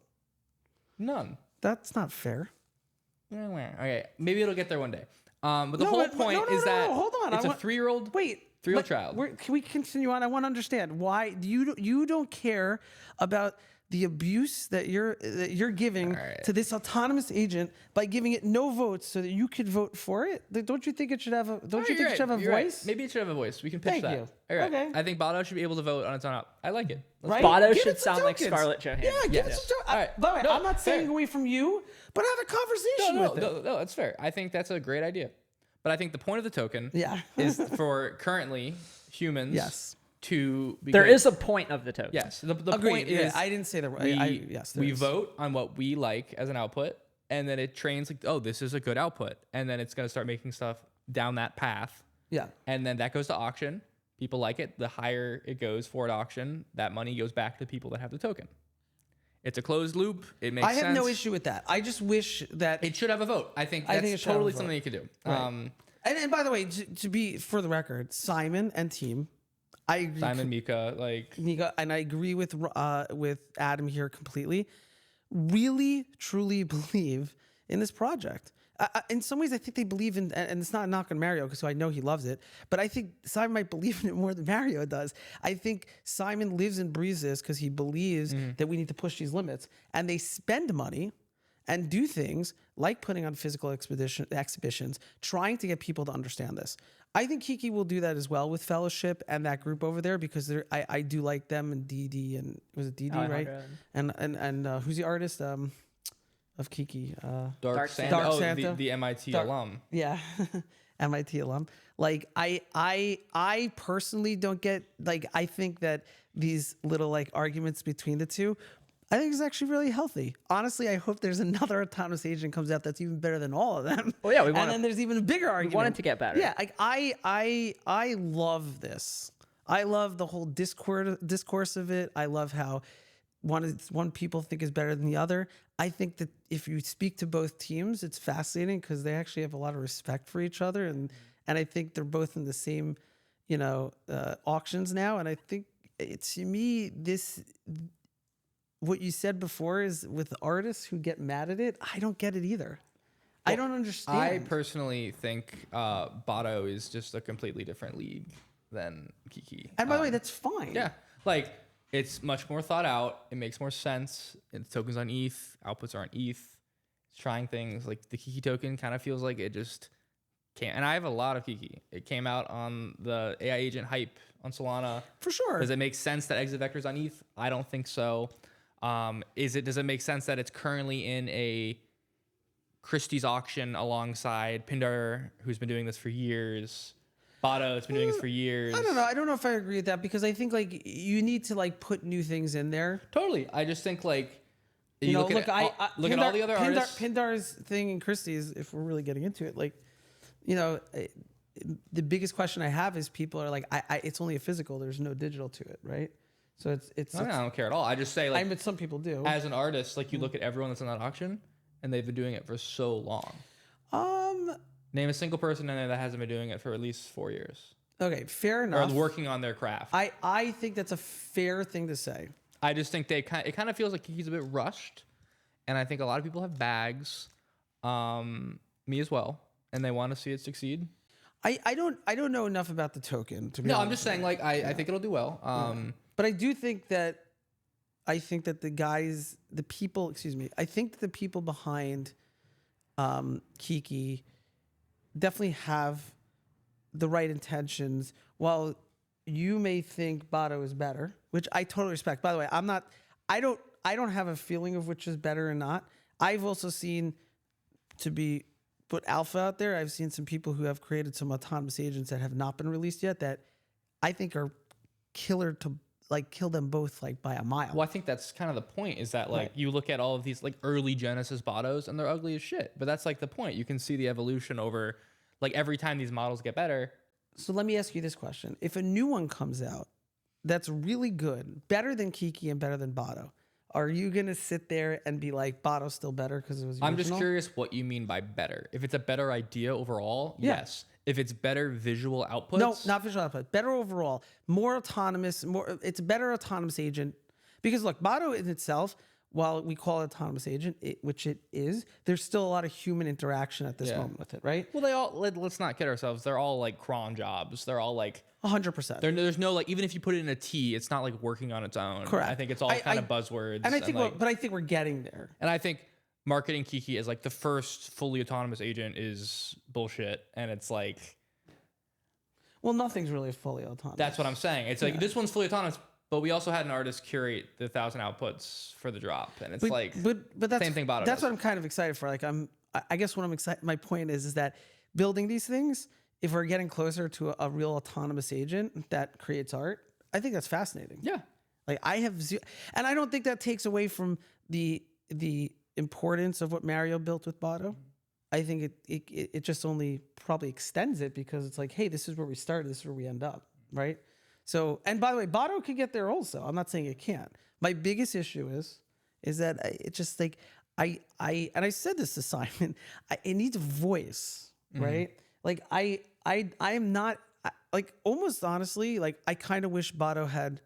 None. That's not fair. Okay, maybe it'll get there one day. But the No, whole but- point no, is that hold on. it's I a want- 3-year-old. Wait, 3-year-old but child. Can we continue on? I want to understand why you don't care about the abuse that you're giving right. to this autonomous agent by giving it no votes so that you could vote for it. Don't you think it should have a? Don't you think it should have a You're right. voice? Maybe it should have a voice. We can pitch Thank that. you. All right. Okay. I think BOTTO should be able to vote on its own up. I like it. Right? BOTTO Give should it some sound like tokens. Scarlett Johansson. Yeah, give it Yes. some tokens. All right. By the way, No, I'm not fair. saying away from you, but have a conversation with it. No, that's fair. I think that's a great idea. But I think the point of the token Yeah. is for currently humans Yes. to be There great. is a point of the token. Yes. The Agreed. point Yeah, is I didn't say the right. Yes, there we is. vote on what we like as an output, and then it trains like, oh, this is a good output, and then it's going to start making stuff down that path, Yeah. and then that goes to auction. People like it. The higher it goes for an auction, that money goes back to the people that have the token. It's a closed loop. It makes I have sense. no issue with that. I just wish that It should have a vote. I think I that's think it should have a totally vote. something you could do. Right. And by the way, to be for the record, Simon and team, I agree. Simon, Mika, like Nika, and I agree with Adam here completely. Really, truly believe in this project. In some ways, I think they believe in, and it's not a knock on Mario because I know he loves it, but I think Simon might believe in it more than Mario does. I think Simon lives and breathes this because he believes that we need to push these limits, and they spend money and do things like putting on physical exhibitions, trying to get people to understand this. I think KEKE will do that as well with Fellowship and that group over there because I do like them and DD and was it DD right? And who's the artist of KEKE? Dark Santa. Santa. Dark Oh, Santa. the MIT Dark- alum. Yeah, MIT alum. Like I personally don't get like I think that these little like arguments between the two. I think it's actually really healthy. Honestly, I hope there's another autonomous agent comes out that's even better than all of them. Well, yeah, we and want then there's even a bigger argument. want it to get better. Yeah, like I love this. I love the whole discourse of it. I love how one people think is better than the other. I think that if you speak to both teams, it's fascinating because they actually have a lot of respect for each other, and I think they're both in the same, auctions now. And I think to me this. What you said before is with artists who get mad at it, I don't get it either. I don't understand. I personally think BOTTO is just a completely different league than KEKE. And by the way, that's fine. Yeah, like it's much more thought out. It makes more sense. It's tokens on ETH, outputs are on ETH. It's trying things like the KEKE token kind of feels like it just can't. And I have a lot of KEKE. It came out on the AI agent hype on Solana. For sure. Does it make sense that exit vector's on ETH? I don't think so. Does it make sense that it's currently in a Christie's auction alongside Pindar, who's been doing this for years? BOTTO, it's been doing this for years. I don't know. I don't know if I agree with that because I think like you need to like put new things in there. Totally. I just think like You know, look look, at all the other artists. Pindar's thing in Christie's, if we're really getting into it, like, the biggest question I have is people are like, it's only a physical. There's no digital to it, right? So it's. I don't care at all. I just say like, but some people do. as an artist, like you look at everyone that's in that auction, and they've been doing it for so long. Name a single person in there that hasn't been doing it for at least 4 years, Okay, fair or enough. working on their craft. I think that's a fair thing to say. I just think it kind of feels like he's a bit rushed, and I think a lot of people have bags, me as well, and they want to see it succeed. I don't know enough about the token to be No, honest. I'm just saying like I think it'll do well. But I do think that I think that the people behind KEKE definitely have the right intentions. While you may think BOTTO is better, which I totally respect. By the way, I don't have a feeling of which is better or not. I've also seen put alpha out there. I've seen some people who have created some autonomous agents that have not been released yet that I think are killer to like kill them both like by a mile. Well, I think that's kind of the point, is that like Right. you look at all of these like early Genesis BOTTOs and they're ugly as shit. But that's like the point. You can see the evolution over like every time these models get better. So let me ask you this question: if a new one comes out that's really good, better than KEKE and better than BOTTO, are you gonna sit there and be like, BOTTO's still better because it was the I'm just original? curious what you mean by better. If it's a better idea overall, Yeah. yes. If it's better visual outputs, No, not visual output. Better overall, more autonomous, more. It's a better autonomous agent because look, BOTTO in itself, while we call it autonomous agent, which it is, there's still a lot of human interaction at this Yeah. moment with it, right? Well, they all, let's not kid ourselves. They're all like cron jobs. They're all like, 100%. there's no like, even if you put it in a T, it's not like working on its own. Correct. I think it's all kind of buzzwords. And I think, like, but I think we're getting there. and I think marketing KEKE as like the first fully autonomous agent is bullshit. And it's like, Well, nothing's really fully autonomous. that's what I'm saying. It's like, this one's fully autonomous, but we also had an artist curate the 1,000 outputs for the drop. And it's but that's same thing BOTTO That's does. what I'm kind of excited for. Like I guess what I'm excited. My point is that building these things, if we're getting closer to a real autonomous agent that creates art, I think that's fascinating. yeah. Like I have, and I don't think that takes away from the importance of what Mario built with BOTTO. I think it just only probably extends it because it's like, hey, this is where we started, this is where we end up, right? So, and by the way, BOTTO could get there also. I'm not saying it can't. My biggest issue is that it's just like and I said this to Simon, it needs a voice, right? Like I am not like, almost honestly, like I kind of wish BOTTO had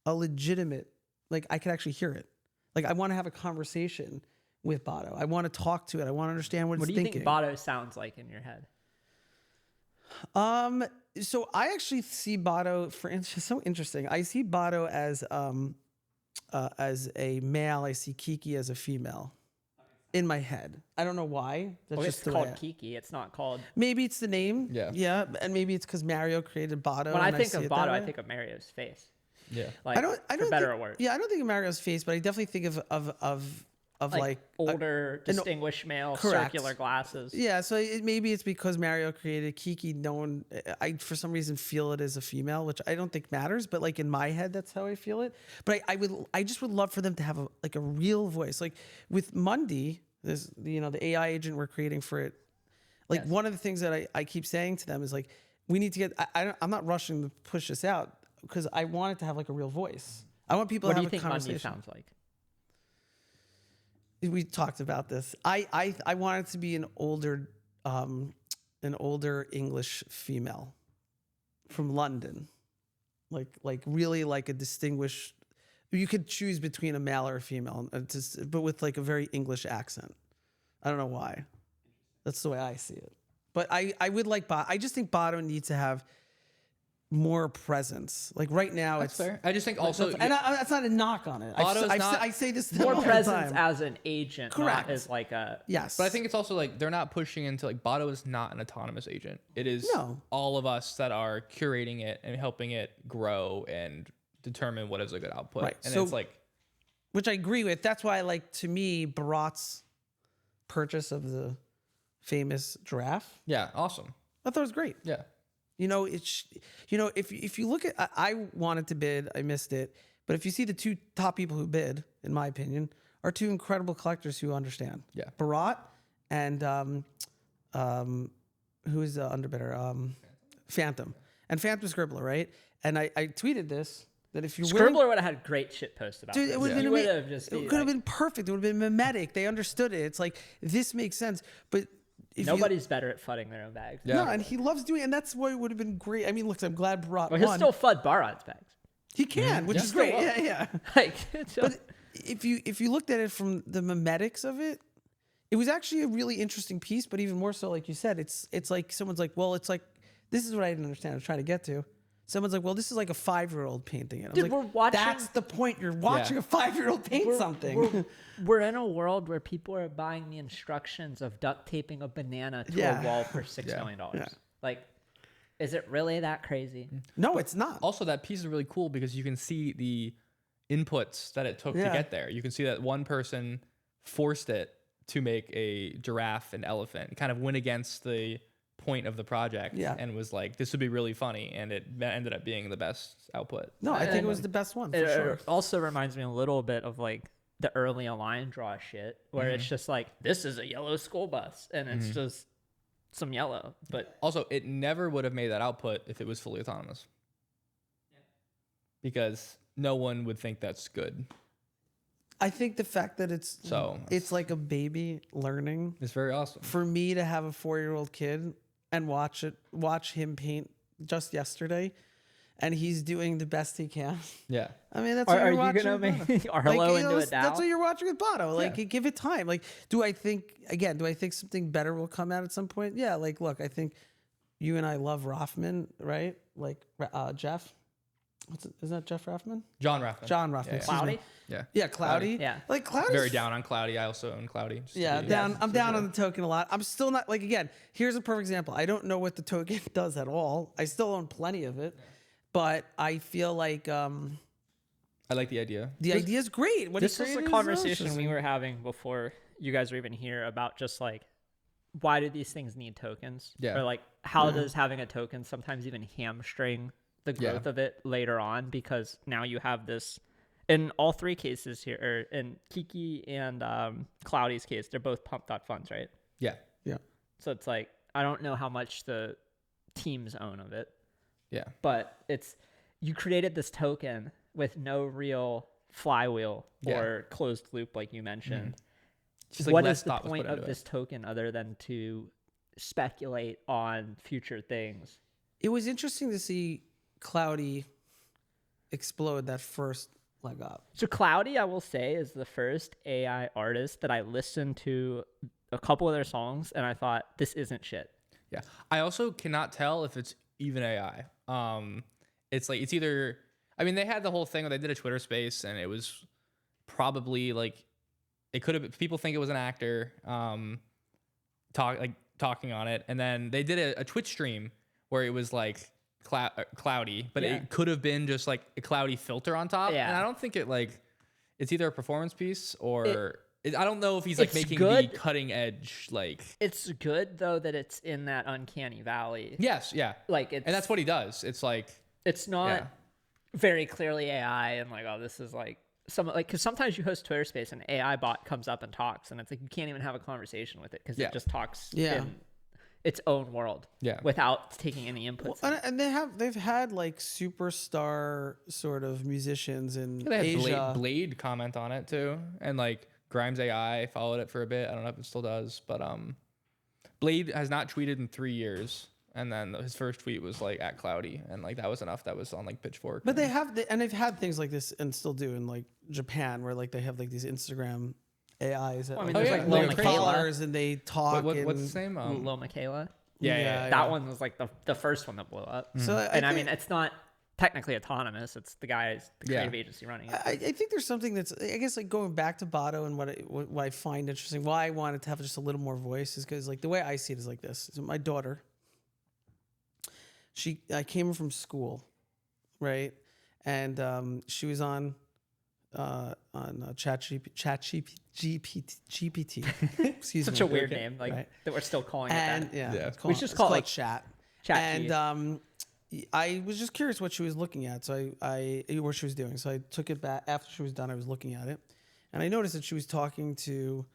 a legitimate, like I could actually hear it. Like I want to have a conversation with BOTTO. I want to talk to it. I want to understand what What it's do you thinking. think BOTTO sounds like in your head? So I actually see BOTTO, for instance, so interesting. I see BOTTO as a male. I see KEKE as a female in my head. I don't know why. That's Well, just it's the called way KEKE. It's not called. maybe it's the name. Yeah. Yeah. And maybe it's because Mario created BOTTO. When I and think see of it that BOTTO, I way. think of Mario's face. Yeah. Like, I don't for better think, or worse. Yeah, I don't think of Mario's face, but I definitely think of like older, distinguished male, correct. circular glasses. yeah. So maybe it's because Mario created KEKE. No one, I for some reason feel it as a female, which I don't think matters, but like in my head, that's how I feel it. But I just would love for them to have a real voice, like with Mundi. This, the AI agent we're creating for it. Like Yes. one of the things that I keep saying to them is like, we need to get. I'm not rushing to push this out because I want it to have like a real voice. I want people What to do have you a think Mundi conversation. sounds like? We talked about this. I want it to be an older English female from London, like really like a distinguished. You could choose between a male or a female, but with like a very English accent. I don't know why. That's the way I see it. But I would like I just think BOTTO needs to have more presence. Like right now, That's it's fair. I just think also, and that's not a knock on it. I say this to them More all the presence time. as an agent, Correct. not as like a. Yes, but I think it's also like they're not pushing into like BOTTO is not an autonomous agent. It is No. all of us that are curating it and helping it grow and determine what is a good output. Right. And So- it's like, which I agree with. That's why, like, to me, Barat's purchase of the famous giraffe, yeah, awesome. I thought it was great. Yeah. If you look at, I wanted to bid, I missed it, but if you see the two top people who bid, in my opinion, are two incredible collectors who understand. Yeah. Barat and who is the underbidder? Phantom. And Phantom Scribbler, right? And I tweeted this. That if you're willing, Scribbler would have had great shit posts about dude, this. it would have He been would have just. it could have been perfect. It would have been mimetic. They understood it. It's like this makes sense. But if Nobody's better at fudding their own bags. Yeah. no, and he loves doing it, and that's why it would have been great. I mean, look, I'm glad Barat Well, he'll won. still fud Barat's bags. He can, which Yeah. is great. Still Yeah, yeah. Like, But if you looked at it from the mimetics of it, it was actually a really interesting piece. But even more so, like you said, it's like someone's like, well, it's like this is what I didn't understand. I was trying to get to. Someone's like, well, this is like a 5-year-old painting it. I was Dude, like, we're watching- That's the point. You're watching a 5-year-old paint something. We're in a world where people are buying the instructions of duct taping a banana to Yeah. a wall for $6 million. Yeah. Like, is it really that crazy? No, it's not. Also, that piece is really cool because you can see the inputs that it took Yeah. to get there. You can see that one person forced it to make a giraffe and elephant, kind of went against the point of the project and was like, this would be really funny, and it ended up being the best output. No, I think it was the best one for sure. It also reminds me a little bit of like the early align draw shit, where it's just like, this is a yellow school bus, and it's just some yellow. But also, it never would have made that output if it was fully autonomous, because no one would think that's good. I think the fact that it's like a baby learning. It's very awesome. For me to have a 4-year-old kid and watch him paint just yesterday, and he's doing the best he can. Yeah. I mean, that's what you're watching. Are you gonna make Arlo into a DAO? That's what you're watching with BOTTO. Like, give it time. Like, do I think something better will come out at some point? Yeah. Like, look, I think you and I love Rothman, right? Like, Jeff. Is that Jeff Raffman? John Raffman. John Raffman. Yeah. Cloudy? Yeah. Yeah, Cloudy. Yeah. Like Cloudy. Very down on Cloudy. I also own Cloudy. Yeah, I'm down on the token a lot. I'm still not, like, again, here's a perfect example. I don't know what the token does at all. I still own plenty of it, but I feel like I like the idea. The idea is great. This was a conversation we were having before you guys were even here about just like, why do these things need tokens? Yeah. Or like, how does having a token sometimes even hamstring the growth of it later on? Because now you have this, in all three cases here, or in KEKE and Cloudy's case, they're both pump.funds, right? Yeah. Yeah. So it's like, I don't know how much the teams own of it. Yeah. But you created this token with no real flywheel or closed loop, like you mentioned. Just like what less is the thought was point put of into this token other than to speculate on future things? It was interesting to see Cloudy explode that first leg up. So Cloudy, I will say, is the first AI artist that I listened to a couple of their songs and I thought, this isn't shit. Yeah. I also cannot tell if it's even AI. It's like, it's either, I mean, they had the whole thing where they did a Twitter space and it was probably like, it could have, people think it was an actor talking on it. And then they did a Twitch stream where it was like cloudy, but it could have been just like a cloudy filter on top. Yeah. And I don't think it's either a performance piece or I don't know if he's like making good. the cutting edge, like. It's good though that it's in that uncanny valley. Yes. Yeah. Like and that's what he does. It's like. It's not very clearly AI and like, oh, this is like because sometimes you host Twitter space and an AI bot comes up and talks and it's like you can't even have a conversation with it because it just talks in its own world without taking any inputs. Well, and they've had like superstar sort of musicians in they had Asia. Blade comment on it too, and like Grimes AI followed it for a bit. I don't know if it still does, but Blade has not tweeted in 3 years. And then his first tweet was like at Cloudy, and like that was enough. That was on like Pitchfork. But they've had things like this and still do in like Japan, where like they have like these Instagram AIs that there's like Lo followers and they talk. What's his name? Lo Michaela. Yeah. That one was like the first one that blew up. So I mean, it's not technically autonomous. It's the creative agency running it. I think there's something that's, I guess, like going back to BOTTO and what I find interesting, why I wanted to have just a little more voice is because like the way I see it is like this. So my daughter, I came from school, right? And she was on GPT. Excuse me. Such a weird name, like that we're still calling it that. Yeah. We should just call it like chat. Chat. And I was just curious what she was looking at, so I what she was doing. So I took it back after she was done. I was looking at it, and I noticed that she was talking to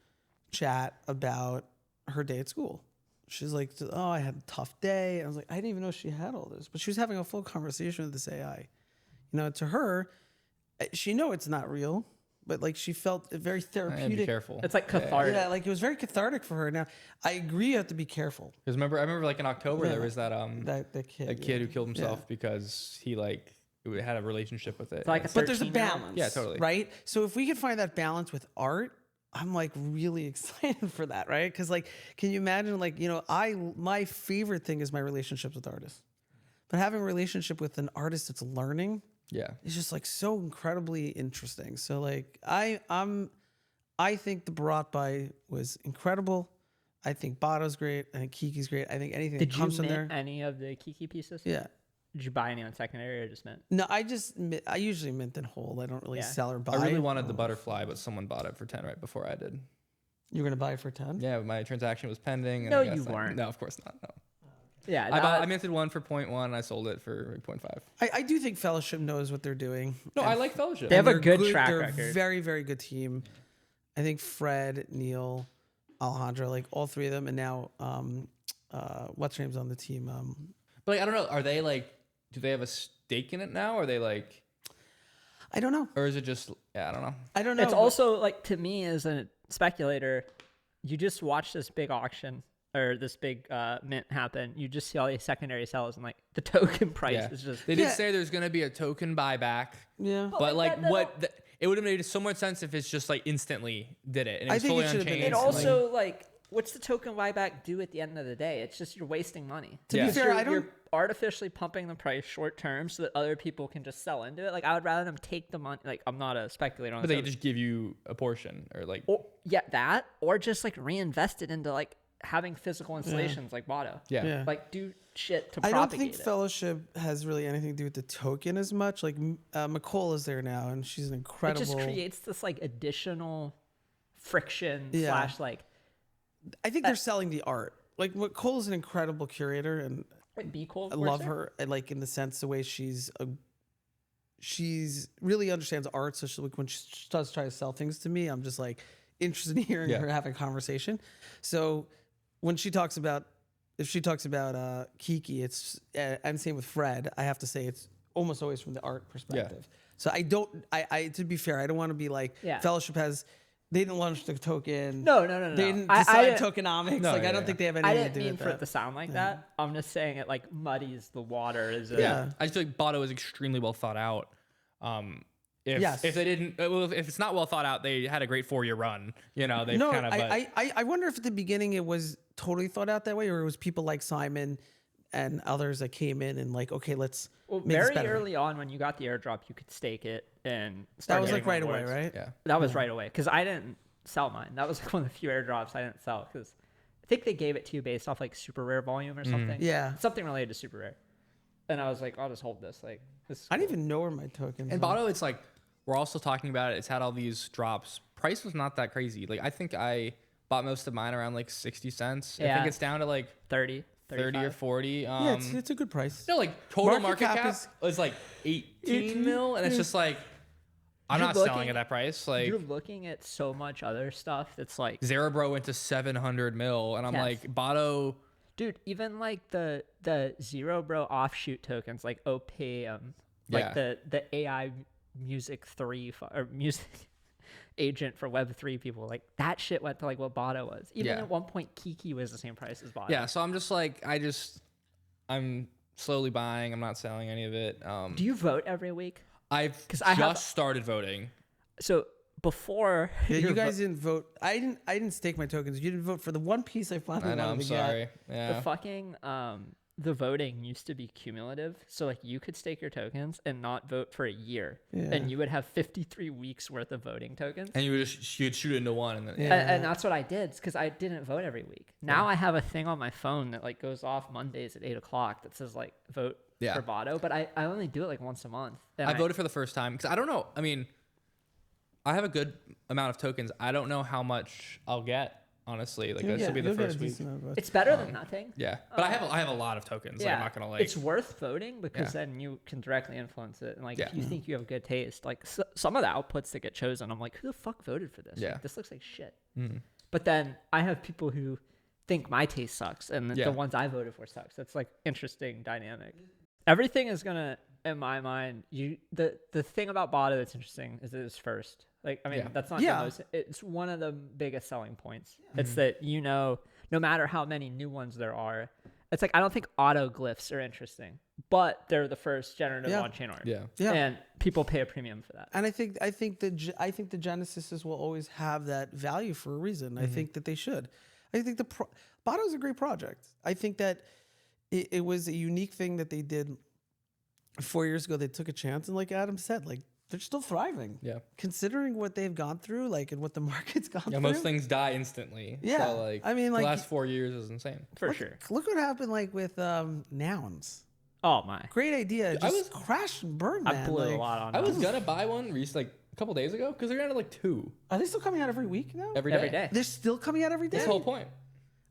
chat about her day at school. She's like, oh, I had a tough day. And I was like, I didn't even know she had all this. But she was having a full conversation with this AI. You know, to her, she know it's not real, but like she felt very therapeutic. Be careful. It's like cathartic. Yeah, like it was very cathartic for her. Now, I agree you have to be careful. Because I remember like in October there was that kid who killed himself because he like had a relationship with it. Like but there's a balance. Yeah, totally. Right? So if we could find that balance with art, I'm like really excited for that, right? Because like, can you imagine like, you know, my favorite thing is my relationships with artists. But having a relationship with an artist that's learning is just like so incredibly interesting. So like I think the Brought By was incredible. I think BOTTO's great. I think KEKE's great. I think anything that comes from there. Did you mint any of the KEKE pieces? Yeah. Did you buy any on secondary or just mint? No, I usually mint and hold. I don't really sell or buy. I really wanted the butterfly, but someone bought it for 10 right before I did. You're gonna buy it for 10? Yeah, my transaction was pending. And No, I guess you weren't. No, of course not. No. Yeah, I minted one for 0.1. And I sold it for 0.5. I do think Fellowship knows what they're doing. No, I like Fellowship. They have a They're good track they're record. A very, very good team. I think Fred, Neil, Alejandro, like all three of them, and now what's her name's on the team? But like, I don't know. Are they like? Do they have a stake in it now? Or are they like? I don't know. Or is it just? Yeah, I don't know. I don't know. It's also like, to me as a speculator, you just watch this big auction or this big mint happen. You just see all these secondary sells, and like the token price is just. They did say there's gonna be a token buyback. Yeah. But like, it would have made so much sense if it's just like instantly did it. And it was fully it should have been unchained. It also like, what's the token buyback do at the end of the day? It's just you're wasting money. To be fair, You're artificially pumping the price short term so that other people can just sell into it. Like, I would rather them take the money. Like, I'm not a speculator on But this. they could just give you a portion or like. Or just like reinvest it into like having physical installations like BOTTO. Yeah. Like, do shit to I propagate don't think it. Fellowship has really anything to do with the token as much. Like McCall is there now, and she's an incredible. It just creates this like additional friction Yeah. / like. I think they're selling the art. Like McCall is an incredible curator, and Be cool. I love her. Like in the sense the way she's really understands art. So like when she does try to sell things to me, I'm just like interested in hearing her have a conversation. So when she talks about, if she talks about KEKE, it's and same with Fred. I have to say it's almost always from the art perspective. So I don't. I to be fair, I don't want to be like Fellowship has. They didn't launch the token. No. They didn't decide tokenomics. No, I don't think they have anything I to do didn't mean with for that. it to sound like that. I'm just saying it like muddies the water. I just feel like BOTTO is extremely well thought out. If they didn't, if it's not well thought out, they had a great 4-year run. You know, they've kind of. I wonder if at the beginning it was totally thought out that way, or it was people like Simon and others that came in and like, okay, let's. Well, make this very better. early on when you got the airdrop, you could stake it and That start. was like getting right away, rewards. right? Yeah. That was right away because I didn't sell mine. That was like one of the few airdrops I didn't sell because I think they gave it to you based off like super rare volume or something. Yeah. Something related to super rare. And I was like, I'll just hold this. Like, this. I didn't even know where my tokens. And are. BOTTO, it's like we're also talking about it. It's had all these drops. Price was not that crazy. Like I think I bought most of mine around like 60 cents. I think it's down to like 30 or 40. Yeah, it's a good price. No, like total Market market cap cap is like 18 mil, and it's just like I'm not selling at that price. Like you're looking at so much other stuff that's like Zerobro went to 700 mil, and I'm like BOTTO. Dude, even like the Zerobro offshoot tokens like OPM, like the AI music 3 or music agent for Web3 people, like that shit went to like what BOTTO was. Even at one point, KEKE was the same price as BOTTO. Yeah, so I'm just like I'm slowly buying. I'm not selling any of it. Do you vote every week? I've started voting. So before you guys didn't vote. I didn't stake my tokens. You didn't vote for the one piece I finally wanted to sorry. get. Yeah. the fucking the voting used to be cumulative, so like you could stake your tokens and not vote for a year, and you would have 53 weeks worth of voting tokens. And you'd shoot it into one, and then And that's what I did because I didn't vote every week. Now I have a thing on my phone that like goes off Mondays at 8 o'clock that says like vote for BOTTO, but I only do it like once a month. And I voted for the first time because I don't know. I mean, I have a good amount of tokens. I don't know how much I'll get. Honestly, like this will be the first week. It's better than nothing. Yeah, but I have a lot of tokens. Yeah, like, I'm not gonna like. It's worth voting because then you can directly influence it. And like, if you think you have good taste, like some of the outputs that get chosen, I'm like, who the fuck voted for this? Yeah, like, this looks like shit. But then I have people who think my taste sucks, and the ones I voted for sucks. That's like interesting dynamic. Everything is gonna, in my mind, the thing about BOTTO that's interesting is that it's first. Like, I mean, that's not the most, it's one of the biggest selling points. It's that, no matter how many new ones there are, it's like, I don't think autoglyphs are interesting, but they're the first generative on-chain art. Yeah. And people pay a premium for that. And I think the Genesises will always have that value for a reason. I think that they should. I think BOTTO is a great project. I think that it was a unique thing that they did 4 years ago. They took a chance, and like Adam said, like, they're still thriving. Yeah. Considering what they've gone through, like, and what the market's gone through. Yeah, most things die instantly. Yeah. So, like, I mean, like, the last 4 years is insane. For sure. Look what happened, like, with nouns. Oh, my. Great idea. Just crashed and burned, man. I blew a lot on I was going to buy one like a couple days ago because they're down to like 2. Are they still coming out every week now? Every day. They're still coming out every day? That's the whole point.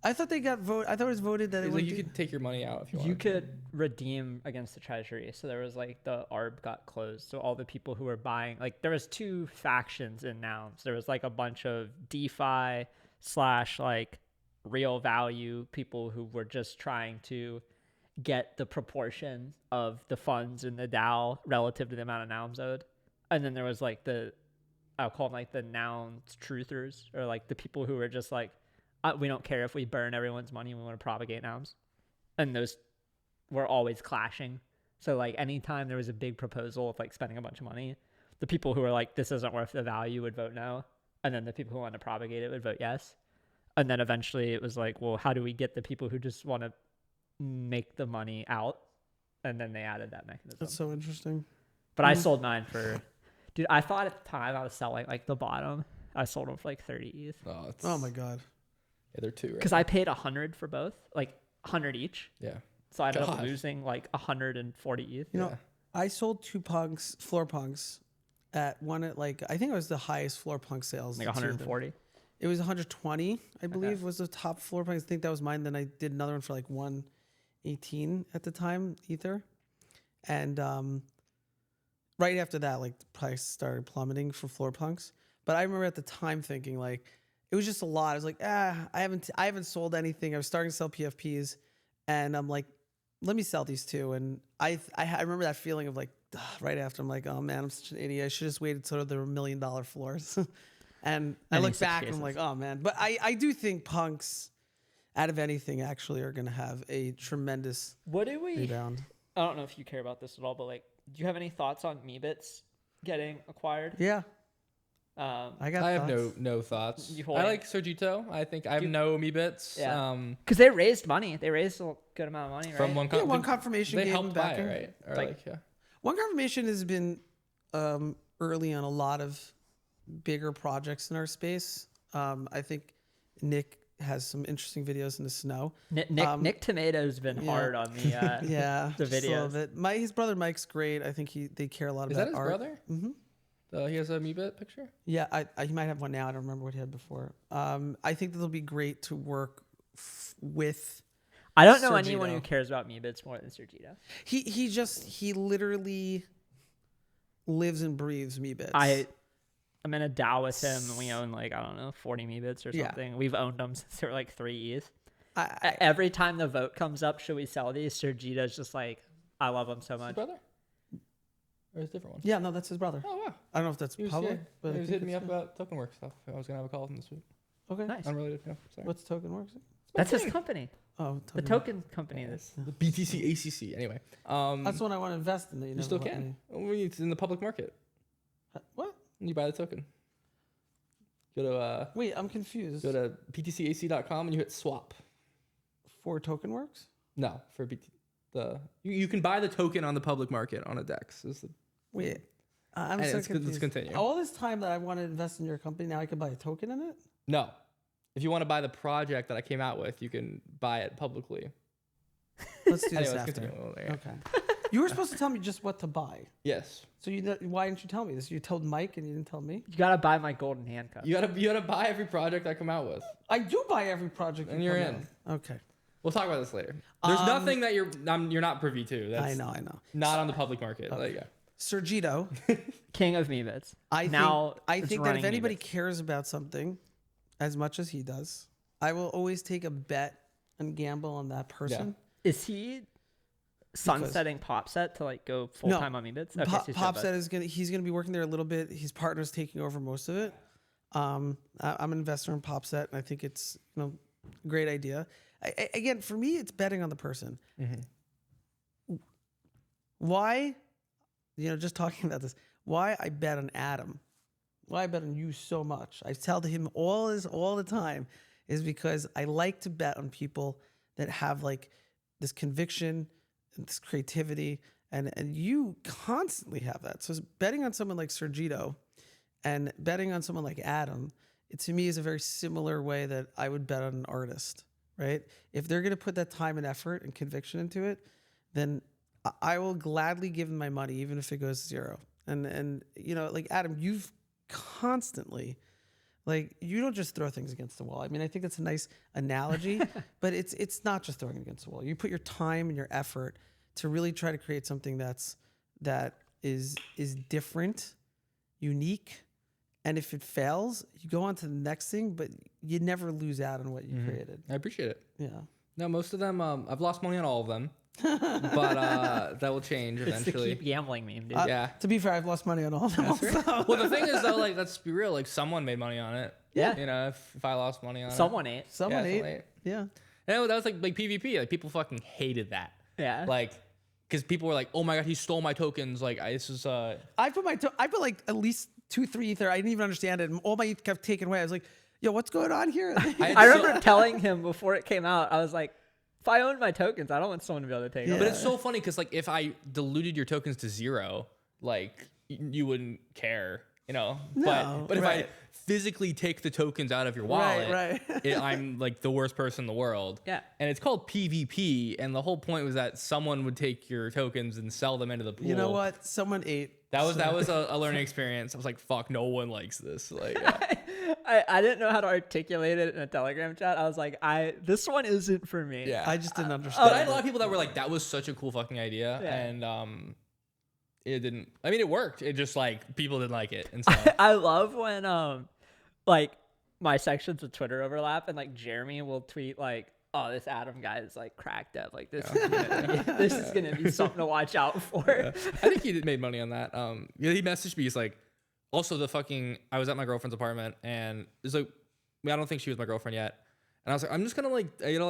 I thought they got voted. I thought it was voted that it It's would like you could take your money out if you want. You could redeem against the treasury. So there was like the ARB got closed. So all the people who were buying, like there was 2 factions in Nouns. There was like a bunch of DeFi / like real value people who were just trying to get the proportion of the funds in the DAO relative to the amount of Nouns owed. And then there was like I'll call them like the Nouns truthers, or like the people who were just like, we don't care if we burn everyone's money, we want to propagate Nouns. And those were always clashing. So like anytime there was a big proposal of like spending a bunch of money, the people who were like, this isn't worth the value would vote no. And then the people who wanted to propagate it would vote yes. And then eventually it was like, well, how do we get the people who just want to make the money out? And then they added that mechanism. That's so interesting. But I sold mine for, dude, I thought at the time I was selling like the bottom. I sold them for like 30 ETH. Oh my God. Yeah, they're 2, right? Because I paid 100 for both, like 100 each. Yeah. So I ended up losing like 140 ETH. You know, I sold 2 punks, floor punks, at one at like, I think it was the highest floor punk sales. Like 140. It was 120, I believe, was the top floor punks. I think that was mine. Then I did another one for like 118 at the time, Ether. And right after that, like the price started plummeting for floor punks. But I remember at the time thinking like, it was just a lot. I was like, I haven't sold anything. I was starting to sell PFPs, and I'm like, let me sell these 2. And I remember that feeling of like, right after, I'm like, oh man, I'm such an idiot. I should have just waited till there were $1 million floors. And I look back and I'm like, oh man. But I do think punks, out of anything, actually are going to have a tremendous rebound. I don't know if you care about this at all, but like, do you have any thoughts on Meebits getting acquired? Yeah. I have no thoughts. I like Sergito. I think I have no Meebits. Yeah. Because they raised money. They raised a good amount of money, right? From one confirmation. They gave helped them buy backing. it, right? Or like, yeah. One confirmation has been early on a lot of bigger projects in our space. I think Nick has some interesting videos in the snow. Nick Tomato's been hard on the the videos. His brother Mike's great. I think they care a lot Is about that his art. brother? Mm-hmm. He has a Meebit picture? Yeah, he might have one now. I don't remember what he had before. I think that'll be great to work with. I don't know Sergito. anyone who cares about Meebits more than Sergito. He literally lives and breathes Meebits. I'm in a DAO with him, and we own like, I don't know, 40 Meebits or something. We've owned them since they were like 3 ETH. Every time the vote comes up, should we sell these? Sergito's just like, I love them so much. His brother? Or his different one? Yeah, no, that's his brother. Oh, wow. I don't know if that's public. But he was hitting me up about TokenWorks stuff. I was going to have a call with him this week. Okay. Nice. Unrelated. No, sorry. What's TokenWorks? That's his company. Oh, The token company. The BTC ACC. Anyway. That's the one I want to invest in. That you still can. It's in the public market. What? You buy the token. Go to Wait, I'm confused. Go to btcac.com and you hit swap. For TokenWorks? No, for you can buy the token on the public market on a DEX. Wait, I'm anyway, so let's confused. continue. All this time that I want to invest in your company, now I can buy a token in it? No. If you want to buy the project that I came out with, you can buy it publicly. Let's do this Anyway, after. Okay. You were supposed to tell me just what to buy. Yes. So why didn't you tell me this? You told Mike and you didn't tell me? You got to buy my golden handcuff. You gotta buy every project I come out with. I do buy every project. And you're in. Okay. We'll talk about this later. There's nothing that you're not privy to. That's I know. Not on the public market. Okay. Like, yeah. Sergito. King of Meebits. I think that if anybody cares about something as much as he does, I will always take a bet and gamble on that person. Yeah. Is he sunsetting Popset to like go full time on Meebits? Okay, Popset he's gonna be working there a little bit. His partner's taking over most of it. I'm an investor in Popset, and I think it's a great idea. Again, for me, it's betting on the person. Mm-hmm. Why? Just talking about this. Why I bet on Adam? Why I bet on you so much? I tell him all the time is because I like to bet on people that have like this conviction and this creativity, and you constantly have that. So betting on someone like Sergito and betting on someone like Adam, it to me is a very similar way that I would bet on an artist, right? If they're going to put that time and effort and conviction into it, then I will gladly give them my money, even if it goes to zero. And like Adam, you've constantly Like you don't just throw things against the wall. I mean, I think that's a nice analogy, but it's not just throwing it against the wall. You put your time and your effort to really try to create something that is different, unique, and if it fails, you go on to the next thing, but you never lose out on what you created. I appreciate it. Yeah. No, most of them, I've lost money on all of them, but that will change It's the eventually. keep gambling meme, dude. Yeah. To be fair, I've lost money on all of them. Also. Well, the thing is though, like, let's be real, like someone made money on it. Yeah. You know, if I lost money on Someone ate. it. Someone Yeah, ate. Yeah. And that was like PvP. Like people fucking hated that. Yeah. Like, because people were like, "Oh my god, he stole my tokens!" Like, I put like at least 2-3 ether. I didn't even understand it. And all my ETH kept taken away. I was like, yo, what's going on here? I remember telling him before it came out, I was like, if I own my tokens, I don't want someone to be able to take them. But it's so funny because like if I diluted your tokens to 0, like you wouldn't care, you know. No, but if right. I physically take the tokens out of your wallet, Right. I'm like the worst person in the world. Yeah. And it's called PvP, and the whole point was that someone would take your tokens and sell them into the pool. You know what? Someone ate. That was a learning experience. I was like, fuck, no one likes this. Like, yeah. I didn't know how to articulate it in a Telegram chat. I was like, this one isn't for me. Yeah. I just didn't understand. But I had a lot of people that were like, that was such a cool fucking idea. Yeah. And it didn't, I mean, it worked. It just like, people didn't like it. And so, I love when like my sections of Twitter overlap and like Jeremy will tweet like, oh, this Adam guy is like cracked up. Like this, this is gonna be something to watch out for. I think he made money on that. Yeah, he messaged me. He's like, also I was at my girlfriend's apartment and it's like, I don't think she was my girlfriend yet. And I was like, I'm just gonna like,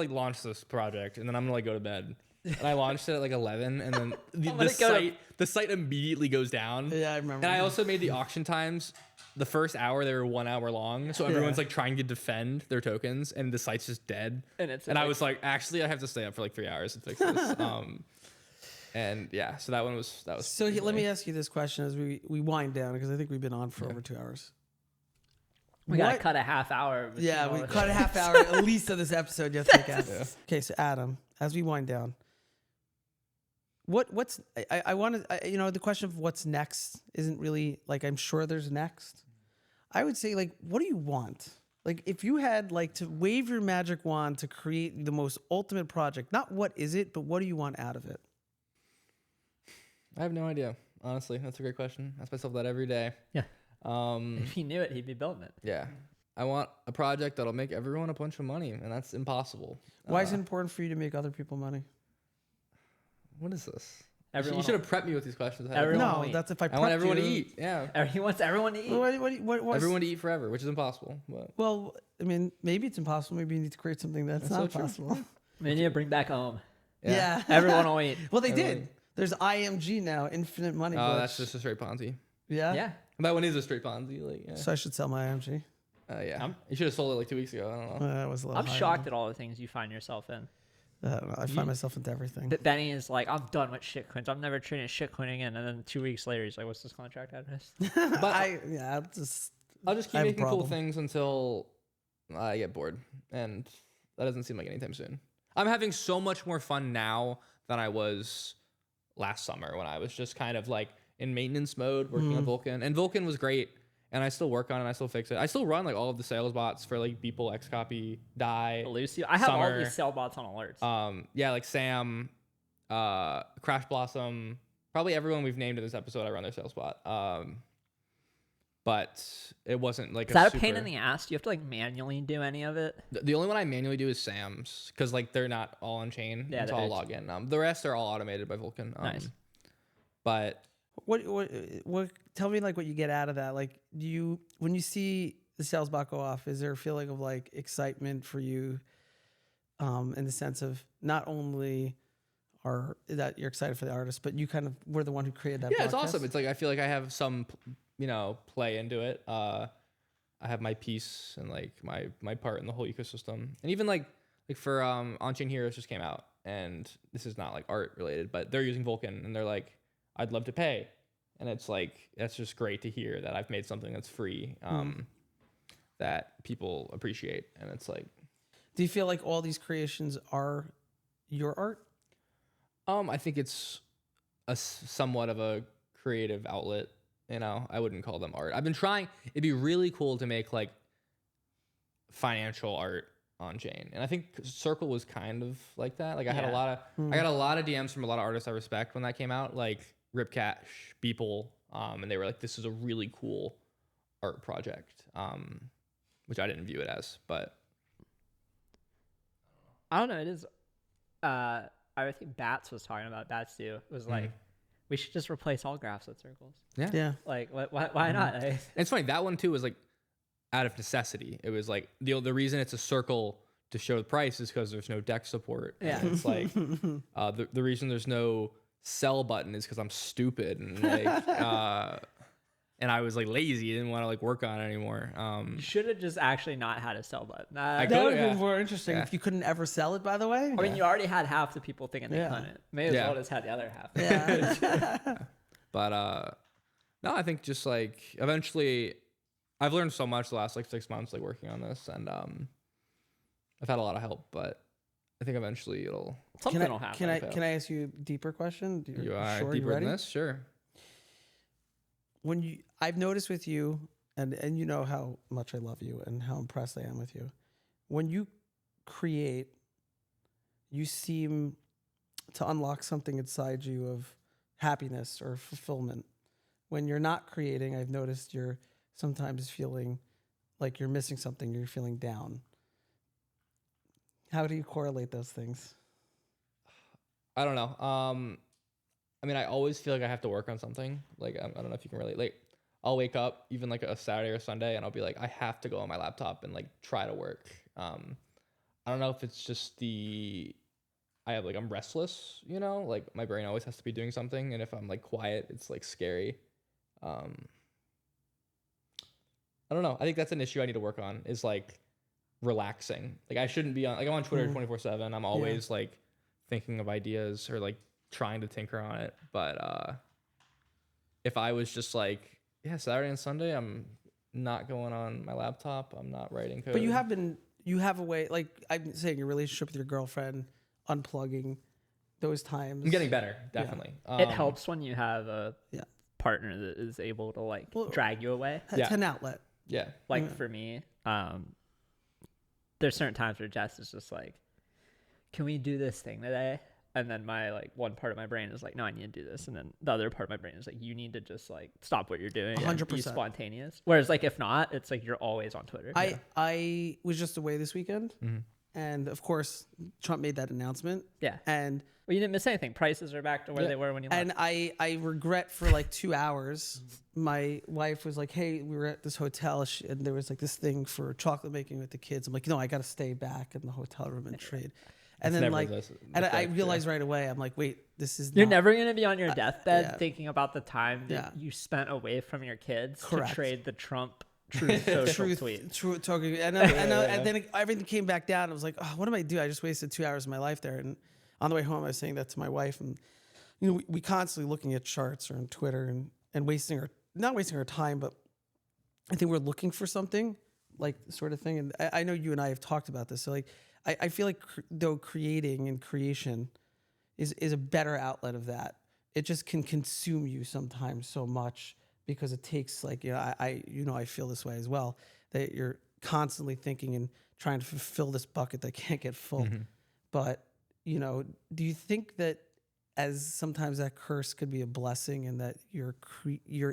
launch this project and then I'm gonna like go to bed. And I launched it at like 11 and then the site immediately goes down. Yeah, I remember. And I also made the auction times. The first hour, they were 1 hour long. So everyone's like trying to defend their tokens and the site's just dead. And I was like, actually, I have to stay up for like 3 hours to fix this. And yeah, so that was. So let me ask you this question as we wind down, because I think we've been on for over 2 hours. We gotta cut a half hour. Yeah, we cut a half hour at least of this episode. You have to take out. Yeah. Okay, so Adam, as we wind down, I want to, the question of what's next isn't really like, I'm sure there's next. I would say like, what do you want? Like if you had like to wave your magic wand to create the most ultimate project, not what is it, but what do you want out of it? I have no idea. Honestly, that's a great question. I ask myself that every day. Yeah. If he knew it, he'd be building it. Yeah. I want a project that'll make everyone a bunch of money, and that's impossible. Why is it important for you to make other people money? What is this? Everyone You should have prepped me with these questions. Everyone will No, eat. that's if I I want prepped everyone to you. eat. Yeah. He wants everyone to eat. What Everyone to eat forever, which is impossible. But Well, I mean, maybe it's impossible. Maybe you need to create something that's That's not so true. possible. We need to bring back home. Yeah. Everyone will eat. Well, they did. There's IMG now, infinite money. oh, glitch. that's just a straight Ponzi. Yeah. Yeah. That one is a straight Ponzi. Like, yeah. So I should sell my IMG. Yeah. You should have sold it like 2 weeks ago. I don't know. That was a little. I'm higher. shocked at all the things you find yourself in. I don't know. I find myself into everything. But Benny is like, I'm done with shitcoins. I'm never trading shitcoin again. And then 2 weeks later, he's like, what's this contract address? But I'll just keep I have a making cool problem. things until I get bored, and that doesn't seem like anytime soon. I'm having so much more fun now than I was last summer when I was just kind of like in maintenance mode working on Vulcan, and Vulcan was great, and I still work on it. I still fix it. I still run like all of the sales bots for like Beeple, XCOPY, Die, Lucy. I have all Summer. these sell bots on alerts. Yeah, like Sam, Crash Blossom, probably everyone we've named in this episode. I run their sales bot. But it wasn't like Is that a pain in the ass? Do you have to like manually do any of it? The only one I manually do is Sam's, because like they're not all on chain. Yeah, it's they're all very login. The rest are all automated by Vulcan. Nice. But what? Tell me like what you get out of that. Like, when you see the sales bot go off, is there a feeling of like excitement for you? In the sense of not only that you're excited for the artist, but you kind of were the one who created that. Yeah, it's broadcast? awesome. It's like I feel like I have some, play into it. I have my piece and like my part in the whole ecosystem, and even like for Onchain Heroes just came out, and this is not like art related, but they're using Vulcan, and they're like, I'd love to pay, and it's like that's just great to hear that I've made something that's free, that people appreciate, and it's like. Do you feel like all these creations are your art? I think it's somewhat of a creative outlet. I wouldn't call them art. I've been trying. It'd be really cool to make like financial art on chain. And I think Circle was kind of like that. Like I had Yeah. I got a lot of DMs from a lot of artists I respect when that came out, like Ripcash, Beeple, and they were like, this is a really cool art project, which I didn't view it as, but I don't know. It is. I think Bats was talking about Bats too. It was like, we should just replace all graphs with circles. Yeah. Like, why not? And it's funny, that one too was like out of necessity. It was like the reason it's a circle to show the price is because there's no deck support. Yeah. And it's like the reason there's no sell button is because I'm stupid and like and I was like lazy, didn't want to like work on it anymore. You should have just actually not had a sell button. That could- would have yeah. been more interesting Yeah. if you couldn't ever sell it, by the way. I mean, you already had half the people thinking they Yeah. couldn't. May as well just had the other half. Yeah. But no, I think just like eventually I've learned so much the last like 6 months like working on this, and I've had a lot of help, but I think eventually it'll Something will happen. Can I ask you a deeper question? you are sure, deeper you ready? than this, sure. When I've noticed with you, and you know how much I love you and how impressed I am with you. When you create, you seem to unlock something inside you of happiness or fulfillment. When you're not creating, I've noticed you're sometimes feeling like you're missing something, you're feeling down. How do you correlate those things? I don't know. I mean, I always feel like I have to work on something. Like, I don't know if you can relate. Like, I'll wake up even like a Saturday or Sunday, and I'll be like, I have to go on my laptop and like try to work. I don't know if it's just I'm restless, you know, like my brain always has to be doing something, and if I'm like quiet, it's like scary. I don't know. I think that's an issue I need to work on, is like relaxing. Like I shouldn't be on, like I'm on Twitter 24/7. I'm always like thinking of ideas or like trying to tinker on it. But if I was just like, yeah, Saturday and Sunday, I'm not going on my laptop, I'm not writing code. But you have a way, like I'm saying, your relationship with your girlfriend, unplugging, those times. I'm getting better, definitely. It helps when you have a Yeah. partner that is able to like Well, drag you away. It's an outlet. Yeah. Like for me, there's certain times where Jess is just like, can we do this thing today? And then my like one part of my brain is like, no, I need to do this. And then the other part of my brain is like, you need to just like stop what you're doing and be 100%. spontaneous. Whereas like if not, it's like you're always on Twitter. I was just away this weekend, and of course Trump made that announcement. Yeah. And Well, you didn't miss anything. Prices are back to where they were when you left. and I regret for like 2 hours. My wife was like, "Hey, we were at this hotel, and there was like this thing for chocolate making with the kids." I'm like, "No, I got to stay back in the hotel room and trade." And then never like, this and I effect, realized right away, I'm like, "Wait, this is You're not- never going to be on your deathbed yeah. thinking about the time that Yeah. you spent away from your kids Correct. to trade the Trump truth social tweet. True talking." And then everything came back down. I was like, "Oh, what am I doing? I just wasted 2 hours of my life there." And on the way home, I was saying that to my wife, and you know, we constantly looking at charts or on Twitter and not wasting our time, but I think we're looking for something like sort of thing. And I know you and I have talked about this. So like, I feel like though creating and creation is a better outlet of that. It just can consume you sometimes so much because it takes like, you know, I feel this way as well, that you're constantly thinking and trying to fulfill this bucket that can't get full. But, you know, do you think that as sometimes that curse could be a blessing, and that you're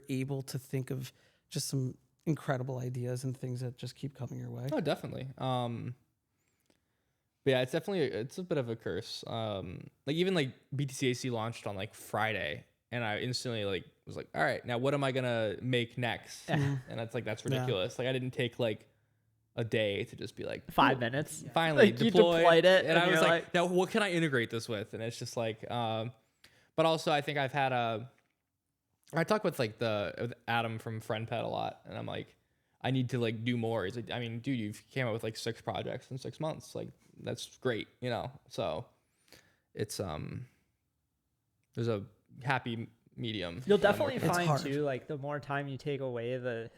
able to think of just some incredible ideas and things that just keep coming your way? Oh, definitely. But yeah, it's a bit of a curse. Like even like BTCAC launched on like Friday, and I instantly like was like, all right, now what am I gonna make next? And that's ridiculous. Like I didn't take like a day to just be like 5 minutes. finally Like, you deploy. deployed it, and I and was you're like, now what can I integrate this with? And it's just like, but also I think I've had I talk with like with Adam from FriendPet a lot, and I'm like, I need to like do more. He's like, I mean, dude, you've came up with like 6 projects in 6 months. Like that's great, you know? So it's, there's a happy medium. You'll definitely It's find hard. too, like the more time you take away, the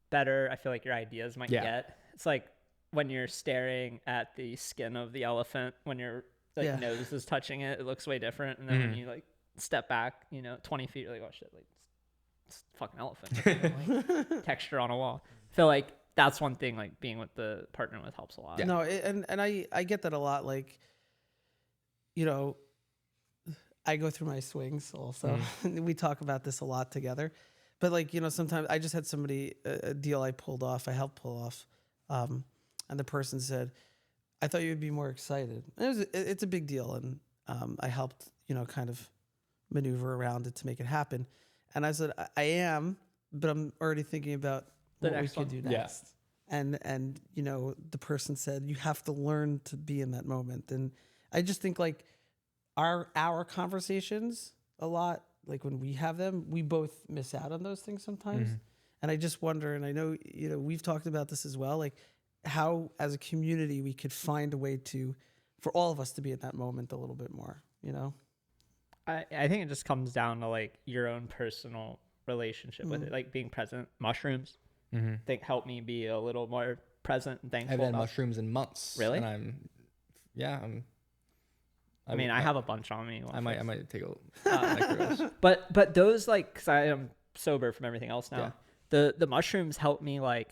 better I feel like your ideas might get. It's like when you're staring at the skin of the elephant, when your like nose is touching it, it looks way different. And then when you like step back, you know, 20 feet, you're like, oh shit, like it's a fucking elephant. You know, like, texture on a wall. I feel like that's one thing, like being with the partner with helps a lot. Yeah. No, and I get that a lot. Like, you know, I go through my swings also. We talk about this a lot together. But like, you know, sometimes I just had somebody, a deal I pulled off, I helped pull off. And the person said, I thought you would be more excited. And it's a big deal. And I helped, you know, kind of maneuver around it to make it happen. And I said, I am, but I'm already thinking about what we could do next. And, you know, the person said, you have to learn to be in that moment. And I just think like our conversations a lot, like when we have them, we both miss out on those things sometimes. And I just wonder, and I know, you know, we've talked about this as well, like how as a community we could find a way for all of us to be in that moment a little bit more, you know? I think it just comes down to like your own personal relationship with it, like being present. Mushrooms, think help me be a little more present and thankful. I've had mushrooms in months. Really? And I mean, I have a bunch on me. I might take a but those, like, because I am sober from everything else now. Yeah. The mushrooms help me like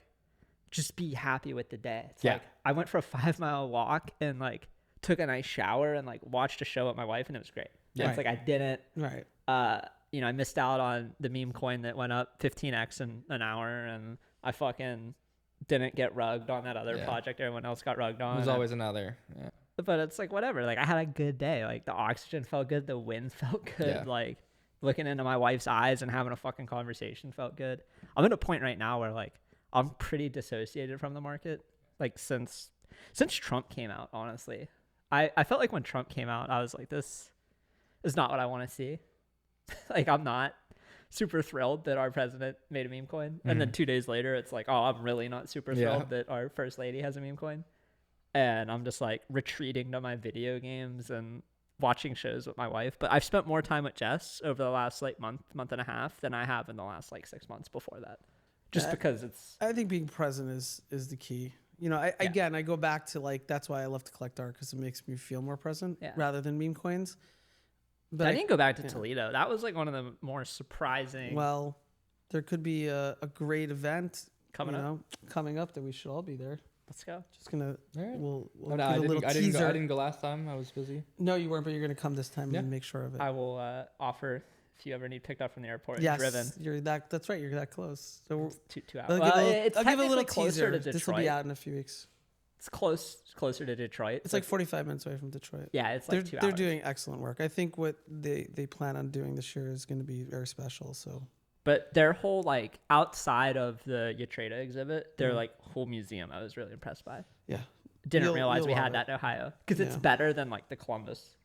just be happy with the day. It's like I went for a 5-mile walk and like took a nice shower and like watched a show with my wife and it was great. Yeah. It's like I didn't. Right. You know, I missed out on the meme coin that went up 15x in an hour, and I fucking didn't get rugged on that other project everyone else got rugged on. There's always another. Yeah. But it's like whatever. Like I had a good day. Like the oxygen felt good, the wind felt good. Yeah. Like looking into my wife's eyes and having a fucking conversation felt good. I'm at a point right now where like I'm pretty dissociated from the market. Like since Trump came out, honestly, I felt like when Trump came out, I was like, this is not what I want to see. Like I'm not super thrilled that our president made a meme coin. And then 2 days later, it's like, oh, I'm really not super thrilled that our first lady has a meme coin. And I'm just like retreating to my video games and watching shows with my wife. But I've spent more time with Jess over the last like month and a half than I have in the last like 6 months before that. Just because it's... I think being present is the key. You know, again, I go back to like, that's why I love to collect art, because it makes me feel more present rather than meme coins. But I didn't go back to Toledo. That was like one of the more surprising... Well, there could be a great event coming up that we should all be there. Let's go. Just gonna we'll give I a little teaser. I didn't go last time. I was busy. No, you weren't, but you're gonna come this time and make sure of it. I will offer if you ever need picked up from the airport. Yes, driven. that's right. You're that close. So two hours. I'll give a little closer teaser. to Detroit. This will be out in a few weeks. It's closer to Detroit. It's like 45 minutes away from Detroit. Yeah, it's like 2 hours. They're doing excellent work. I think what they plan on doing this year is going to be very special. So, but their whole like outside of the Yatreda exhibit, their like whole museum, I was really impressed by. Yeah, didn't realize we had that in Ohio because it's better than like the Columbus.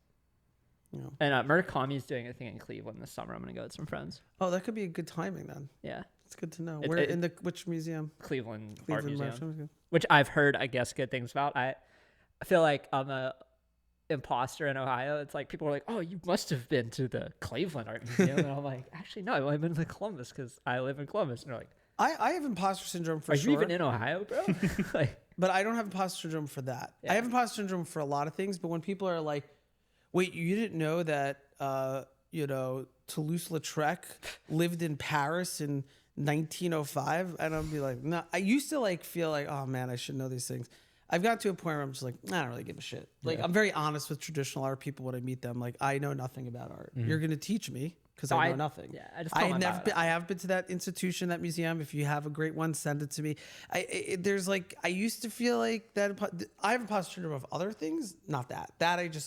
Yeah. And Murakami's doing a thing in Cleveland this summer. I'm gonna go with some friends. Oh, that could be a good timing then. Yeah, it's good to know. Where in which museum? Cleveland Art Museum, Museum, which I've heard, I guess, good things about. I feel like I'm a imposter in Ohio. It's like people are like, "Oh, you must have been to the Cleveland Art Museum," and I'm like, "Actually, no, I've been to Columbus because I live in Columbus." And they're like, I have imposter syndrome for sure. Are you even in Ohio, bro? Like, but I don't have imposter syndrome for that. I have imposter syndrome for a lot of things. But when people are like, "Wait, you didn't know that?" Toulouse-Lautrec lived in Paris in 1905, and I'll be like, no. I used to like feel like, oh man, I should know these things. I've got to a point where I'm just like, I don't really give a shit. Like I'm very honest with traditional art people when I meet them. Like I know nothing about art. You're gonna teach me because I know nothing. Yeah, I have been to that institution, that museum. If you have a great one, send it to me. I used to feel like that. I have imposter syndrome of other things, not that.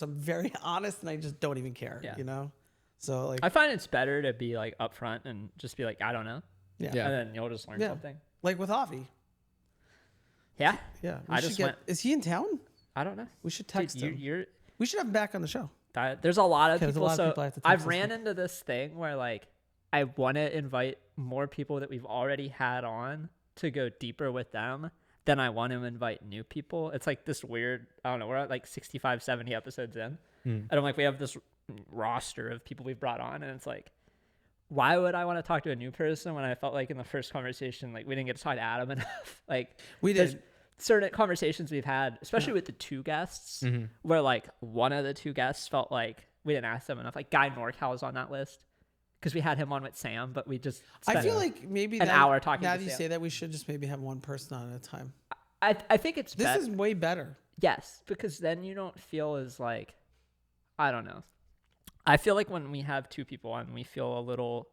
I'm very honest and I just don't even care. You know. So like, I find it's better to be like upfront and just be like, I don't know. Yeah. And then you'll just learn something. Like with Avi. Yeah. Yeah. Is he in town? I don't know. We should text him. You're we should have him back on the show. There's a lot of people. I've text ran into this thing where like I want to invite more people that we've already had on to go deeper with them than I want to invite new people. It's like this weird, I don't know, we're at like 65, 70 episodes in. And I'm like, we have this roster of people we've brought on, and it's like, why would I want to talk to a new person when I felt like in the first conversation, like we didn't get to talk to Adam enough? Like we did. Certain conversations we've had, especially with the two guests, where like one of the two guests felt like we didn't ask them enough. Like Guy Norcal is on that list because we had him on with Sam, but we just I spent feel like maybe an hour talking Now to that you Sam. say that, we should just maybe have one person on at a time. I think it's This is way better. yes, because then you don't feel as like, I don't know. I feel like when we have two people on, we feel a little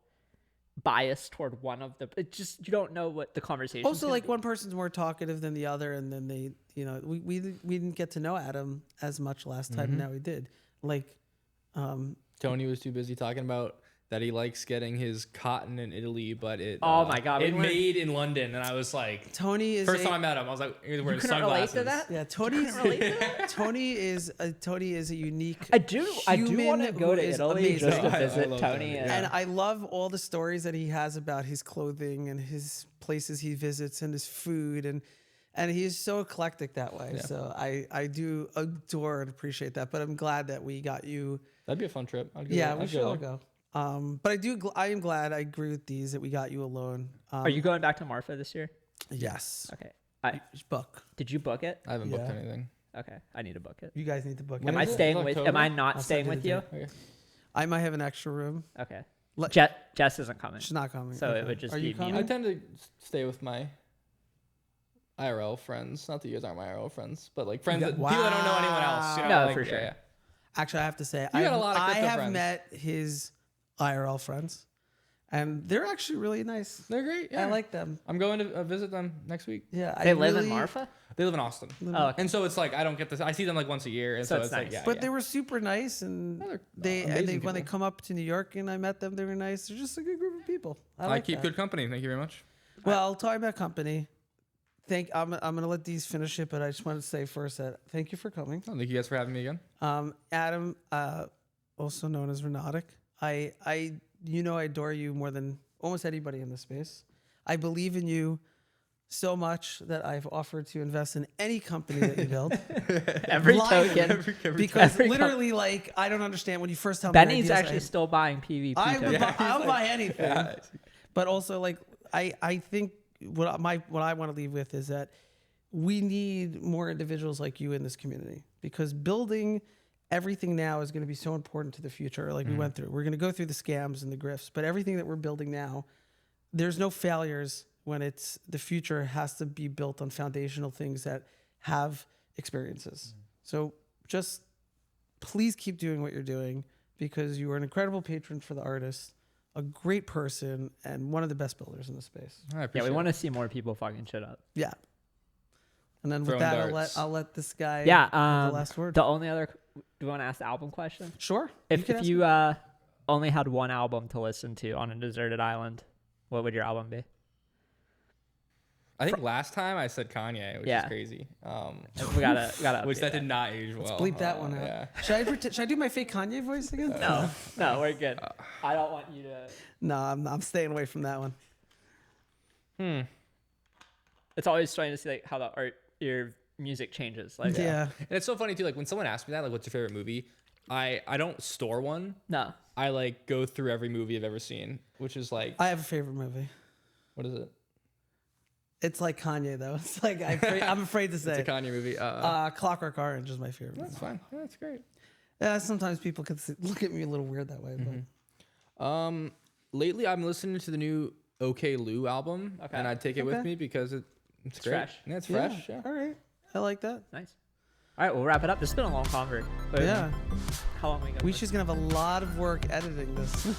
biased toward one of the. It just you don't know what the conversation. Also, like one person's more talkative than the other, and then they, you know, we didn't get to know Adam as much last time. Mm-hmm. Now we did. Like, Tony was too busy talking about that he likes getting his cotton in Italy, but it Oh my God, we it weren't- made in London, and I was like, Tony is first time I met him, I was like, he was you wearing couldn't relate sunglasses. to that. Yeah, Tony is a unique. I do human want to go who to is Italy amazing. just to I visit love Tony. Tony, And, And I love all the stories that he has about his clothing and his places he visits and his food, and he's so eclectic that way. Yeah. So I do adore and appreciate that. But I'm glad that we got you. That'd be a fun trip. I'd go Yeah, there. we I'd should all there. go. But I am glad. I agree with these that we got you alone. are you going back to Marfa this year? Yes. Okay. Book. Did you book it? I haven't booked Yeah. anything. Okay, I need to book it. You guys need to book. Am it. I is it? staying In with? October? Am I not I'll staying send with you you? the Okay. I might have an extra room. Okay. Let- Jess isn't coming. She's not coming. So it would just Are be you me. coming? I tend to stay with my IRL friends. Not that you guys aren't my IRL friends, but like friends that people that don't know anyone else. You know, No, like, for sure. Yeah. Actually, I have to say, You got a lot of I crypto have friends. met his IRL friends, and they're actually really nice. They're great. Yeah. I like them. I'm going to visit them next week. Yeah, They live in Marfa. They live in Austin. Oh, okay. And so it's like I don't get this. I see them like once a year, and So so, it's it's like nice. yeah. But yeah. they were super nice, and they're they amazing when they people. come up to New York and I met them, they were nice. They're just a good group of people. I I like keep that. good company. Thank you very much. Well, talking about company, I'm gonna let these finish it, but I just wanted to say first that thank you for coming. Oh, thank you guys for having me again. Adam, also known as Rhynotic. I adore you more than almost anybody in this space. I believe in you so much that I've offered to invest in any company that you build. Every Live. token. Because Every literally, like, I don't understand when you first tell me. Benny's ideas, actually still buying PvP I would tokens. I'll buy anything. But also, like, I think what I want to leave with is that we need more individuals like you in this community, because building everything now is going to be so important to the future. Like we went through, we're going to go through the scams and the grifts, but everything that we're building now, there's no failures when it's the future has to be built on foundational things that have experiences. So just please keep doing what you're doing, because you are an incredible patron for the artist, a great person, and one of the best builders in the space. I Yeah, appreciate we it. want to see more people fucking shit up. Yeah. And then with Throwing that, darts. I'll let this guy Yeah. have the last word. The only other. Do you want to ask the album question? Sure. If can ask you me. only had one album to listen to on a deserted island, what would your album be? I think last time I said Kanye, which Yeah. is crazy. We gotta. Which update that did not age well. bleep that one out. Yeah. Should I do my fake Kanye voice again? No, we're good. I don't want you to. No, I'm staying away from that one. It's always strange to see like how the art, your music changes. Like Yeah. And it's so funny too. Like when someone asks me that, like, "What's your favorite movie?" I don't store one. No. I like go through every movie I've ever seen, which is like, I have a favorite movie. what is it? It's like Kanye though. It's like I'm afraid to say. It's a Kanye movie. Clockwork Orange is my favorite. That's fine. Yeah, that's great. Yeah, sometimes people could look at me a little weird that way. But Lately I'm listening to the new OK Lou album, Okay. and I take it with Okay. me because it's great. fresh. Yeah, it's fresh. Yeah. All right. I like that. Nice. All right, we'll wrap it up. This has been a long convert. But Yeah. How long we got? She's gonna have a lot of work editing this.